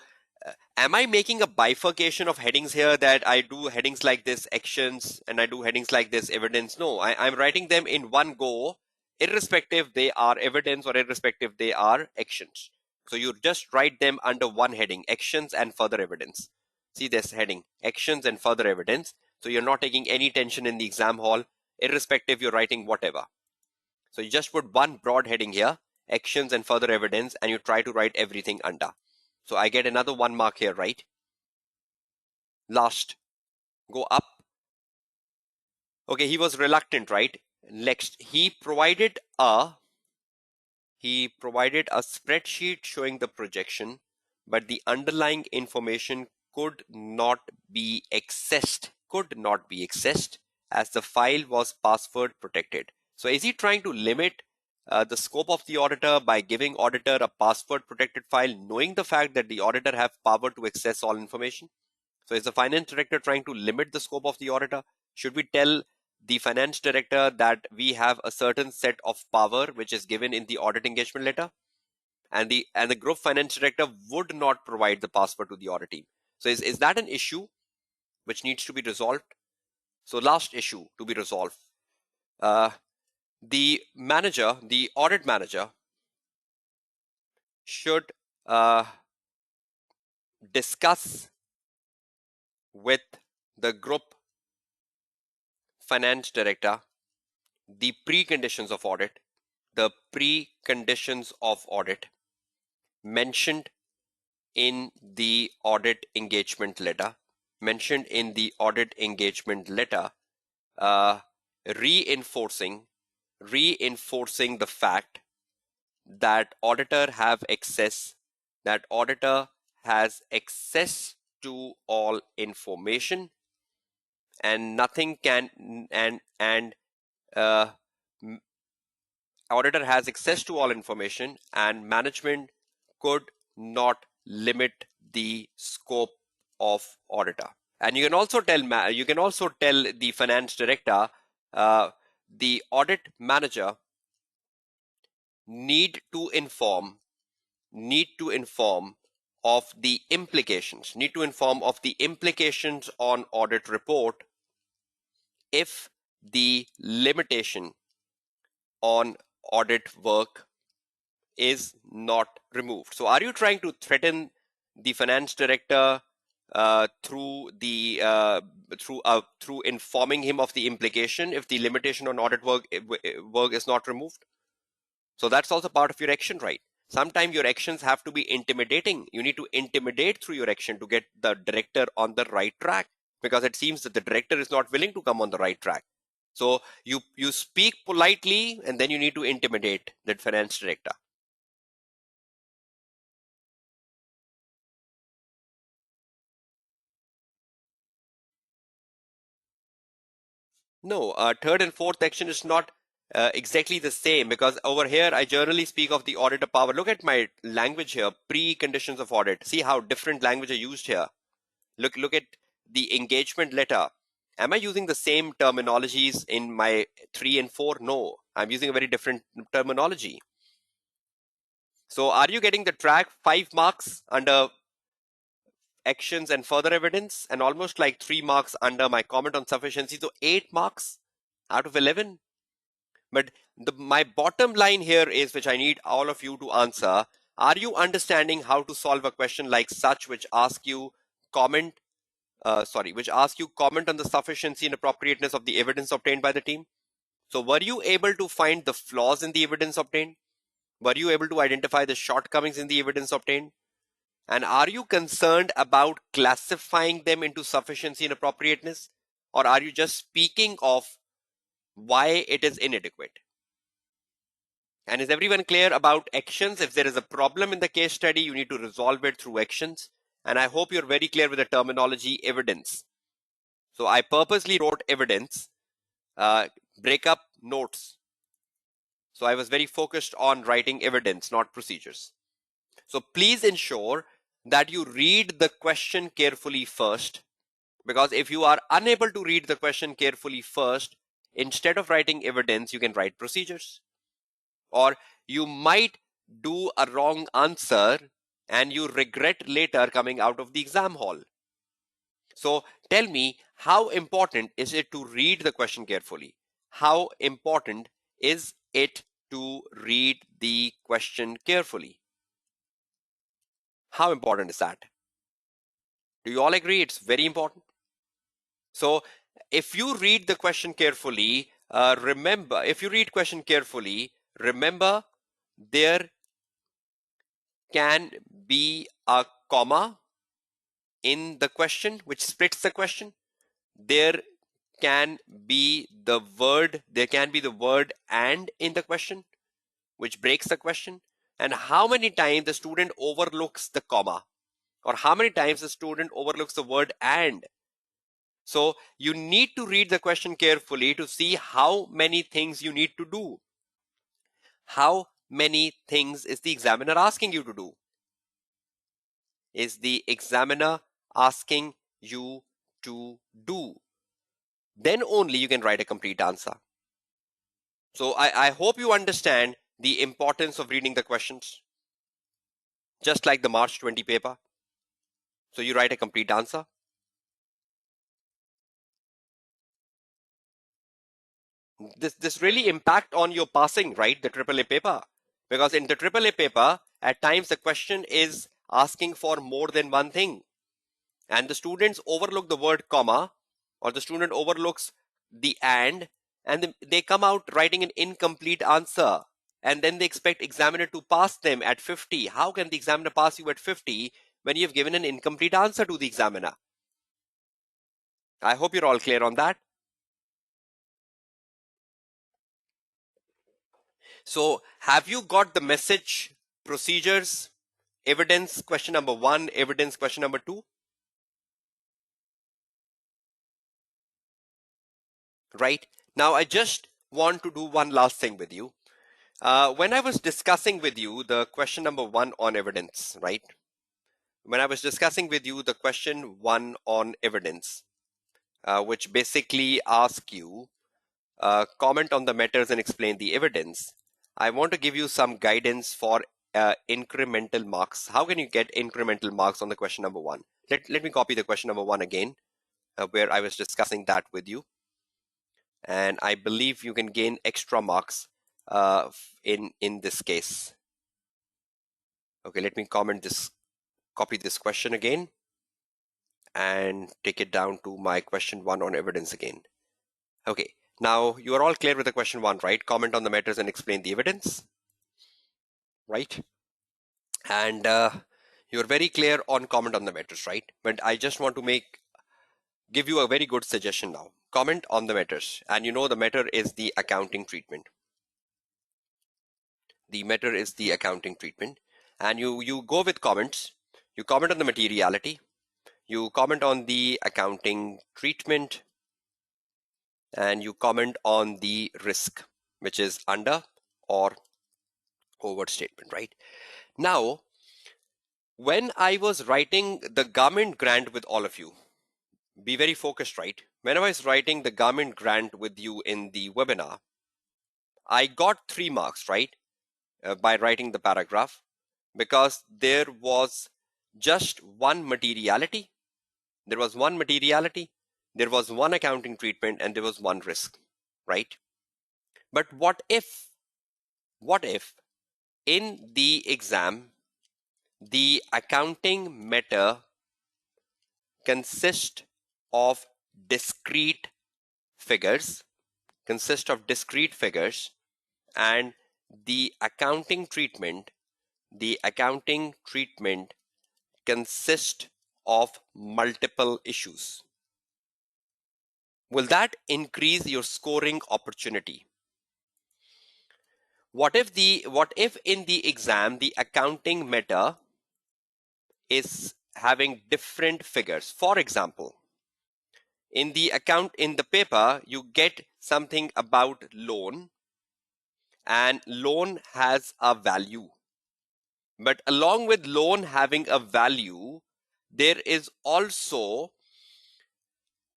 am I making a bifurcation of headings here, that I do headings like this actions and I do headings like this evidence? No, I'm writing them in one go, irrespective they are evidence or irrespective they are actions, So you just write them under one heading, actions and further evidence. See this heading, actions and further evidence. So you're not taking any tension in the exam hall, irrespective you're writing whatever. So you just put one broad heading here, actions and further evidence, and you try to write everything under. So I get another 1 mark here, right? Last, go up. Okay, he was reluctant, right? Next, he provided a spreadsheet showing the projection, but the underlying information could not be accessed, as the file was password protected. So is he trying to limit the scope of the auditor by giving auditor a password protected file, knowing the fact that the auditor have power to access all information? So is the finance director trying to limit the scope of the auditor? Should we tell the finance director that we have a certain set of power which is given in the audit engagement letter, and the group finance director would not provide the password to the audit team? So is that an issue which needs to be resolved? So last issue to be resolved. The audit manager should discuss with the group finance director the preconditions of audit, mentioned in the audit engagement letter, uh, reinforcing the fact that auditor has access to all information, and nothing can and uh, auditor has access to all information, and management could not limit the scope of auditor. And you can also tell the finance director, the audit manager need to inform of the implications on audit report if the limitation on audit work is not removed. So are you trying to threaten the finance director through informing him of the implication if the limitation on audit work is not removed? So that's also part of your action, right? Sometimes your actions have to be intimidating. You need to intimidate through your action to get the director on the right track, because it seems that the director is not willing to come on the right track. So you speak politely, and then you need to intimidate that finance director. No, third and fourth action is not exactly the same, because over here I generally speak of the auditor power. Look at my language here, preconditions of audit. See how different language are used here. Look at the engagement letter. Am I using the same terminologies in my 3 and 4? No, I'm using a very different terminology. So are you getting the track? 5 marks under actions and further evidence, and almost like 3 marks under my comment on sufficiency. So 8 marks out of 11. But my bottom line here is, which I need all of you to answer: are you understanding how to solve a question like such, which asks you comment on the sufficiency and appropriateness of the evidence obtained by the team? So were you able to find the flaws in the evidence obtained? Were you able to identify the shortcomings in the evidence obtained? And are you concerned about classifying them into sufficiency and appropriateness? Or are you just speaking of why it is inadequate? And is everyone clear about actions? If there is a problem in the case study, you need to resolve it through actions. And I hope you're very clear with the terminology evidence. So I purposely wrote evidence, breakup notes. So I was very focused on writing evidence, not procedures. So please ensure that you read the question carefully first, because if you are unable to read the question carefully first, instead of writing evidence, you can write procedures. Or you might do a wrong answer and you regret later coming out of the exam hall. So tell me, how important is it to read the question carefully? How important is it to read the question carefully? How important is that? Do you all agree it's very important? So if you read the question carefully, remember, if you read question carefully, remember there can be a comma in the question which splits the question. There can be the word and in the question which breaks the question. And how many times the student overlooks the comma, or how many times the student overlooks the word and. So you need to read the question carefully to see how many things you need to do. How many things is the examiner asking you to do? Is the examiner asking you to do? Then only you can write a complete answer. So I hope you understand the importance of reading the questions, just like the March 20 paper. So you write a complete answer. This really impact on your passing, right? The AAA paper. Because in the AAA paper, at times the question is asking for more than one thing. And the students overlook the word comma, or the student overlooks the and they come out writing an incomplete answer. And then they expect examiner to pass them at 50. How can the examiner pass you at 50 when you've given an incomplete answer to the examiner? I hope you're all clear on that. So have you got the message, procedures, evidence question number 1, evidence question number 2? Right. Now I just want to do one last thing with you. When I was discussing with you the question number 1 on evidence, right? When I was discussing with you the question 1 on evidence, which basically asks you comment on the matters and explain the evidence, I want to give you some guidance for incremental marks. How can you get incremental marks on the question number 1? Let me copy the question number 1 again, where I was discussing that with you. And I believe you can gain extra marks in this case. Okay, let me copy this question again and take it down to my question 1 on evidence again. Okay, now you are all clear with the question 1, right? Comment on the matters and explain the evidence, right? And you're very clear on comment on the matters, right? But I just want to give you a very good suggestion now. Comment on the matters, and you know the matter is the accounting treatment. The matter is the accounting treatment, and you go with comments. You comment on the materiality, you comment on the accounting treatment, and you comment on the risk, which is under or overstatement, right? Now, when I was writing the government grant with all of you, be very focused, right? When I was writing the government grant with you in the webinar, I got 3 marks, right? By writing the paragraph, because there was just one materiality. There was one materiality, there was one accounting treatment, and there was one risk, right? But what if in the exam, the accounting matter consists of discrete figures, and the accounting treatment consists of multiple issues? Will that increase your scoring opportunity? What if in the exam the accounting matter is having different figures? For example, in the paper you get something about loan, and loan has a value. But along with loan having a value, there is also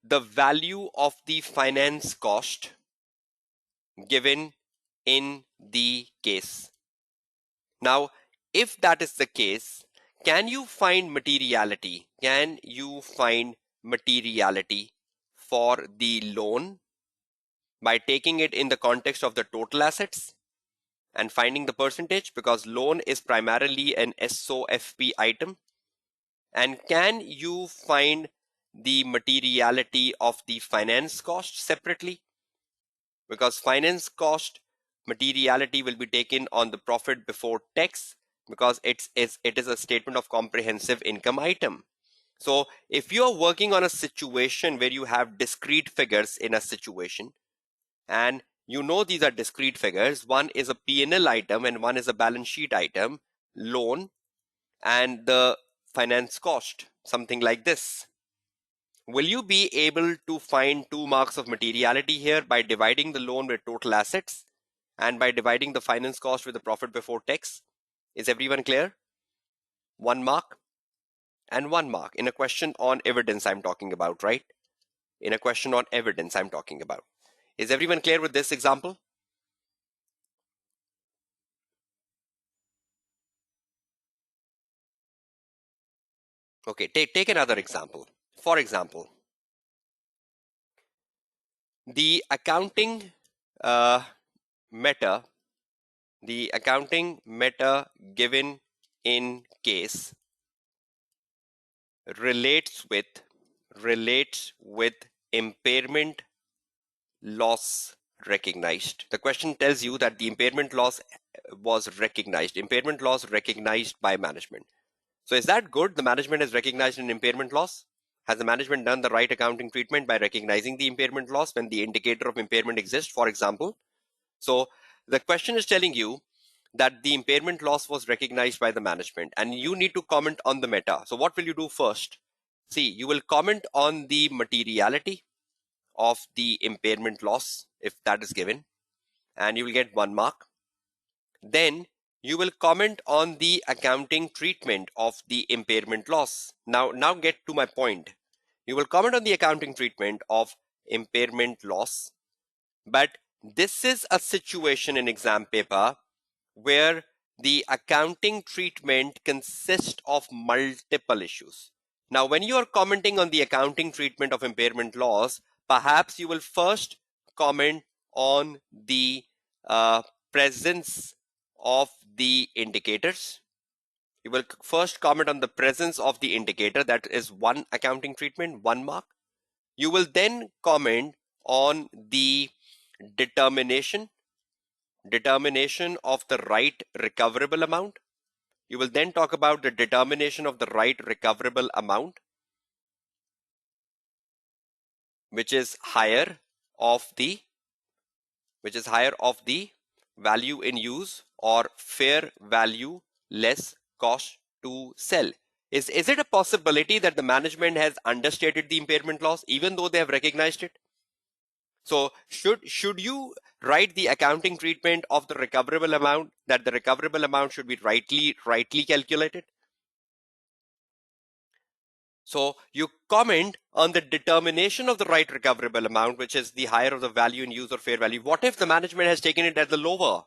the value of the finance cost given in the case. Now, if that is the case, can you find materiality? Can you find materiality for the loan by taking it in the context of the total assets and finding the percentage? Because loan is primarily an SOFP item. And can you find the materiality of the finance cost separately? Because finance cost materiality will be taken on the profit before tax, because it is a statement of comprehensive income item. So if you are working on a situation where you have discrete figures in a situation, and you know these are discrete figures, one is a P&L item and one is a balance sheet item, loan and the finance cost, something like this. Will you be able to find 2 marks of materiality here by dividing the loan with total assets and by dividing the finance cost with the profit before tax? Is everyone clear? 1 mark and 1 mark in a question on evidence I'm talking about, right? In a question on evidence I'm talking about. Is everyone clear with this example? Okay, take another example. For example, the accounting uh, meta, the accounting meta given in case relates with impairment loss recognized. The question tells you that the impairment loss was recognized, impairment loss recognized by management. So is that good? The management has recognized an impairment loss. Has the management done the right accounting treatment by recognizing the impairment loss when the indicator of impairment exists, for example? So the question is telling you that the impairment loss was recognized by the management and you need to comment on the meta. So what will you do first? See, you will comment on the materiality of the impairment loss if that is given, and you will get 1 mark. Then you will comment on the accounting treatment of the impairment loss. Now get to my point. You will comment on the accounting treatment of impairment loss, but this is a situation in exam paper where the accounting treatment consists of multiple issues. Now, when you are commenting on the accounting treatment of impairment loss, perhaps you will first comment on the presence of the indicators. You will first comment on the presence of the indicator, that is 1 accounting treatment, 1 mark. You will then comment on the determination of the right recoverable amount. You will then talk about the determination of the right recoverable amount, which is higher of the value in use or fair value less cost to sell. Is it a possibility that the management has understated the impairment loss even though they have recognized it? So should you write the accounting treatment of the recoverable amount, that the recoverable amount should be rightly calculated? So you comment on the determination of the right recoverable amount, which is the higher of the value in use or fair value. What if the management has taken it as the lower?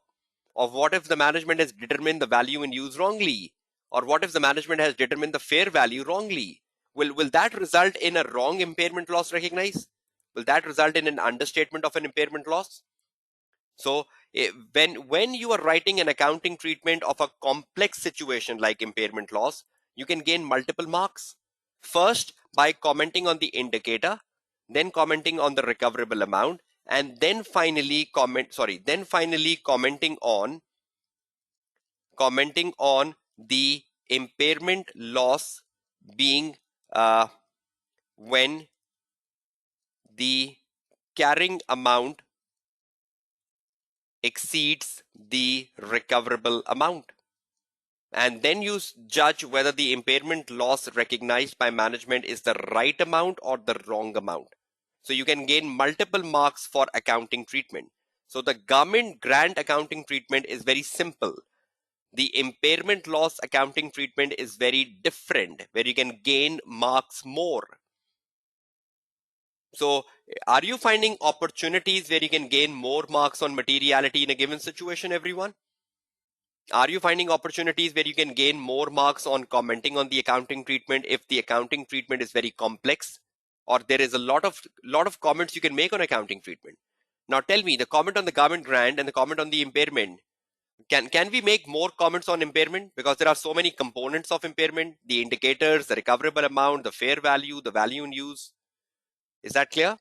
Or what if the management has determined the value in use wrongly? Or what if the management has determined the fair value wrongly? Will that result in a wrong impairment loss recognized? Will that result in an understatement of an impairment loss? So when you are writing an accounting treatment of a complex situation like impairment loss, you can gain multiple marks. First, by commenting on the indicator, then commenting on the recoverable amount, and then finally commenting on the impairment loss being when the carrying amount exceeds the recoverable amount. And then you judge whether the impairment loss recognized by management is the right amount or the wrong amount. So you can gain multiple marks for accounting treatment. So the government grant accounting treatment is very simple. The impairment loss accounting treatment is very different, where you can gain marks more. So are you finding opportunities where you can gain more marks on materiality in a given situation, everyone? Are you finding opportunities where you can gain more marks on commenting on the accounting treatment if the accounting treatment is very complex, or there is a lot of comments you can make on accounting treatment? Now tell me, the comment on the government grant and the comment on the impairment, Can we make more comments on impairment? Because there are so many components of impairment, the indicators, the recoverable amount, the fair value, the value in use. Is that clear?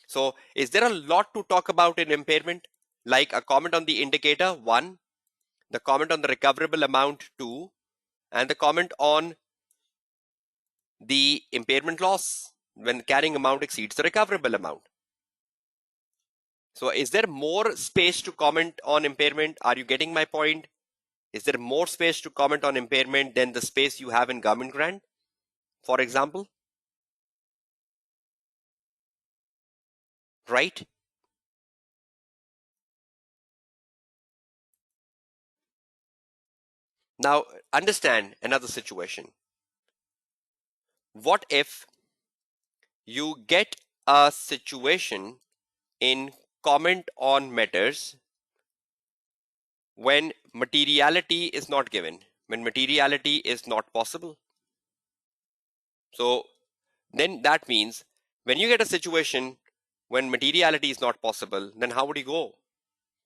So is there a lot to talk about in impairment? Like a comment on the indicator, 1, the comment on the recoverable amount, 2, and the comment on the impairment loss when carrying amount exceeds the recoverable amount. So is there more space to comment on impairment? Are you getting my point? Is there more space to comment on impairment than the space you have in government grant, for example? Right? Now, understand another situation. What if you get a situation in comment on matters when materiality is not given, when materiality is not possible? So then that means when you get a situation when materiality is not possible, then how would you go?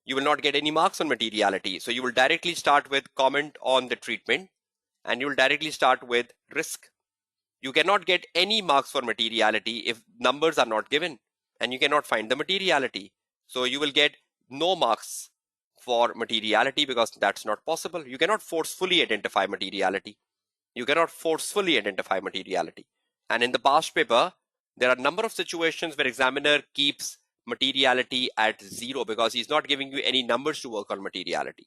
You will not get any marks on materiality. So you will directly start with comment on the treatment and you will directly start with risk. You cannot get any marks for materiality if numbers are not given and you cannot find the materiality. So you will get no marks for materiality because that's not possible. You cannot forcefully identify materiality. You cannot forcefully identify materiality. And in the past paper, there are a number of situations where examiner keeps materiality at 0 because he's not giving you any numbers to work on materiality.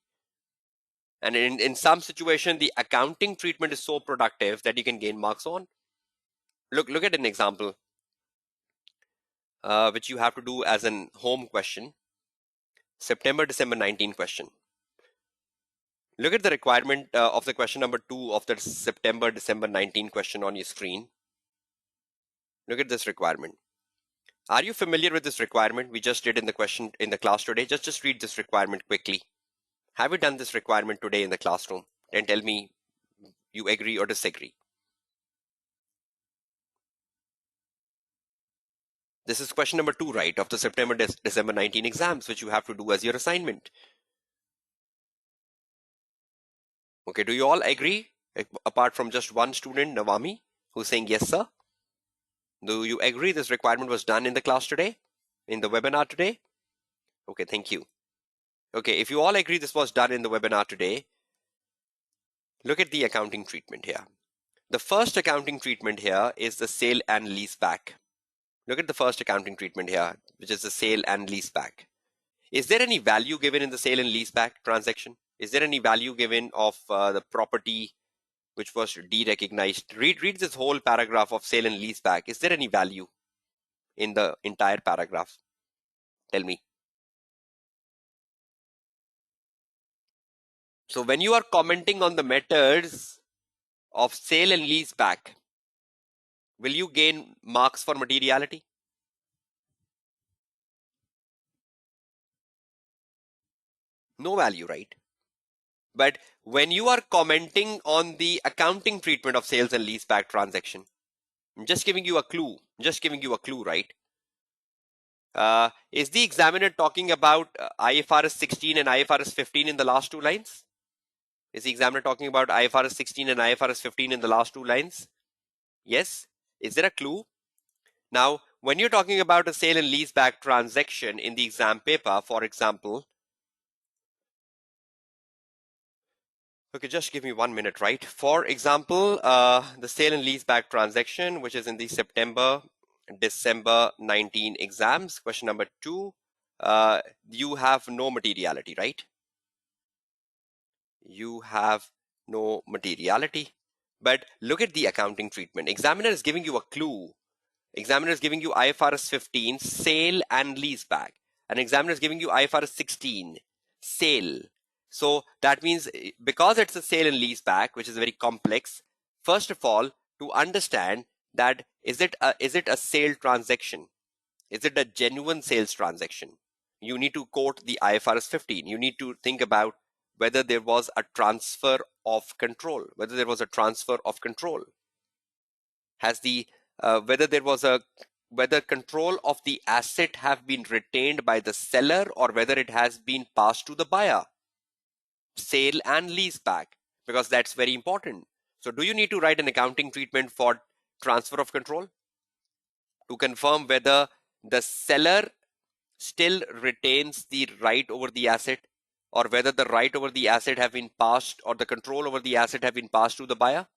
And in some situation, the accounting treatment is so productive that you can gain marks on. Look at an example, which you have to do as an home question. September, December 19 question. Look at the requirement of the question number 2 of the September, December 19 question on your screen. Look at this requirement. Are you familiar with this requirement we just did in the question in the class today? Just read this requirement quickly. Have you done this requirement today in the classroom? And tell me you agree or disagree. This is question number 2, right, of the September, December 19 exams, which you have to do as your assignment. Okay, do you all agree? Apart from just one student, Nawami, who's saying yes, sir. Do you agree this requirement was done in the class today? In the webinar today? Okay, thank you. Okay, if you all agree this was done in the webinar today, look at the accounting treatment here. The first accounting treatment here is the sale and lease back. Look at the first accounting treatment here, which is the sale and lease back. Is there any value given in the sale and lease back transaction? Is there any value given of the property which was derecognized? Read this whole paragraph of sale and lease back. Is there any value in the entire paragraph? Tell me. So when you are commenting on the matters of sale and lease back, will you gain marks for materiality? No value, right? But when you are commenting on the accounting treatment of sales and lease back transaction, I'm just giving you a clue, right? Is the examiner talking about IFRS 16 and IFRS 15 in the last 2 lines? Is the examiner talking about IFRS 16 and IFRS 15 in the last 2 lines? Yes. Is there a clue? Now, when you're talking about a sale and lease back transaction in the exam paper, for example, okay, just give me 1 minute, right? For example, the sale and lease back transaction, which is in the September, December 19 exams, question number 2, you have no materiality, right? You have no materiality. But look at the accounting treatment. Examiner is giving you a clue. Examiner is giving you IFRS 15, sale and lease back. And examiner is giving you IFRS 16, sale. So that means because it's a sale and lease back, which is very complex, first of all, to understand that is it a sale transaction? Is it a genuine sales transaction? You need to quote the IFRS 15. You need to think about whether there was a transfer of control, Has the whether control of the asset have been retained by the seller or whether it has been passed to the buyer. sale and lease back, because that's very important. So do you need to write an accounting treatment for transfer of control to confirm whether the seller still retains the right over the asset, or whether the right over the asset have been passed, or the control over the asset have been passed to the buyer?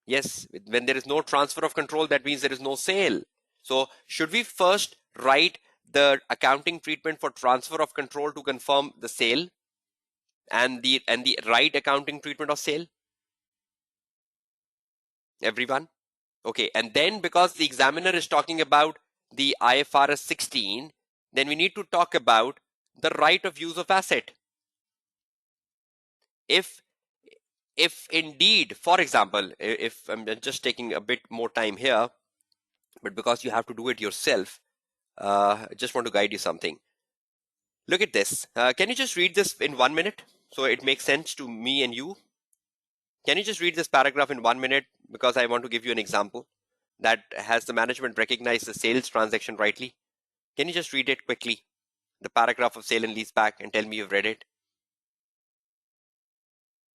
Yes, when there is no transfer of control, that means there is no sale. So should we first write the accounting treatment for transfer of control to confirm the sale and the right accounting treatment of sale? Everyone? Okay, and then because the examiner is talking about the IFRS 16, then we need to talk about the right of use of asset. If indeed, for example, if I'm just taking a bit more time here, but because you have to do it yourself, I just want to guide you something. Look at this. Can you just read this in 1 minute so it makes sense to me and you? Can you just read this paragraph in 1 minute, because I want to give you an example that has the management recognized the sales transaction rightly? Can you just read it quickly, the paragraph of sale and leaseback, and tell me you've read it?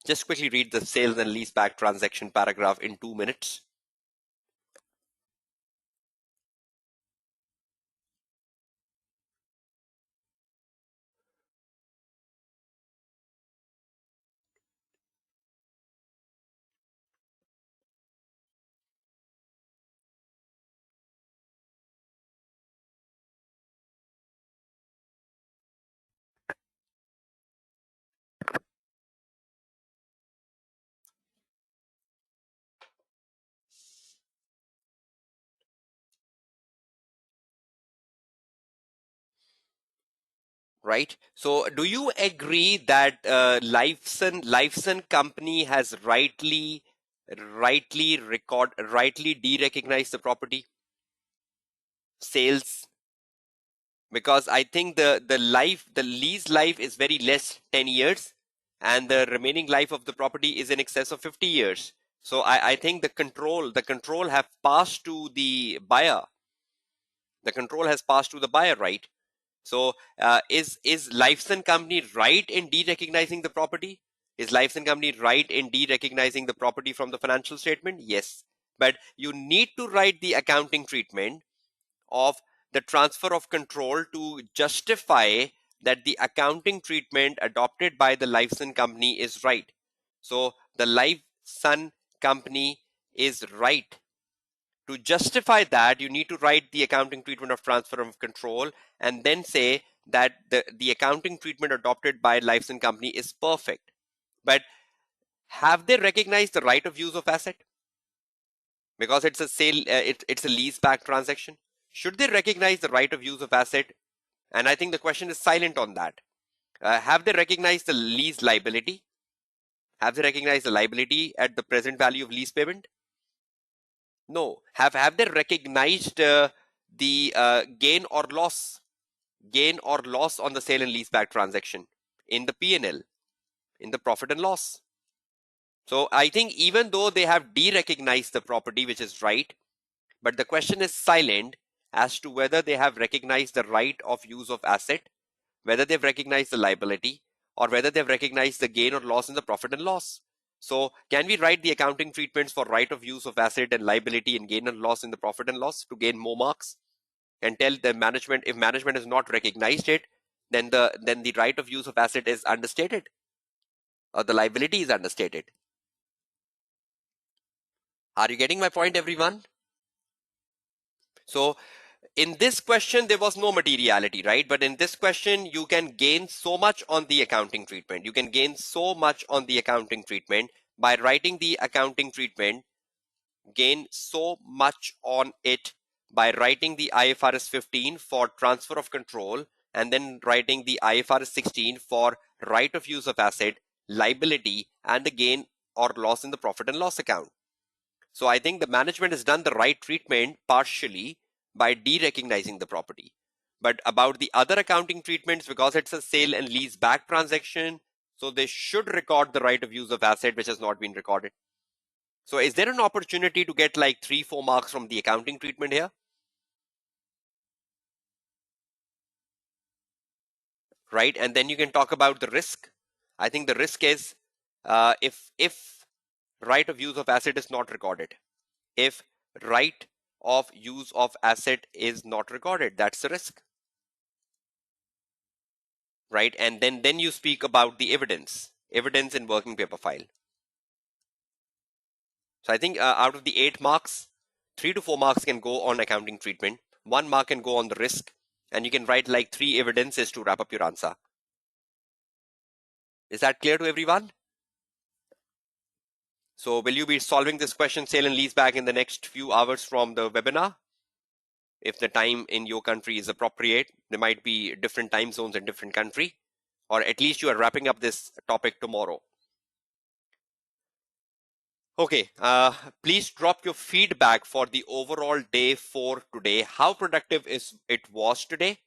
Just quickly read the sales and leaseback transaction paragraph in 2 minutes. Right? So do you agree that Lifeson company has rightly de-recognized the property sales? Because I think the lease life is very less, 10 years, and the remaining life of the property is in excess of 50 years. So I think the control have passed to the buyer. The control has passed to the buyer, right? So is Lifeson company right in de-recognizing the property? Is Lifeson company right in de-recognizing the property from the financial statement? Yes. But you need to write the accounting treatment of the transfer of control to justify that the accounting treatment adopted by the Lifeson company is right. So the Lifeson company is right. To justify that, you need to write the accounting treatment of transfer of control and then say that the accounting treatment adopted by Lifeson company is perfect. But have they recognized the right of use of asset? Because it's a sale, it's a lease back transaction. Should they recognize the right of use of asset? And I think the question is silent on that. Have they recognized the lease liability? Have they recognized the liability at the present value of lease payment? No. Have they recognized the gain or loss on the sale and leaseback transaction in the P&L, in the profit and loss? So I think even though they have de-recognized the property, which is right, but the question is silent as to whether they have recognized the right of use of asset, whether they've recognized the liability, or whether they've recognized the gain or loss in the profit and loss. So can we write the accounting treatments for right of use of asset and liability and gain and loss in the profit and loss to gain more marks? And tell the management, if management has not recognized it, then the right of use of asset is understated, or the liability is understated. Are you getting my point, everyone? So in this question, there was no materiality, right? But in this question, you can gain so much on the accounting treatment. You can gain so much on the accounting treatment by writing the accounting treatment, gain so much on it by writing the IFRS 15 for transfer of control, and then writing the IFRS 16 for right of use of asset, liability, and the gain or loss in the profit and loss account. So I think the management has done the right treatment partially by de-recognizing the property. But about the other accounting treatments, because it's a sale and lease back transaction, so they should record the right of use of asset, which has not been recorded. So is there an opportunity to get like 3-4 marks from the accounting treatment here? right? And then you can talk about the risk. I think the risk is if right of use of asset is not recorded. If right of use of asset is not recorded, that's the risk, right? And then you speak about the evidence in working paper file. So I think out of the 8 marks, 3 to 4 marks can go on accounting treatment, 1 mark can go on the risk, and you can write like 3 evidences to wrap up your answer. Is that clear to everyone? So will you be solving this question, sale and lease back, in the next few hours from the webinar? If the time in your country is appropriate, there might be different time zones in different country, or at least you are wrapping up this topic tomorrow. Okay, please drop your feedback for the overall day 4 today. How productive it was today,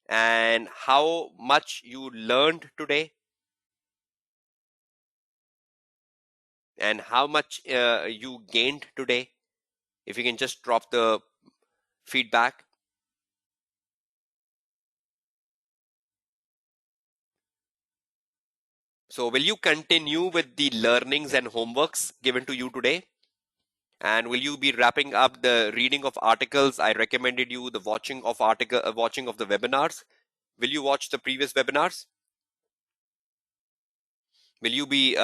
and how much you learned today, and how much you gained today. If you can just drop the feedback. So will you continue with the learnings and homeworks given to you today? And will you be wrapping up the reading of articles I recommended you, the watching of the webinars? Will you watch the previous webinars? Will you be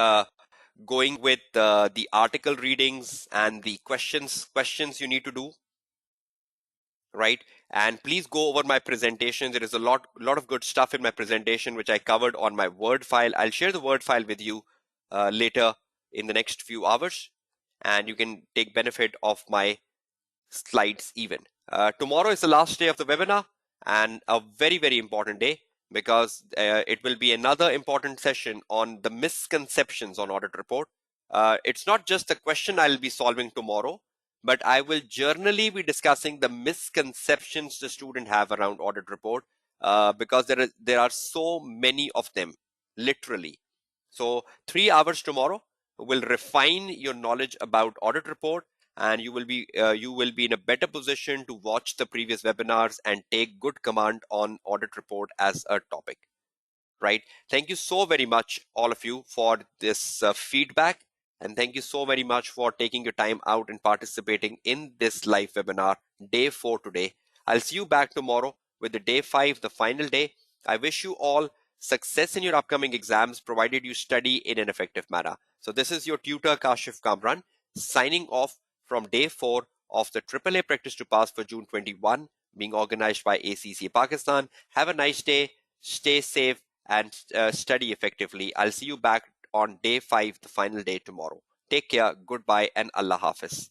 going with the article readings and the questions you need to do, right? And please go over my presentation. There is a lot of good stuff in my presentation which I covered on my Word file. I'll share the Word file with you later in the next few hours, and you can take benefit of my slides even. Tomorrow is the last day of the webinar, and a very, very important day, because it will be another important session on the misconceptions on audit report. It's not just the question I'll be solving tomorrow, but I will generally be discussing the misconceptions the student have around audit report, because there are so many of them, literally. So 3 hours tomorrow will refine your knowledge about audit report, and you will be in a better position to watch the previous webinars and take good command on audit report as a topic, right? Thank you so very much, all of you, for this feedback, and thank you so very much for taking your time out and participating in this live webinar, day 4 today. I'll see you back tomorrow with the day 5, the final day. I wish you all success in your upcoming exams, provided you study in an effective manner. So this is your tutor Kashif Kamran, signing off from day 4 of the AAA Practice to Pass for June 21, being organized by ACC Pakistan. Have a nice day, stay safe, and study effectively. I'll see you back on day 5, the final day, tomorrow. Take care, goodbye, and Allah Hafiz.